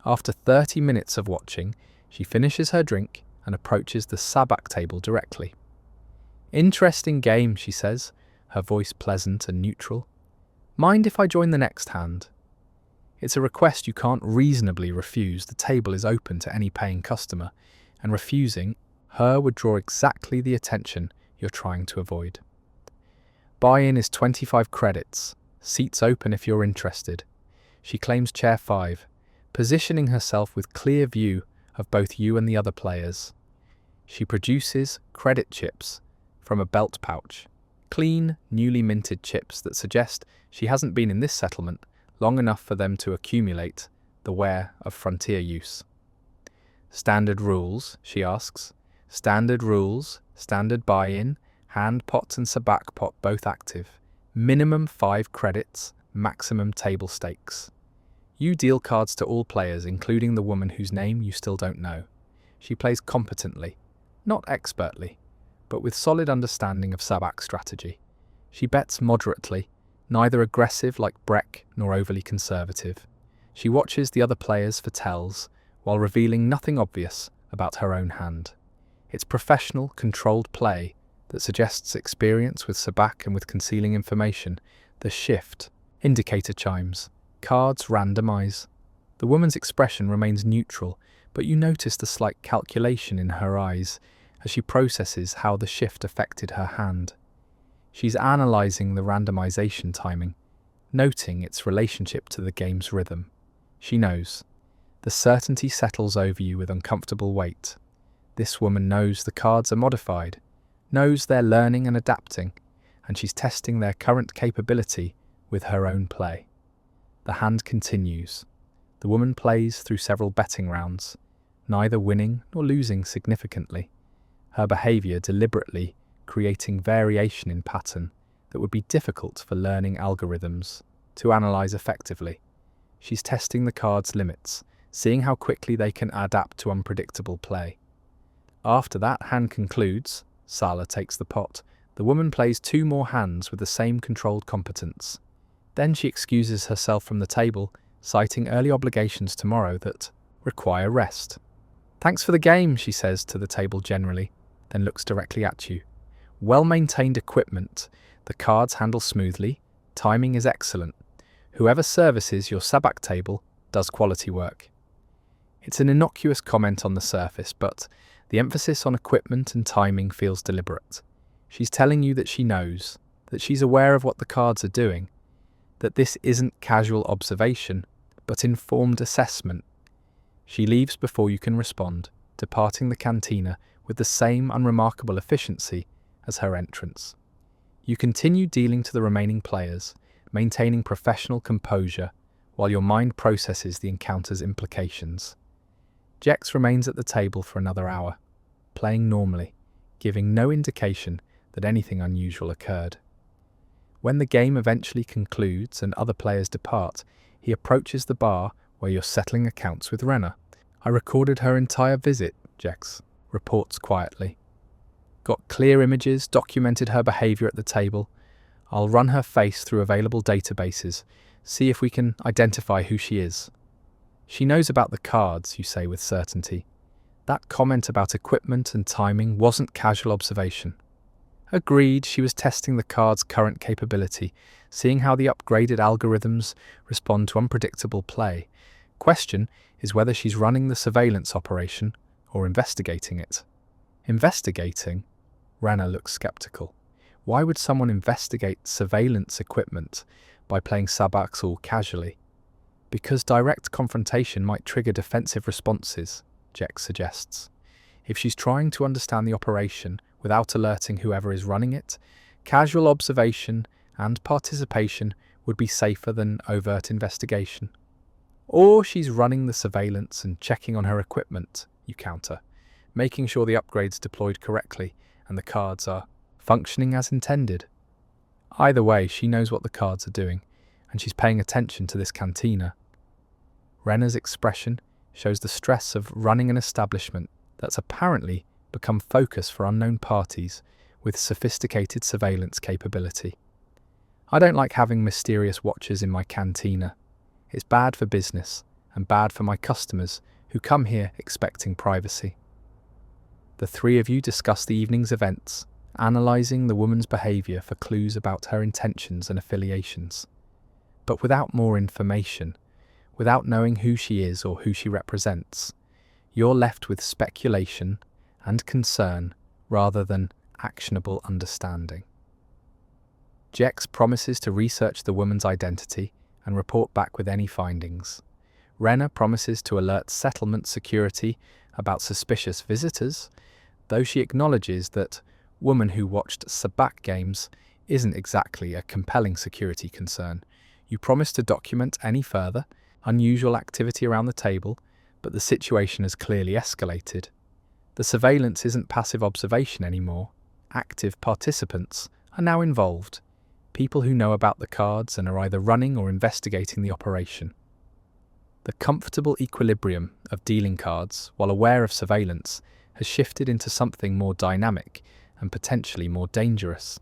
After 30 minutes of watching, she finishes her drink and approaches the Sabacc table directly. "Interesting game," she says, her voice pleasant and neutral. "Mind if I join the next hand?" It's a request you can't reasonably refuse. The table is open to any paying customer, and refusing her would draw exactly the attention you're trying to avoid. Buy-in is 25 credits. Seats open if you're interested. She claims chair 5, positioning herself with clear view of both you and the other players. She produces credit chips from a belt pouch, clean, newly minted chips that suggest she hasn't been in this settlement long enough for them to accumulate the wear of frontier use. "Standard rules?" she asks. "Standard rules, standard buy-in, hand pot and Sabacc pot both active. Minimum 5 credits, maximum table stakes." You deal cards to all players, including the woman whose name you still don't know. She plays competently, not expertly, but with solid understanding of Sabacc strategy. She bets moderately, neither aggressive like Breck nor overly conservative. She watches the other players for tells, while revealing nothing obvious about her own hand. It's professional, controlled play that suggests experience with Sabacc and with concealing information. The shift indicator chimes, cards randomize. The woman's expression remains neutral, but you notice the slight calculation in her eyes as she processes how the shift affected her hand. She's analyzing the randomization timing, noting its relationship to the game's rhythm. She knows. The certainty settles over you with uncomfortable weight. This woman knows the cards are modified, knows they're learning and adapting, and she's testing their current capability with her own play. The hand continues. The woman plays through several betting rounds, neither winning nor losing significantly. Her behavior deliberately creating variation in pattern that would be difficult for learning algorithms to analyze effectively. She's testing the cards' limits, seeing how quickly they can adapt to unpredictable play. After that hand concludes, Sala takes the pot. The woman plays 2 more hands with the same controlled competence. Then she excuses herself from the table, citing early obligations tomorrow that require rest. "Thanks for the game," she says to the table generally, then looks directly at you. Well-maintained equipment, the cards handle smoothly, timing is excellent. Whoever services your Sabacc table does quality work. It's an innocuous comment on the surface, but the emphasis on equipment and timing feels deliberate. She's telling you that she knows, that she's aware of what the cards are doing, that this isn't casual observation, but informed assessment. She leaves before you can respond, departing the cantina with the same unremarkable efficiency as her entrance. You continue dealing to the remaining players, maintaining professional composure while your mind processes the encounter's implications. Jex remains at the table for another hour, playing normally, giving no indication that anything unusual occurred. When the game eventually concludes and other players depart, he approaches the bar where you're settling accounts with Renna. "I recorded her entire visit," Jex reports quietly. "Got clear images, documented her behavior at the table. I'll run her face through available databases, see if we can identify who she is." "She knows about the cards," you say with certainty. That comment about equipment and timing wasn't casual observation. Agreed, she was testing the card's current capability, seeing how the upgraded algorithms respond to unpredictable play. Question is whether she's running the surveillance operation or investigating it. Investigating? Rana looks skeptical. Why would someone investigate surveillance equipment by playing Sabacc all casually? Because direct confrontation might trigger defensive responses, Jex suggests. If she's trying to understand the operation without alerting whoever is running it, casual observation and participation would be safer than overt investigation. Or she's running the surveillance and checking on her equipment, you counter, making sure the upgrade's deployed correctly and the cards are functioning as intended. Either way, she knows what the cards are doing, and she's paying attention to this cantina. Renna's expression shows the stress of running an establishment that's apparently become focus for unknown parties with sophisticated surveillance capability. "I don't like having mysterious watchers in my cantina. It's bad for business and bad for my customers who come here expecting privacy." The 3 of you discuss the evening's events, analysing the woman's behaviour for clues about her intentions and affiliations. But without more information, without knowing who she is or who she represents, you're left with speculation and concern rather than actionable understanding. Jex promises to research the woman's identity and report back with any findings. Renna promises to alert settlement security about suspicious visitors, though she acknowledges that woman who watched Sabacc games isn't exactly a compelling security concern. You promise to document any further unusual activity around the table, but the situation has clearly escalated. The surveillance isn't passive observation anymore. Active participants are now involved, people who know about the cards and are either running or investigating the operation. The comfortable equilibrium of dealing cards, while aware of surveillance, has shifted into something more dynamic and potentially more dangerous.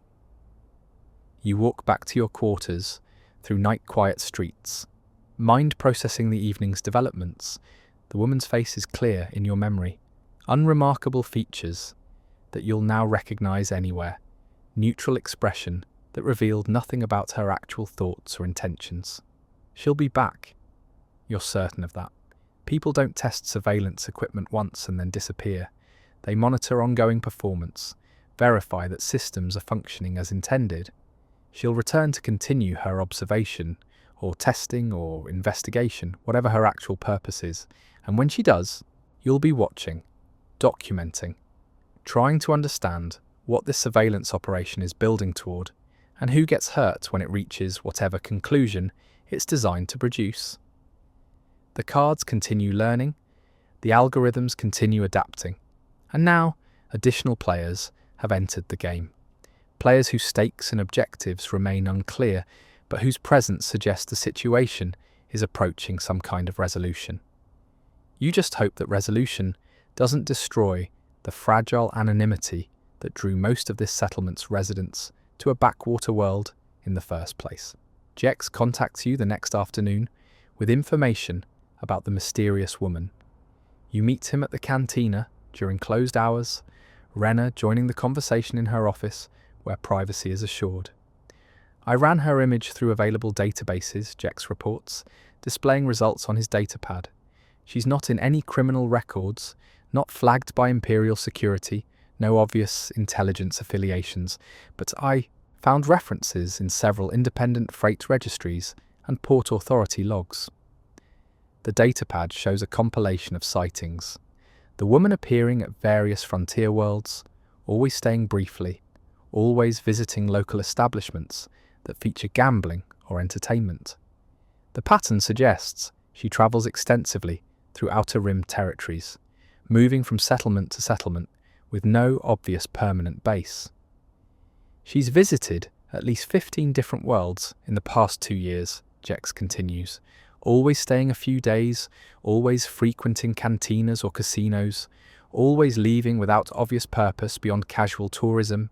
You walk back to your quarters through night-quiet streets, mind processing the evening's developments. The woman's face is clear in your memory. Unremarkable features that you'll now recognize anywhere. Neutral expression that revealed nothing about her actual thoughts or intentions. She'll be back. You're certain of that. People don't test surveillance equipment once and then disappear. They monitor ongoing performance, verify that systems are functioning as intended. She'll return to continue her observation, or testing, or investigation, whatever her actual purpose is. And when she does, you'll be watching, documenting, trying to understand what this surveillance operation is building toward, and who gets hurt when it reaches whatever conclusion it's designed to produce. The cards continue learning, the algorithms continue adapting, and now additional players have entered the game. Players whose stakes and objectives remain unclear, but whose presence suggests the situation is approaching some kind of resolution. You just hope that resolution doesn't destroy the fragile anonymity that drew most of this settlement's residents to a backwater world in the first place. Jex contacts you the next afternoon with information about the mysterious woman. You meet him at the Cantina during closed hours, Renna joining the conversation in her office where privacy is assured. I ran her image through available databases, Jex reports, displaying results on his datapad. She's not in any criminal records, not flagged by Imperial security, no obvious intelligence affiliations, but I found references in several independent freight registries and Port Authority logs. The datapad shows a compilation of sightings. The woman appearing at various frontier worlds, always staying briefly, always visiting local establishments that feature gambling or entertainment. The pattern suggests she travels extensively through Outer Rim territories, moving from settlement to settlement with no obvious permanent base. She's visited at least 15 different worlds in the past 2 years, Jex continues, always staying a few days, always frequenting cantinas or casinos, always leaving without obvious purpose beyond casual tourism.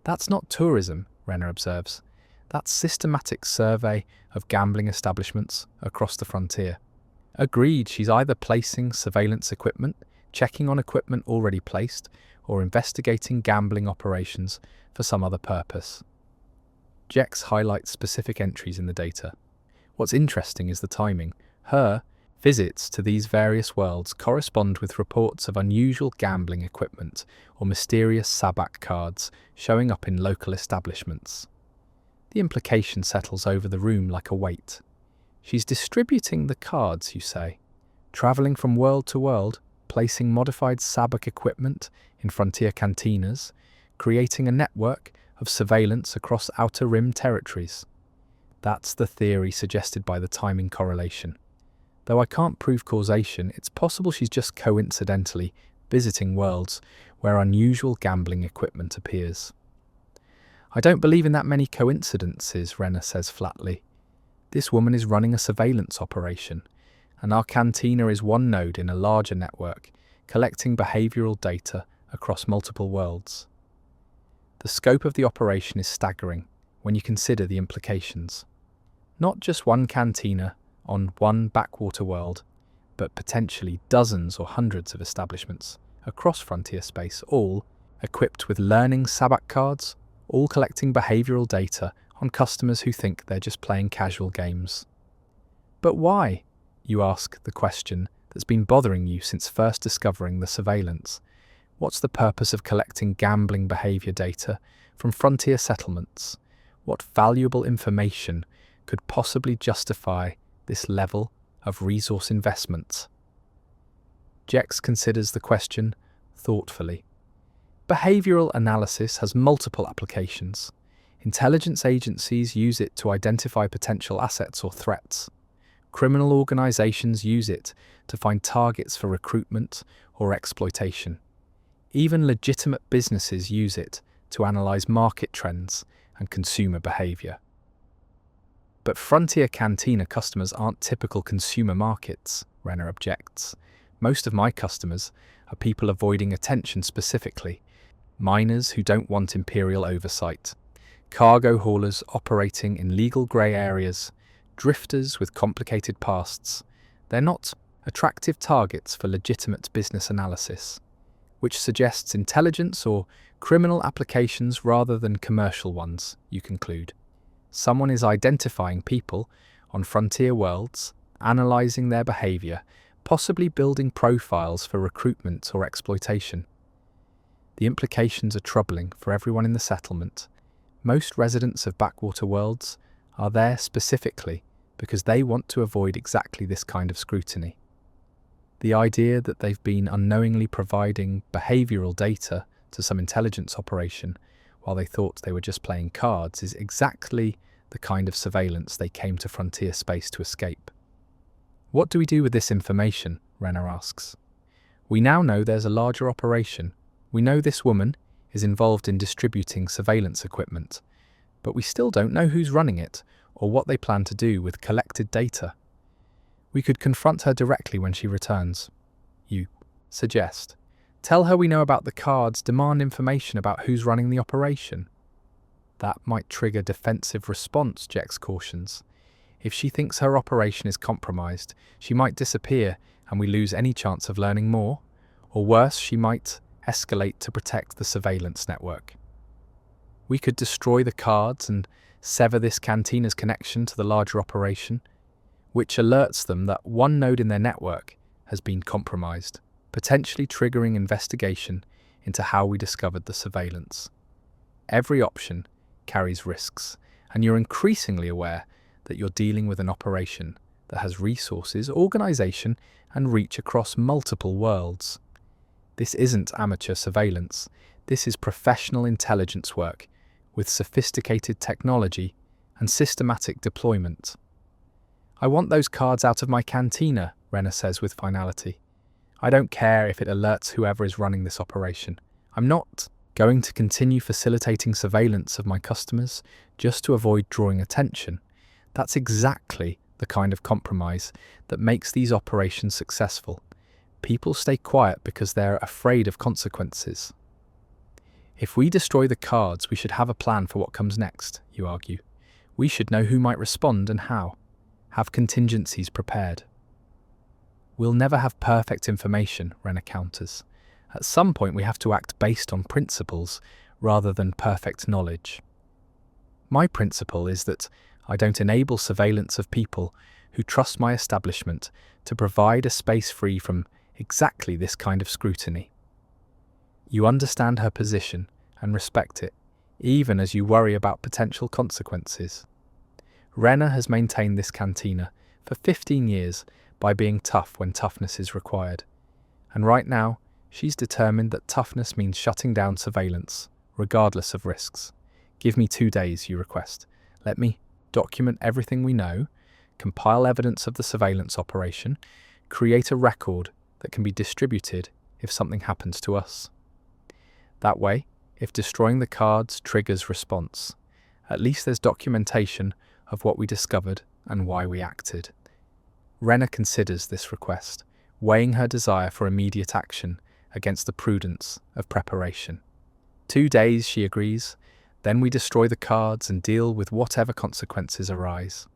That's not tourism, Renner observes. That's systematic survey of gambling establishments across the frontier. Agreed, she's either placing surveillance equipment, checking on equipment already placed, or investigating gambling operations for some other purpose. Jex highlights specific entries in the data. What's interesting is the timing. Her visits to these various worlds correspond with reports of unusual gambling equipment or mysterious Sabacc cards showing up in local establishments. The implication settles over the room like a weight. She's distributing the cards, you say, travelling from world to world, placing modified Sabacc equipment in frontier cantinas, creating a network of surveillance across Outer Rim territories. That's the theory suggested by the timing correlation. Though I can't prove causation, it's possible she's just coincidentally visiting worlds where unusual gambling equipment appears. I don't believe in that many coincidences, Renner says flatly. This woman is running a surveillance operation, and our cantina is one node in a larger network, collecting behavioural data across multiple worlds. The scope of the operation is staggering when you consider the implications. Not just one cantina on one backwater world, but potentially dozens or hundreds of establishments across frontier space, all equipped with learning Sabacc cards, all collecting behavioural data on customers who think they're just playing casual games. But why? You ask the question that's been bothering you since first discovering the surveillance. What's the purpose of collecting gambling behaviour data from frontier settlements? What valuable information could possibly justify this level of resource investment? Jex considers the question thoughtfully. Behavioural analysis has multiple applications. Intelligence agencies use it to identify potential assets or threats. Criminal organisations use it to find targets for recruitment or exploitation. Even legitimate businesses use it to analyse market trends and consumer behaviour. But frontier cantina customers aren't typical consumer markets, Renner objects. Most of my customers are people avoiding attention specifically, miners who don't want imperial oversight, cargo haulers operating in legal grey areas, drifters with complicated pasts. They're not attractive targets for legitimate business analysis, which suggests intelligence or criminal applications rather than commercial ones, you conclude. Someone is identifying people on frontier worlds, analysing their behaviour, possibly building profiles for recruitment or exploitation. The implications are troubling for everyone in the settlement. Most residents of backwater worlds are there specifically because they want to avoid exactly this kind of scrutiny. The idea that they've been unknowingly providing behavioural data to some intelligence operation while they thought they were just playing cards is exactly the kind of surveillance they came to frontier space to escape. What do we do with this information? Renner asks. We now know there's a larger operation. We know this woman is involved in distributing surveillance equipment, but we still don't know who's running it or what they plan to do with collected data. We could confront her directly when she returns. You suggest. Tell her we know about the cards, demand information about who's running the operation. That might trigger defensive response, Jex cautions. If she thinks her operation is compromised, she might disappear and we lose any chance of learning more. Or worse, she might escalate to protect the surveillance network. We could destroy the cards and sever this Cantina's connection to the larger operation, which alerts them that one node in their network has been compromised, potentially triggering investigation into how we discovered the surveillance. Every option carries risks, and you're increasingly aware that you're dealing with an operation that has resources, organisation, and reach across multiple worlds. This isn't amateur surveillance. This is professional intelligence work with sophisticated technology and systematic deployment. I want those cards out of my cantina, Renner says with finality. I don't care if it alerts whoever is running this operation. I'm not going to continue facilitating surveillance of my customers just to avoid drawing attention. That's exactly the kind of compromise that makes these operations successful. People stay quiet because they're afraid of consequences. If we destroy the cards, we should have a plan for what comes next, you argue. We should know who might respond and how. Have contingencies prepared. We'll never have perfect information, Renner counters. At some point we have to act based on principles rather than perfect knowledge. My principle is that I don't enable surveillance of people who trust my establishment to provide a space free from exactly this kind of scrutiny. You understand her position and respect it, even as you worry about potential consequences. Renner has maintained this cantina for 15 years by being tough when toughness is required. And right now, she's determined that toughness means shutting down surveillance, regardless of risks. Give me 2 days, you request. Let me document everything we know, compile evidence of the surveillance operation, create a record that can be distributed if something happens to us. That way, if destroying the cards triggers response, at least there's documentation of what we discovered and why we acted. Renner considers this request, weighing her desire for immediate action against the prudence of preparation. 2 days, she agrees, then we destroy the cards and deal with whatever consequences arise.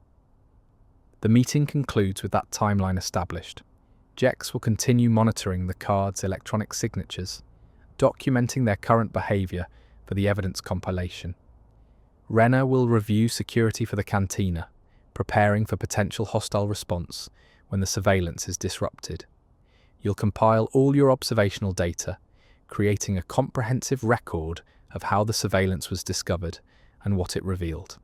The meeting concludes with that timeline established. Jex will continue monitoring the cards' electronic signatures, documenting their current behaviour for the evidence compilation. Renner will review security for the cantina, preparing for potential hostile response when the surveillance is disrupted. You'll compile all your observational data, creating a comprehensive record of how the surveillance was discovered and what it revealed.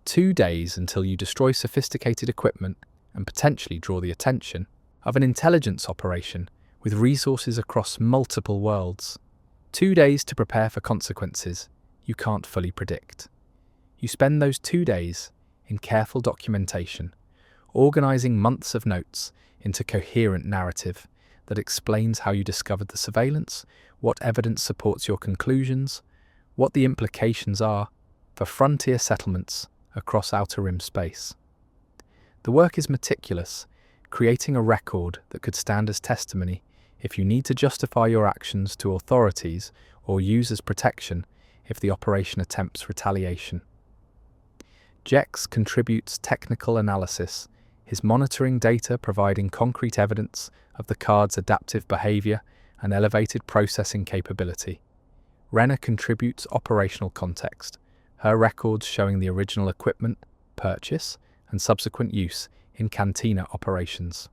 2 days until you destroy sophisticated equipment and potentially draw the attention of an intelligence operation with resources across multiple worlds. 2 days to prepare for consequences you can't fully predict. You spend those 2 days in careful documentation, organising months of notes into coherent narrative that explains how you discovered the surveillance, what evidence supports your conclusions, what the implications are for frontier settlements across Outer Rim space. The work is meticulous, creating a record that could stand as testimony if you need to justify your actions to authorities or use as protection if the operation attempts retaliation. Jex contributes technical analysis, his monitoring data providing concrete evidence of the card's adaptive behaviour and elevated processing capability. Renner contributes operational context, her records showing the original equipment, purchase, and subsequent use in Cantina operations.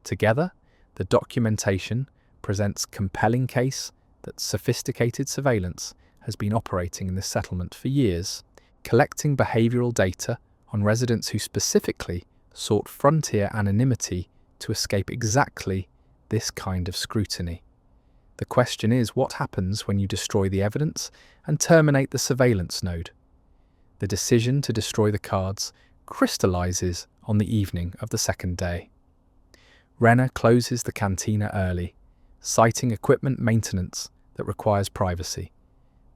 Together, the documentation presents compelling case that sophisticated surveillance has been operating in this settlement for years, collecting behavioural data on residents who specifically sought frontier anonymity to escape exactly this kind of scrutiny. The question is, what happens when you destroy the evidence and terminate the surveillance node? The decision to destroy the cards crystallises on the evening of the second day. Renner closes the cantina early, citing equipment maintenance that requires privacy.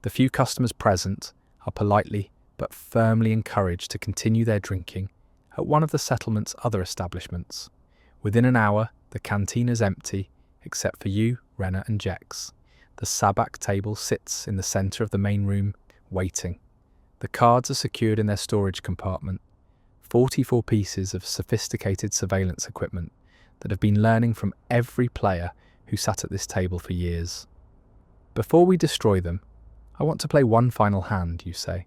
The few customers present are politely but firmly encouraged to continue their drinking at one of the settlement's other establishments. Within an hour, the cantina's empty, except for you, Renner, and Jex. The Sabacc table sits in the centre of the main room, waiting. The cards are secured in their storage compartment. 44 pieces of sophisticated surveillance equipment that have been learning from every player who sat at this table for years. Before we destroy them, I want to play one final hand, you say.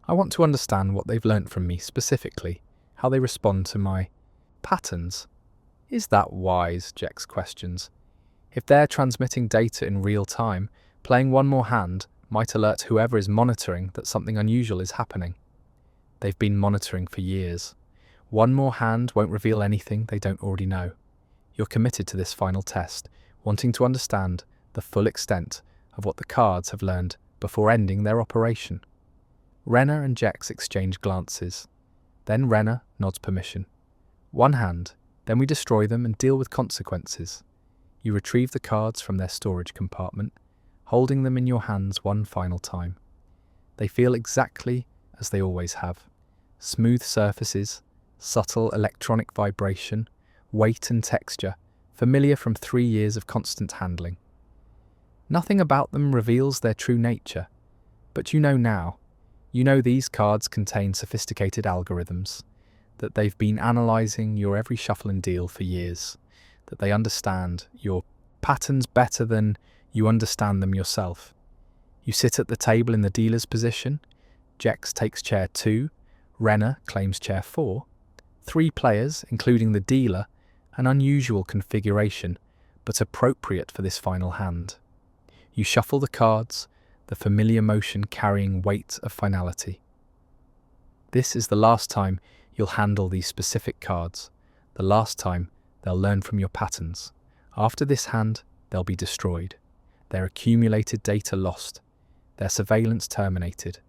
I want to understand what they've learnt from me specifically, how they respond to my patterns. Is that wise? Jex questions. If they're transmitting data in real time, playing one more hand might alert whoever is monitoring that something unusual is happening. They've been monitoring for years. One more hand won't reveal anything they don't already know. You're committed to this final test, wanting to understand the full extent of what the cards have learned before ending their operation. Renner and Jex exchange glances. Then Renner nods permission. One hand, then we destroy them and deal with consequences. You retrieve the cards from their storage compartment, holding them in your hands one final time. They feel exactly as they always have. Smooth surfaces, subtle electronic vibration, weight and texture, familiar from 3 years of constant handling. Nothing about them reveals their true nature, but you know now. You know these cards contain sophisticated algorithms, that they've been analysing your every shuffle and deal for years, that they understand your patterns better than you understand them yourself. You sit at the table in the dealer's position. Jex takes chair 2, Renner claims chair 4. 3 players, including the dealer, an unusual configuration, but appropriate for this final hand. You shuffle the cards, the familiar motion carrying weight of finality. This is the last time you'll handle these specific cards, the last time they'll learn from your patterns. After this hand, they'll be destroyed, their accumulated data lost, their surveillance terminated.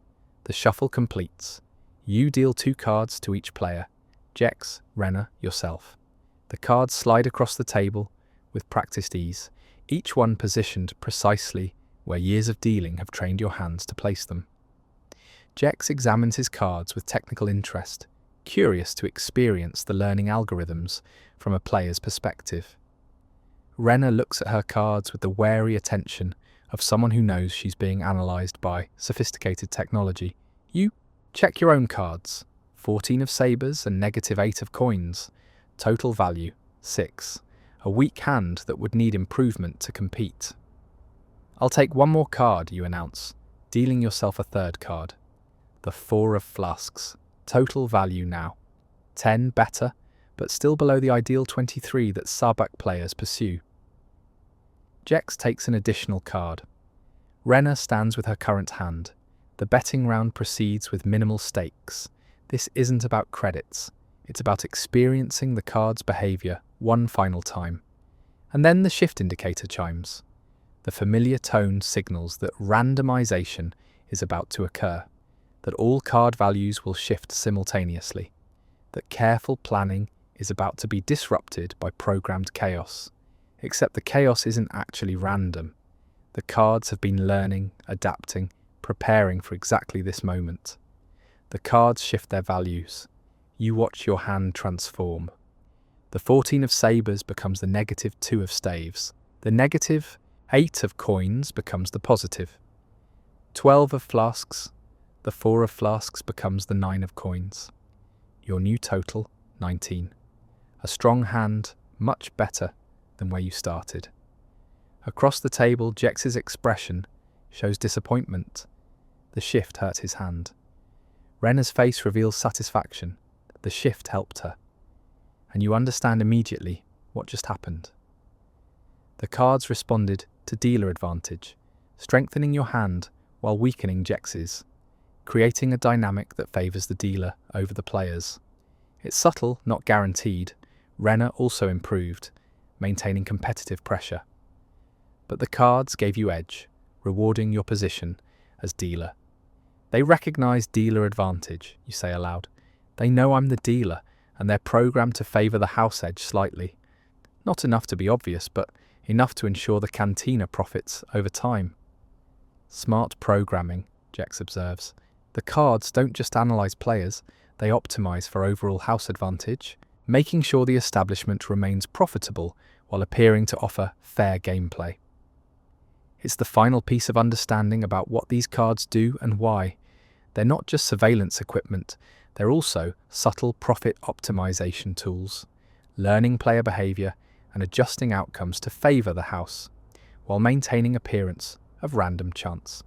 The shuffle completes. You deal 2 cards to each player, Jex, Renner, yourself. The cards slide across the table with practiced ease, each one positioned precisely where years of dealing have trained your hands to place them. Jex examines his cards with technical interest, curious to experience the learning algorithms from a player's perspective. Renner looks at her cards with the wary attention of someone who knows she's being analysed by sophisticated technology. You check your own cards. 14 of sabres and -8 of coins. Total value, 6. A weak hand that would need improvement to compete. I'll take one more card, you announce, dealing yourself a 3rd card. The 4 of flasks. Total value now. 10 better, but still below the ideal 23 that Sabacc players pursue. Jex takes an additional card. Renner stands with her current hand. The betting round proceeds with minimal stakes. This isn't about credits. It's about experiencing the card's behaviour one final time. And then the shift indicator chimes. The familiar tone signals that randomisation is about to occur, that all card values will shift simultaneously, that careful planning is about to be disrupted by programmed chaos. Except the chaos isn't actually random. The cards have been learning, adapting, preparing for exactly this moment. The cards shift their values. You watch your hand transform. The 14 of sabres becomes the -2 of staves. The -8 of coins becomes the positive. 12 of flasks. The 4 of flasks becomes the 9 of coins. Your new total, 19. A strong hand, much better than where you started. Across the table, Jex's expression shows disappointment. The shift hurt his hand. Renner's face reveals satisfaction. The shift helped her, and you understand immediately what just happened. The cards responded to dealer advantage, strengthening your hand while weakening Jex's, creating a dynamic that favours the dealer over the players. It's subtle, not guaranteed. Renner also improved, maintaining competitive pressure. But the cards gave you edge, rewarding your position as dealer. They recognise dealer advantage, you say aloud. They know I'm the dealer, and they're programmed to favour the house edge slightly. Not enough to be obvious, but enough to ensure the Cantina profits over time. Smart programming, Jex observes. The cards don't just analyse players, they optimise for overall house advantage, making sure the establishment remains profitable while appearing to offer fair gameplay. It's the final piece of understanding about what these cards do and why. They're not just surveillance equipment, they're also subtle profit optimization tools, learning player behaviour and adjusting outcomes to favour the house, while maintaining appearance of random chance.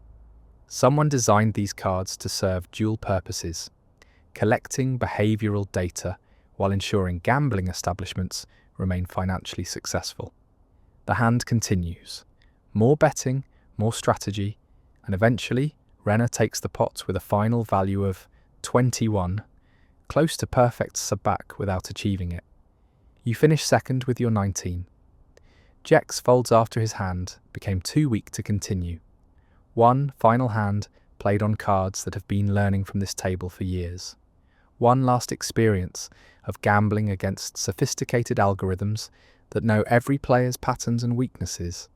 Someone designed these cards to serve dual purposes, collecting behavioural data while ensuring gambling establishments remain financially successful. The hand continues. More betting, more strategy, and eventually Renner takes the pot with a final value of 21, close to perfect Sabacc without achieving it. You finish second with your 19. Jex folds after his hand became too weak to continue. One final hand played on cards that have been learning from this table for years. One last experience of gambling against sophisticated algorithms that know every player's patterns and weaknesses.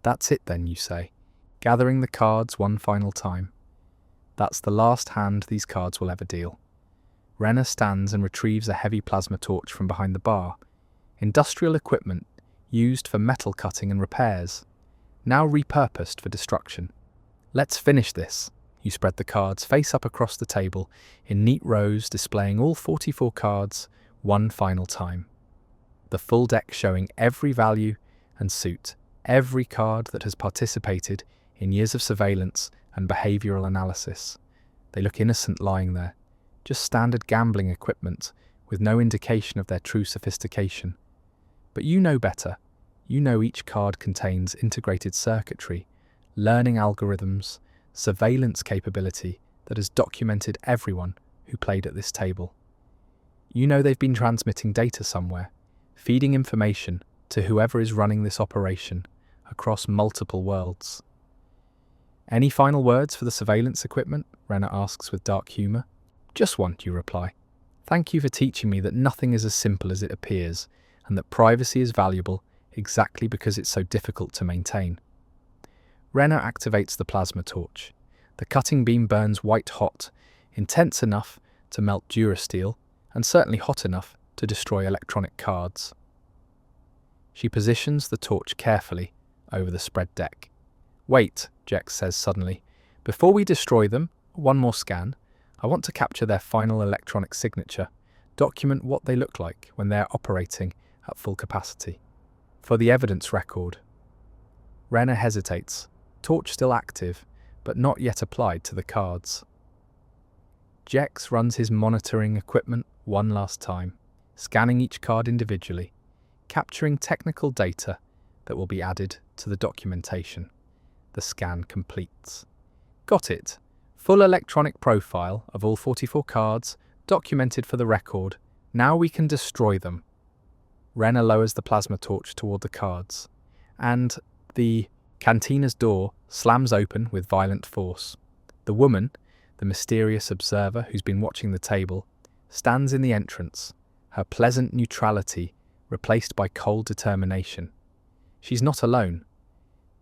That's it then, you say, gathering the cards one final time. That's the last hand these cards will ever deal. Renner stands and retrieves a heavy plasma torch from behind the bar. Industrial equipment used for metal cutting and repairs, now repurposed for destruction. Let's finish this. You spread the cards face up across the table in neat rows displaying all 44 cards one final time. The full deck showing every value and suit, every card that has participated in years of surveillance and behavioural analysis. They look innocent lying there, just standard gambling equipment with no indication of their true sophistication. But you know better. You know each card contains integrated circuitry, learning algorithms, surveillance capability that has documented everyone who played at this table. You know they've been transmitting data somewhere, feeding information to whoever is running this operation across multiple worlds. Any final words for the surveillance equipment? Renner asks with dark humour. Just one, you reply. Thank you for teaching me that nothing is as simple as it appears, and that privacy is valuable exactly because it's so difficult to maintain. Renner activates the plasma torch. The cutting beam burns white hot, intense enough to melt durasteel, and certainly hot enough to destroy electronic cards. She positions the torch carefully over the spread deck. Wait, Jex says suddenly. Before we destroy them, one more scan. I want to capture their final electronic signature, document what they look like when they're operating at full capacity. For the evidence record. Renner hesitates, torch still active, but not yet applied to the cards. Jex runs his monitoring equipment one last time, scanning each card individually, capturing technical data that will be added to the documentation. The scan completes. Got it. Full electronic profile of all 44 cards, documented for the record. Now we can destroy them. Renner lowers the plasma torch toward the cards, and the Cantina's door slams open with violent force. The woman, the mysterious observer who's been watching the table, stands in the entrance, her pleasant neutrality replaced by cold determination. She's not alone.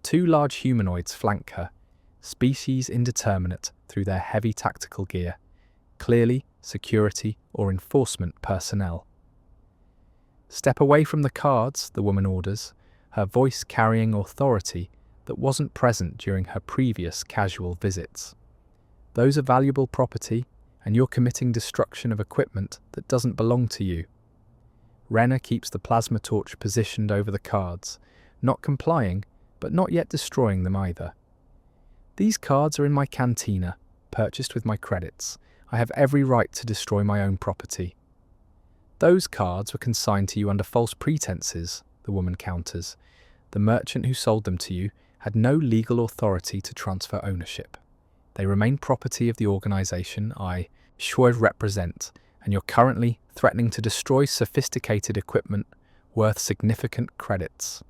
Two large humanoids flank her, species indeterminate through their heavy tactical gear, clearly security or enforcement personnel. Step away from the cards, the woman orders, her voice carrying authority that wasn't present during her previous casual visits. Those are valuable property, and you're committing destruction of equipment that doesn't belong to you. Renner keeps the plasma torch positioned over the cards, not complying, but not yet destroying them either. These cards are in my Cantina, purchased with my credits. I have every right to destroy my own property. Those cards were consigned to you under false pretenses, the woman counters. The merchant who sold them to you had no legal authority to transfer ownership. They remain property of the organisation I should represent, and you're currently threatening to destroy sophisticated equipment worth significant credits.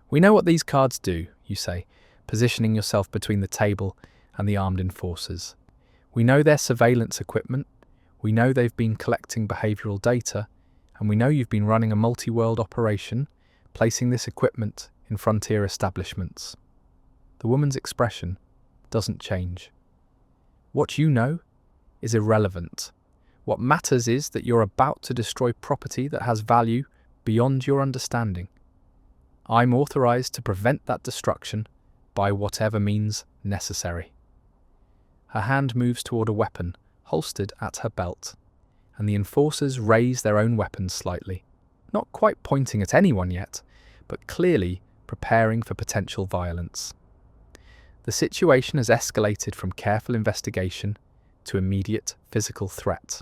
We know what these cards do, you say, positioning yourself between the table and the armed enforcers. We know they're surveillance equipment, we know they've been collecting behavioural data, and we know you've been running a multi-world operation, placing this equipment in frontier establishments. The woman's expression doesn't change. What you know is irrelevant. What matters is that you're about to destroy property that has value beyond your understanding. I'm authorized to prevent that destruction by whatever means necessary. Her hand moves toward a weapon holstered at her belt, and the enforcers raise their own weapons slightly, not quite pointing at anyone yet, but clearly preparing for potential violence. The situation has escalated from careful investigation to immediate physical threat.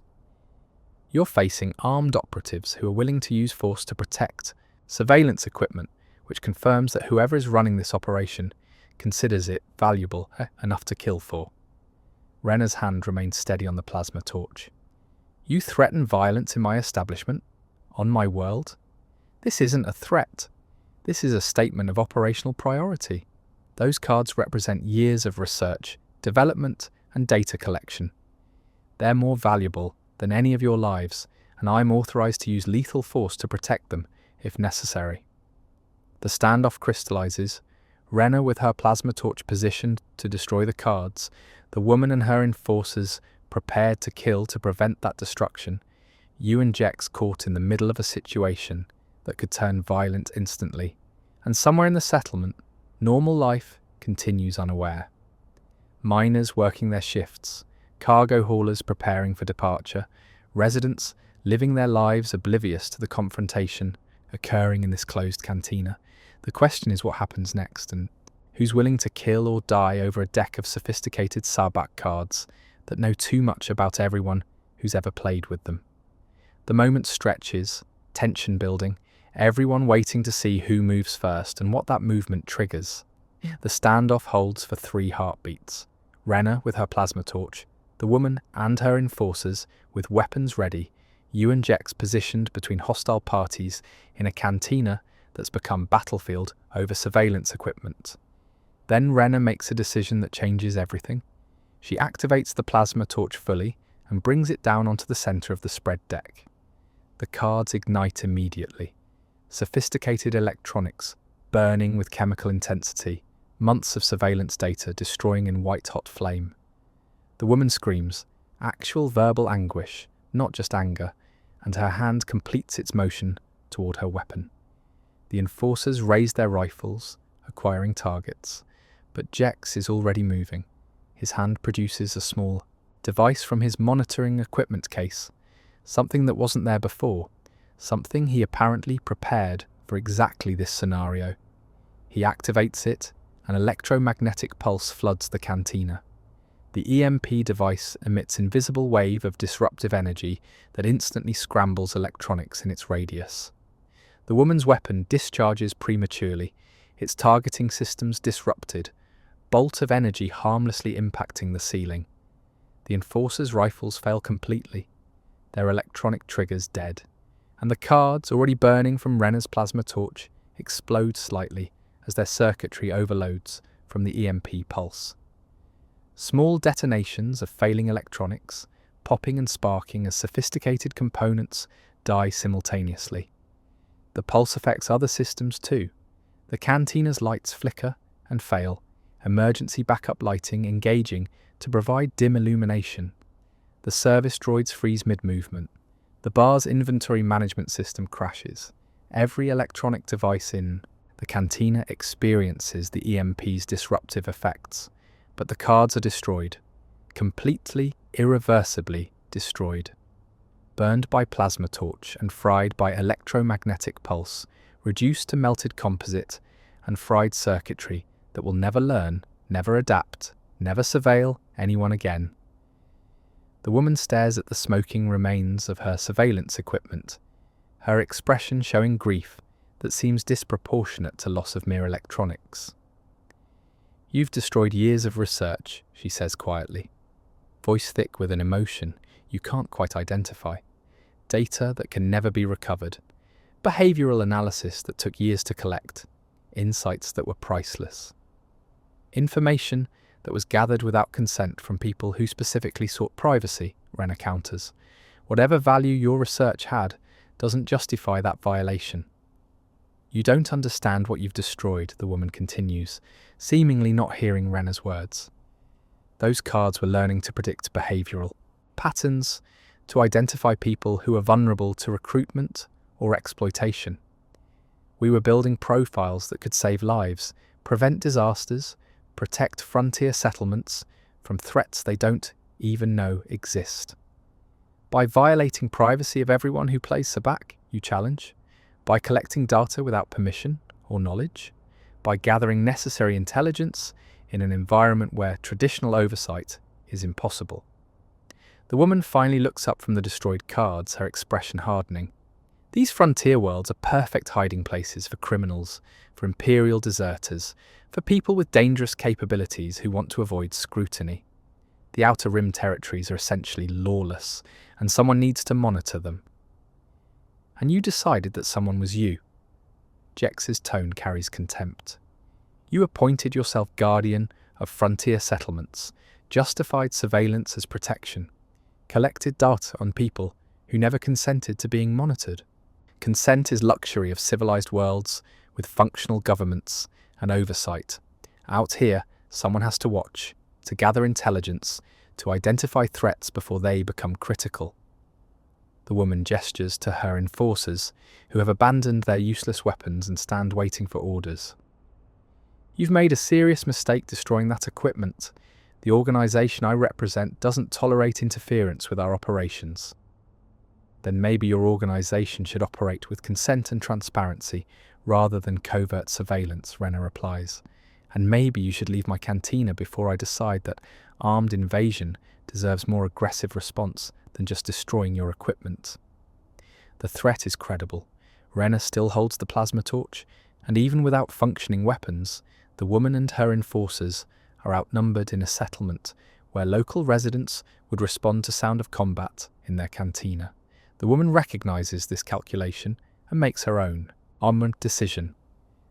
You're facing armed operatives who are willing to use force to protect surveillance equipment, which confirms that whoever is running this operation considers it valuable enough to kill for. Renna's hand remains steady on the plasma torch. You threaten violence in my establishment? On my world? This isn't a threat. This is a statement of operational priority. Those cards represent years of research, development, and data collection. They're more valuable than any of your lives, and I'm authorized to use lethal force to protect them if necessary. The standoff crystallizes, Renna with her plasma torch positioned to destroy the cards, the woman and her enforcers prepared to kill to prevent that destruction, you and Jex caught in the middle of a situation that could turn violent instantly, and somewhere in the settlement, normal life continues unaware. Miners working their shifts, cargo haulers preparing for departure, residents living their lives oblivious to the confrontation occurring in this closed cantina. The question is what happens next, and who's willing to kill or die over a deck of sophisticated Sabacc cards that know too much about everyone who's ever played with them. The moment stretches, tension building, everyone waiting to see who moves first and what that movement triggers. The standoff holds for 3 heartbeats. Renna with her plasma torch, the woman and her enforcers with weapons ready, you and Jex positioned between hostile parties in a cantina that's become battlefield over surveillance equipment. Then Renna makes a decision that changes everything. She activates the plasma torch fully and brings it down onto the center of the spread deck. The cards ignite immediately. Sophisticated electronics, burning with chemical intensity, months of surveillance data destroying in white-hot flame. The woman screams, actual verbal anguish, not just anger, and her hand completes its motion toward her weapon. The enforcers raise their rifles, acquiring targets, but Jex is already moving. His hand produces a small device from his monitoring equipment case, something that wasn't there before, something he apparently prepared for exactly this scenario. He activates it, an electromagnetic pulse floods the cantina. The EMP device emits an invisible wave of disruptive energy that instantly scrambles electronics in its radius. The woman's weapon discharges prematurely, its targeting systems disrupted, bolt of energy harmlessly impacting the ceiling. The enforcers' rifles fail completely, their electronic triggers dead, and the cards, already burning from Renna's plasma torch, explode slightly as their circuitry overloads from the EMP pulse. Small detonations of failing electronics, popping and sparking as sophisticated components die simultaneously. The pulse affects other systems too. The cantina's lights flicker and fail, emergency backup lighting engaging to provide dim illumination. The service droids freeze mid-movement. The bar's inventory management system crashes. Every electronic device in the cantina experiences the EMP's disruptive effects, but the cards are destroyed, completely, irreversibly destroyed. Burned by plasma torch and fried by electromagnetic pulse, reduced to melted composite and fried circuitry that will never learn, never adapt, never surveil anyone again. The woman stares at the smoking remains of her surveillance equipment, her expression showing grief that seems disproportionate to loss of mere electronics. "You've destroyed years of research," she says quietly, voice thick with an emotion you can't quite identify. Data that can never be recovered, behavioral analysis that took years to collect, insights that were priceless. Information that was gathered without consent from people who specifically sought privacy, Renner counters. Whatever value your research had doesn't justify that violation. "You don't understand what you've destroyed," the woman continues, seemingly not hearing Renner's words. "Those cards were learning to predict behavioral patterns, to identify people who are vulnerable to recruitment or exploitation. We were building profiles that could save lives, prevent disasters, protect frontier settlements from threats they don't even know exist. By violating privacy of everyone who plays Sabacc, you challenge. By collecting data without permission or knowledge. By gathering necessary intelligence in an environment where traditional oversight is impossible." The woman finally looks up from the destroyed cards, her expression hardening. These frontier worlds are perfect hiding places for criminals, for imperial deserters, for people with dangerous capabilities who want to avoid scrutiny. The Outer Rim territories are essentially lawless, and someone needs to monitor them. "And you decided that someone was you." Jex's tone carries contempt. "You appointed yourself guardian of frontier settlements, justified surveillance as protection, collected data on people who never consented to being monitored. Consent is luxury of civilized worlds with functional governments and oversight. Out here, someone has to watch, to gather intelligence, to identify threats before they become critical." The woman gestures to her enforcers, who have abandoned their useless weapons and stand waiting for orders. "You've made a serious mistake destroying that equipment. The organization I represent doesn't tolerate interference with our operations." "Then maybe your organization should operate with consent and transparency rather than covert surveillance," Renner replies. "And maybe you should leave my cantina before I decide that armed invasion deserves more aggressive response than just destroying your equipment." The threat is credible. Renner still holds the plasma torch, and even without functioning weapons, the woman and her enforcers are outnumbered in a settlement where local residents would respond to sound of combat in their cantina. The woman recognizes this calculation and makes her own armored decision.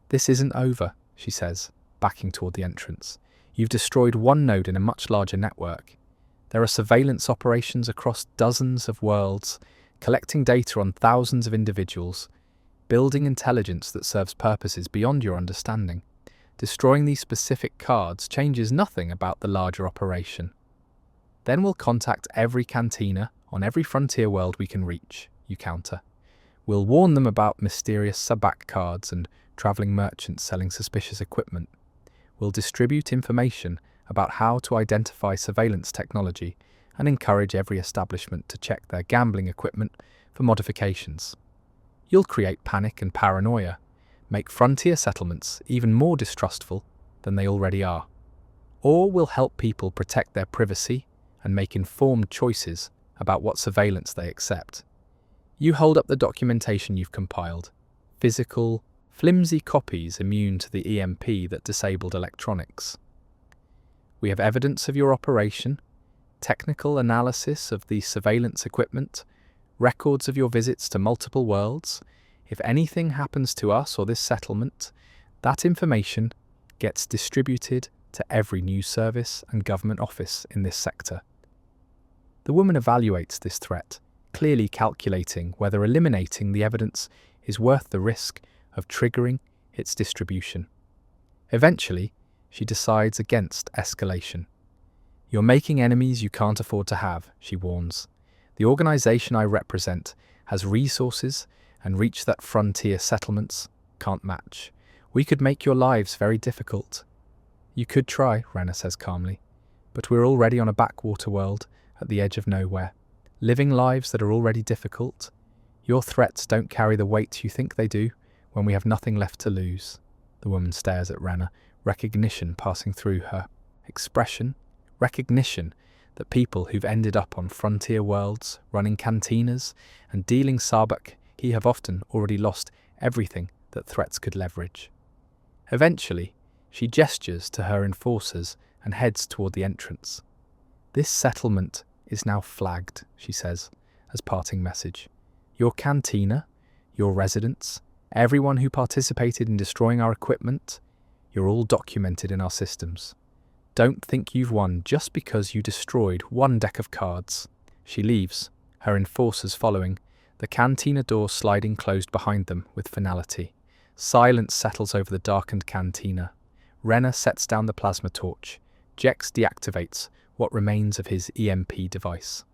"This isn't over," she says, backing toward the entrance. "You've destroyed one node in a much larger network. There are surveillance operations across dozens of worlds, collecting data on thousands of individuals, building intelligence that serves purposes beyond your understanding. Destroying these specific cards changes nothing about the larger operation. Then we'll contact every cantina on every frontier world we can reach," you counter. "We'll warn them about mysterious Sabacc cards and travelling merchants selling suspicious equipment. We'll distribute information about how to identify surveillance technology and encourage every establishment to check their gambling equipment for modifications. You'll create panic and paranoia, make frontier settlements even more distrustful than they already are. Or we'll help people protect their privacy and make informed choices about what surveillance they accept. You hold up the documentation you've compiled, physical, flimsy copies immune to the EMP that disabled electronics. We have evidence of your operation, technical analysis of the surveillance equipment, records of your visits to multiple worlds. If anything happens to us or this settlement, that information gets distributed to every news service and government office in this sector." The woman evaluates this threat, clearly calculating whether eliminating the evidence is worth the risk of triggering its distribution. Eventually, she decides against escalation. "You're making enemies you can't afford to have," she warns. "The organization I represent has resources and reach that frontier settlements can't match. We could make your lives very difficult." "You could try," Renner says calmly, "but we're already on a backwater world at the edge of nowhere, living lives that are already difficult. Your threats don't carry the weight you think they do when we have nothing left to lose." The woman stares at Renner, recognition passing through her expression, recognition that people who've ended up on frontier worlds, running cantinas, and dealing Sabacc, he have often already lost everything that threats could leverage. Eventually, she gestures to her enforcers and heads toward the entrance. "This settlement is now flagged," she says, as parting message. "Your cantina, your residents, everyone who participated in destroying our equipment, you're all documented in our systems. Don't think you've won just because you destroyed one deck of cards." She leaves, her enforcers following, the cantina door sliding closed behind them with finality. Silence settles over the darkened cantina. Renner sets down the plasma torch. Jex deactivates what remains of his EMP device.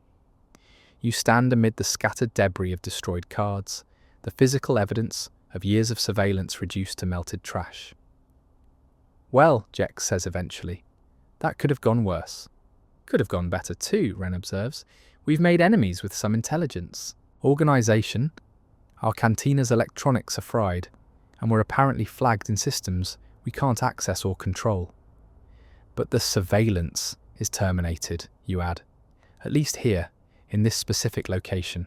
You stand amid the scattered debris of destroyed cards, the physical evidence of years of surveillance reduced to melted trash. "Well," Jex says eventually, "that could have gone worse." "Could have gone better too," Ren observes. "We've made enemies with some intelligence. Organization. Our cantina's electronics are fried, and we're apparently flagged in systems we can't access or control. But the surveillance is terminated," you add. "At least here, in this specific location.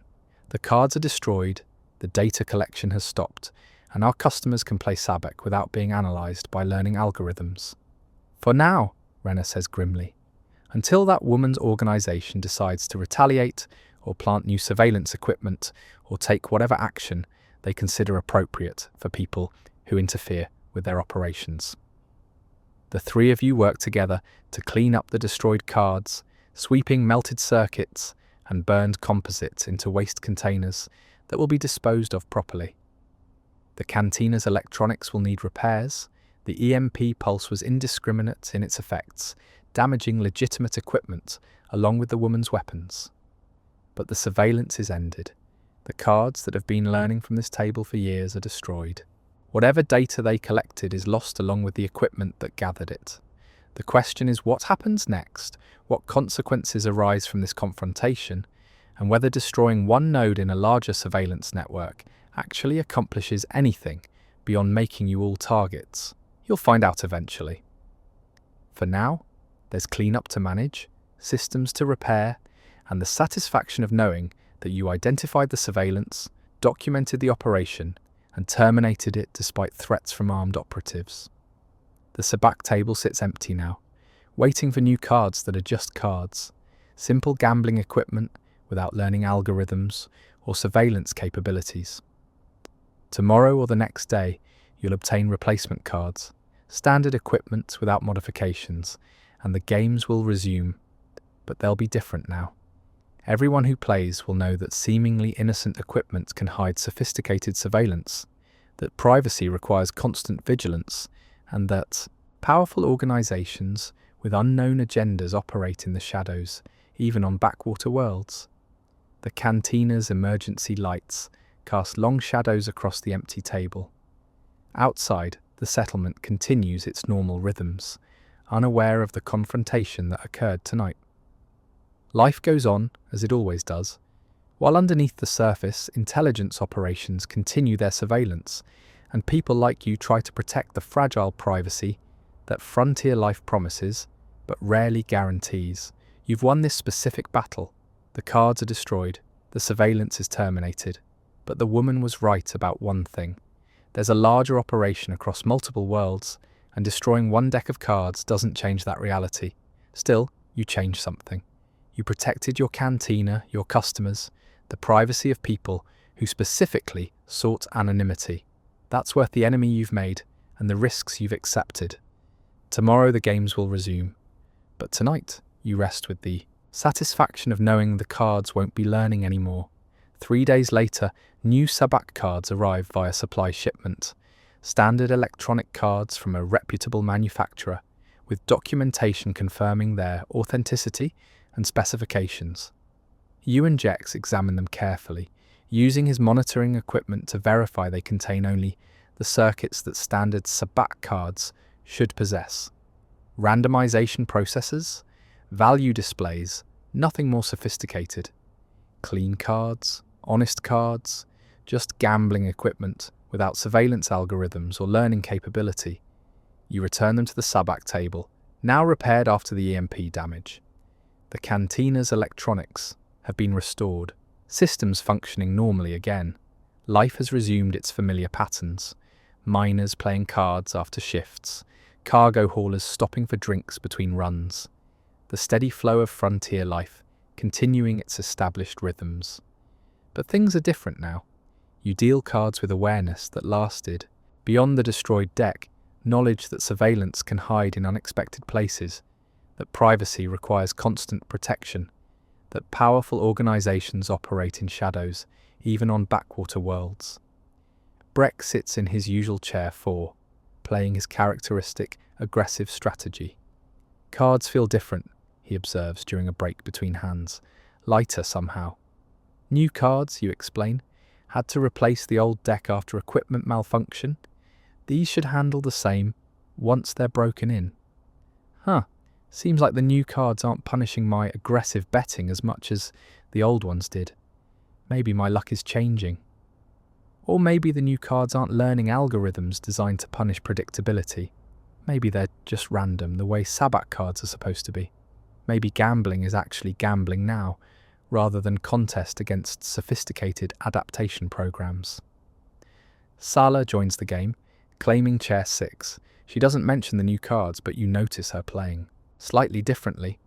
The cards are destroyed, the data collection has stopped, and our customers can play Sabacc without being analysed by learning algorithms. For now," Renner says grimly, "until that woman's organisation decides to retaliate or plant new surveillance equipment or take whatever action they consider appropriate for people who interfere with their operations." The three of you work together to clean up the destroyed cards, sweeping melted circuits and burned composites into waste containers that will be disposed of properly. The cantina's electronics will need repairs. The EMP pulse was indiscriminate in its effects, damaging legitimate equipment along with the woman's weapons. But the surveillance is ended. The cards that have been learning from this table for years are destroyed. Whatever data they collected is lost along with the equipment that gathered it. The question is what happens next, what consequences arise from this confrontation, and whether destroying one node in a larger surveillance network actually accomplishes anything beyond making you all targets. You'll find out eventually. For now, there's cleanup to manage, systems to repair, and the satisfaction of knowing that you identified the surveillance, documented the operation, and terminated it despite threats from armed operatives. The Sabacc table sits empty now, waiting for new cards that are just cards, simple gambling equipment without learning algorithms or surveillance capabilities. Tomorrow or the next day, you'll obtain replacement cards, standard equipment without modifications, and the games will resume, but they'll be different now. Everyone who plays will know that seemingly innocent equipment can hide sophisticated surveillance, that privacy requires constant vigilance, and that powerful organizations with unknown agendas operate in the shadows, even on backwater worlds. The cantina's emergency lights cast long shadows across the empty table. Outside, the settlement continues its normal rhythms, unaware of the confrontation that occurred tonight. Life goes on, as it always does, while underneath the surface, intelligence operations continue their surveillance, and people like you try to protect the fragile privacy that frontier life promises, but rarely guarantees. You've won this specific battle. The cards are destroyed, the surveillance is terminated, but the woman was right about one thing. There's a larger operation across multiple worlds, and destroying one deck of cards doesn't change that reality. Still, you change something. You protected your cantina, your customers, the privacy of people who specifically sought anonymity. That's worth the enemy you've made and the risks you've accepted. Tomorrow the games will resume, but tonight you rest with the satisfaction of knowing the cards won't be learning anymore. 3 days later, new Sabacc cards arrive via supply shipment. Standard electronic cards from a reputable manufacturer, with documentation confirming their authenticity and specifications. You and Jex examine them carefully, using his monitoring equipment to verify they contain only the circuits that standard Sabacc cards should possess. Randomization processors, value displays, nothing more sophisticated. Clean cards, honest cards, just gambling equipment without surveillance algorithms or learning capability. You return them to the Sabacc table, now repaired after the EMP damage. The Cantina's electronics have been restored, systems functioning normally again. Life has resumed its familiar patterns. Miners playing cards after shifts, cargo haulers stopping for drinks between runs. The steady flow of frontier life continuing its established rhythms. But things are different now. You deal cards with awareness that lasted. Beyond the destroyed deck, knowledge that surveillance can hide in unexpected places, that privacy requires constant protection, that powerful organizations operate in shadows, even on backwater worlds. Breck sits in his usual chair 4, playing his characteristic, aggressive strategy. Cards feel different, he observes during a break between hands, lighter somehow. New cards, you explain, had to replace the old deck after equipment malfunction. These should handle the same once they're broken in. Seems like the new cards aren't punishing my aggressive betting as much as the old ones did. Maybe my luck is changing. Or maybe the new cards aren't learning algorithms designed to punish predictability. Maybe they're just random, the way Sabacc cards are supposed to be. Maybe gambling is actually gambling now, rather than contest against sophisticated adaptation programs. Sala joins the game, claiming chair 6. She doesn't mention the new cards, but you notice her playing slightly differently.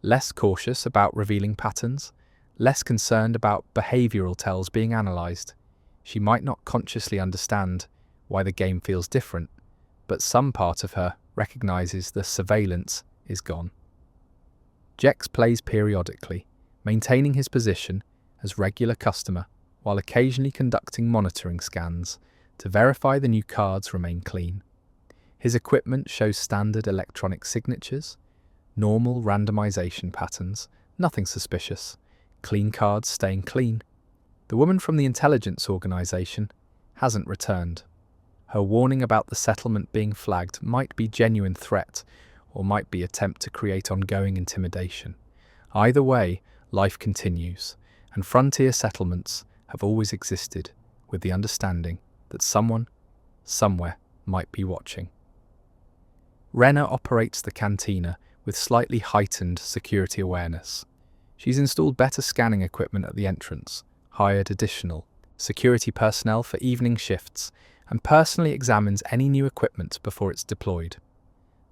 Less cautious about revealing patterns, less concerned about behavioural tells being analysed. She might not consciously understand why the game feels different, but some part of her recognises the surveillance is gone. Jex plays periodically, maintaining his position as regular customer while occasionally conducting monitoring scans to verify the new cards remain clean. His equipment shows standard electronic signatures, normal randomization patterns, nothing suspicious, clean cards staying clean. The woman from the intelligence organization hasn't returned. Her warning about the settlement being flagged might be genuine threat or might be attempt to create ongoing intimidation. Either way, life continues, and frontier settlements have always existed with the understanding that someone, somewhere, might be watching. Renna operates the Cantina with slightly heightened security awareness. She's installed better scanning equipment at the entrance, hired additional security personnel for evening shifts, and personally examines any new equipment before it's deployed.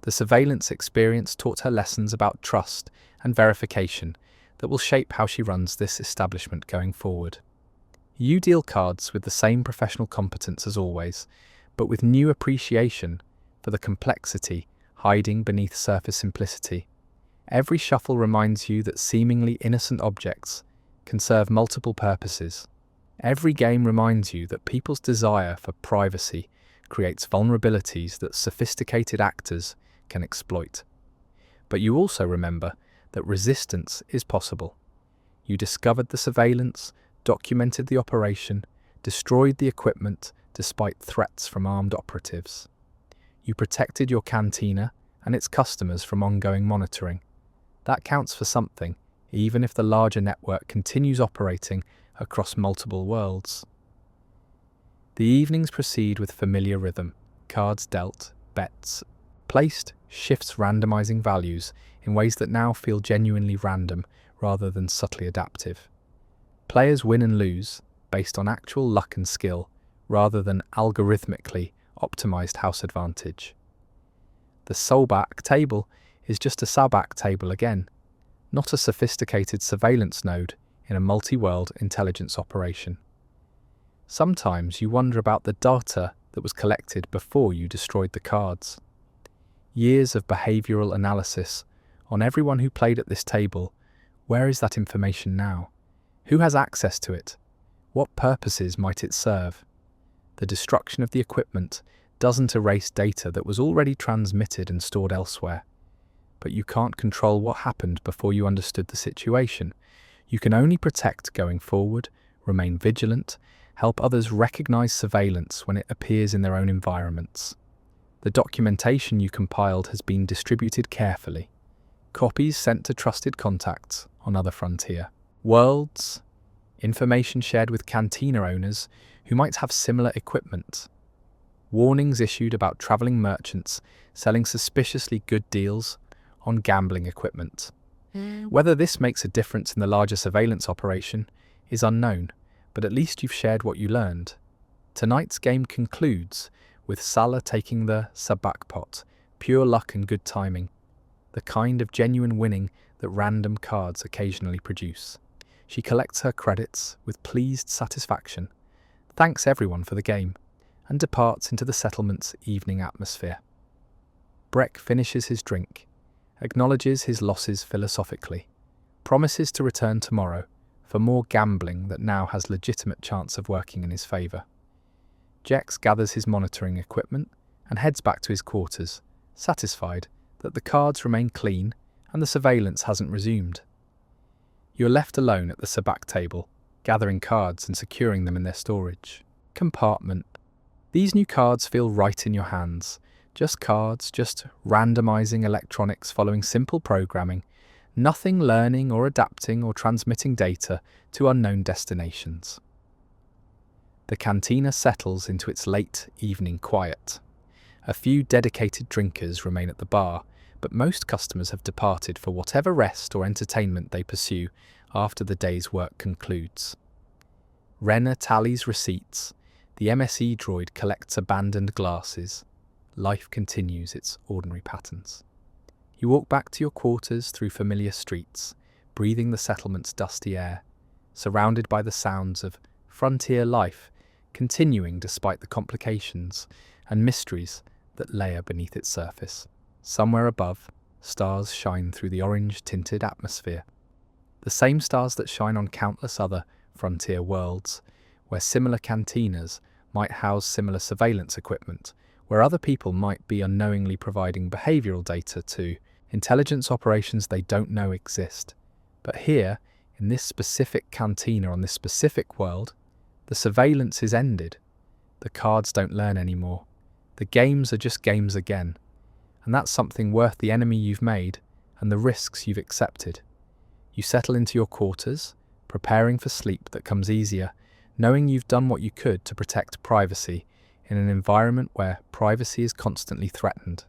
The surveillance experience taught her lessons about trust and verification that will shape how she runs this establishment going forward. You deal cards with the same professional competence as always, but with new appreciation for the complexity hiding beneath surface simplicity. Every shuffle reminds you that seemingly innocent objects can serve multiple purposes. Every game reminds you that people's desire for privacy creates vulnerabilities that sophisticated actors can exploit. But you also remember that resistance is possible. You discovered the surveillance, documented the operation, destroyed the equipment despite threats from armed operatives. You protected your cantina and its customers from ongoing monitoring. That counts for something, even if the larger network continues operating across multiple worlds. The evenings proceed with familiar rhythm, cards dealt, bets placed, shifts randomizing values in ways that now feel genuinely random rather than subtly adaptive. Players win and lose based on actual luck and skill rather than algorithmically optimized house advantage. The Sabacc table is just a Sabacc table again, not a sophisticated surveillance node in a multi-world intelligence operation. Sometimes you wonder about the data that was collected before you destroyed the cards. Years of behavioral analysis on everyone who played at this table. Where is that information now? Who has access to it? What purposes might it serve? The destruction of the equipment doesn't erase data that was already transmitted and stored elsewhere. But you can't control what happened before you understood the situation. You can only protect going forward, remain vigilant, help others recognize surveillance when it appears in their own environments. The documentation you compiled has been distributed carefully. Copies sent to trusted contacts on other frontier worlds. Information shared with Cantina owners who might have similar equipment. Warnings issued about travelling merchants selling suspiciously good deals on gambling equipment. Whether this makes a difference in the larger surveillance operation is unknown, but at least you've shared what you learned. Tonight's game concludes with Salah taking the Sabacc pot, pure luck and good timing, the kind of genuine winning that random cards occasionally produce. She collects her credits with pleased satisfaction, thanks everyone for the game, and departs into the settlement's evening atmosphere. Breck finishes his drink, acknowledges his losses philosophically, promises to return tomorrow for more gambling that now has legitimate chance of working in his favour. Jex gathers his monitoring equipment and heads back to his quarters, satisfied that the cards remain clean and the surveillance hasn't resumed. You're left alone at the Sabacc table, gathering cards and securing them in their storage compartment. These new cards feel right in your hands. Just cards, just randomizing electronics following simple programming, nothing learning or adapting or transmitting data to unknown destinations. The cantina settles into its late evening quiet. A few dedicated drinkers remain at the bar, but most customers have departed for whatever rest or entertainment they pursue after the day's work concludes. Renner tallies receipts, the MSE droid collects abandoned glasses. Life continues its ordinary patterns. You walk back to your quarters through familiar streets, breathing the settlement's dusty air, surrounded by the sounds of frontier life continuing despite the complications and mysteries that layer beneath its surface. Somewhere above, stars shine through the orange-tinted atmosphere. The same stars that shine on countless other frontier worlds, where similar cantinas might house similar surveillance equipment, where other people might be unknowingly providing behavioural data to intelligence operations they don't know exist. But here, in this specific cantina on this specific world, the surveillance is ended. The cards don't learn anymore. The games are just games again. And that's something worth the enemy you've made and the risks you've accepted. You settle into your quarters, preparing for sleep that comes easier, knowing you've done what you could to protect privacy in an environment where privacy is constantly threatened.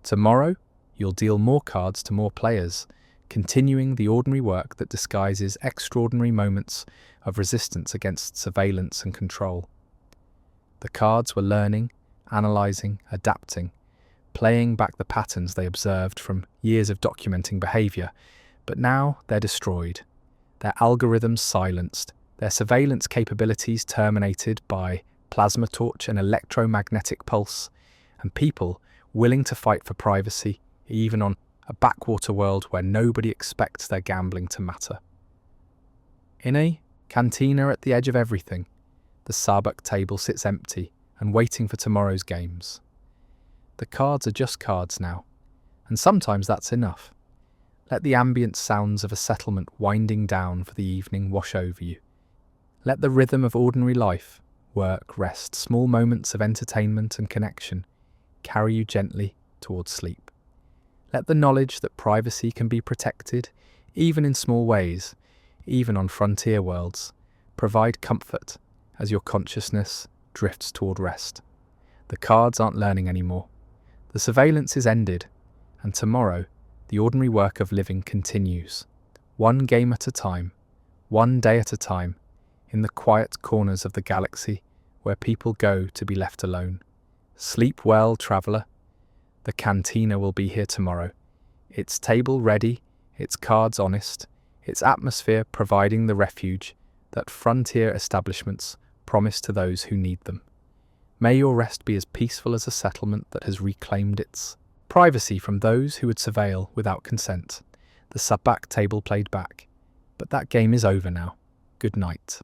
Tomorrow, you'll deal more cards to more players, continuing the ordinary work that disguises extraordinary moments of resistance against surveillance and control. The cards were learning, analysing, adapting, playing back the patterns they observed from years of documenting behaviour, but now they're destroyed, their algorithms silenced, their surveillance capabilities terminated by plasma torch and electromagnetic pulse, and people willing to fight for privacy, even on a backwater world where nobody expects their gambling to matter. In a cantina at the edge of everything, the Sabacc table sits empty and waiting for tomorrow's games. The cards are just cards now, and sometimes that's enough. Let the ambient sounds of a settlement winding down for the evening wash over you. Let the rhythm of ordinary life, work, rest, small moments of entertainment and connection carry you gently towards sleep. Let the knowledge that privacy can be protected, even in small ways, even on frontier worlds, provide comfort as your consciousness drifts toward rest. The cards aren't learning anymore. The surveillance is ended, and tomorrow, the ordinary work of living continues, one game at a time, one day at a time, in the quiet corners of the galaxy where people go to be left alone. Sleep well, traveller. The cantina will be here tomorrow, its table ready, its cards honest, its atmosphere providing the refuge that frontier establishments promise to those who need them. May your rest be as peaceful as a settlement that has reclaimed its privacy from those who would surveil without consent. The Sabacc table played back, but that game is over now. Good night.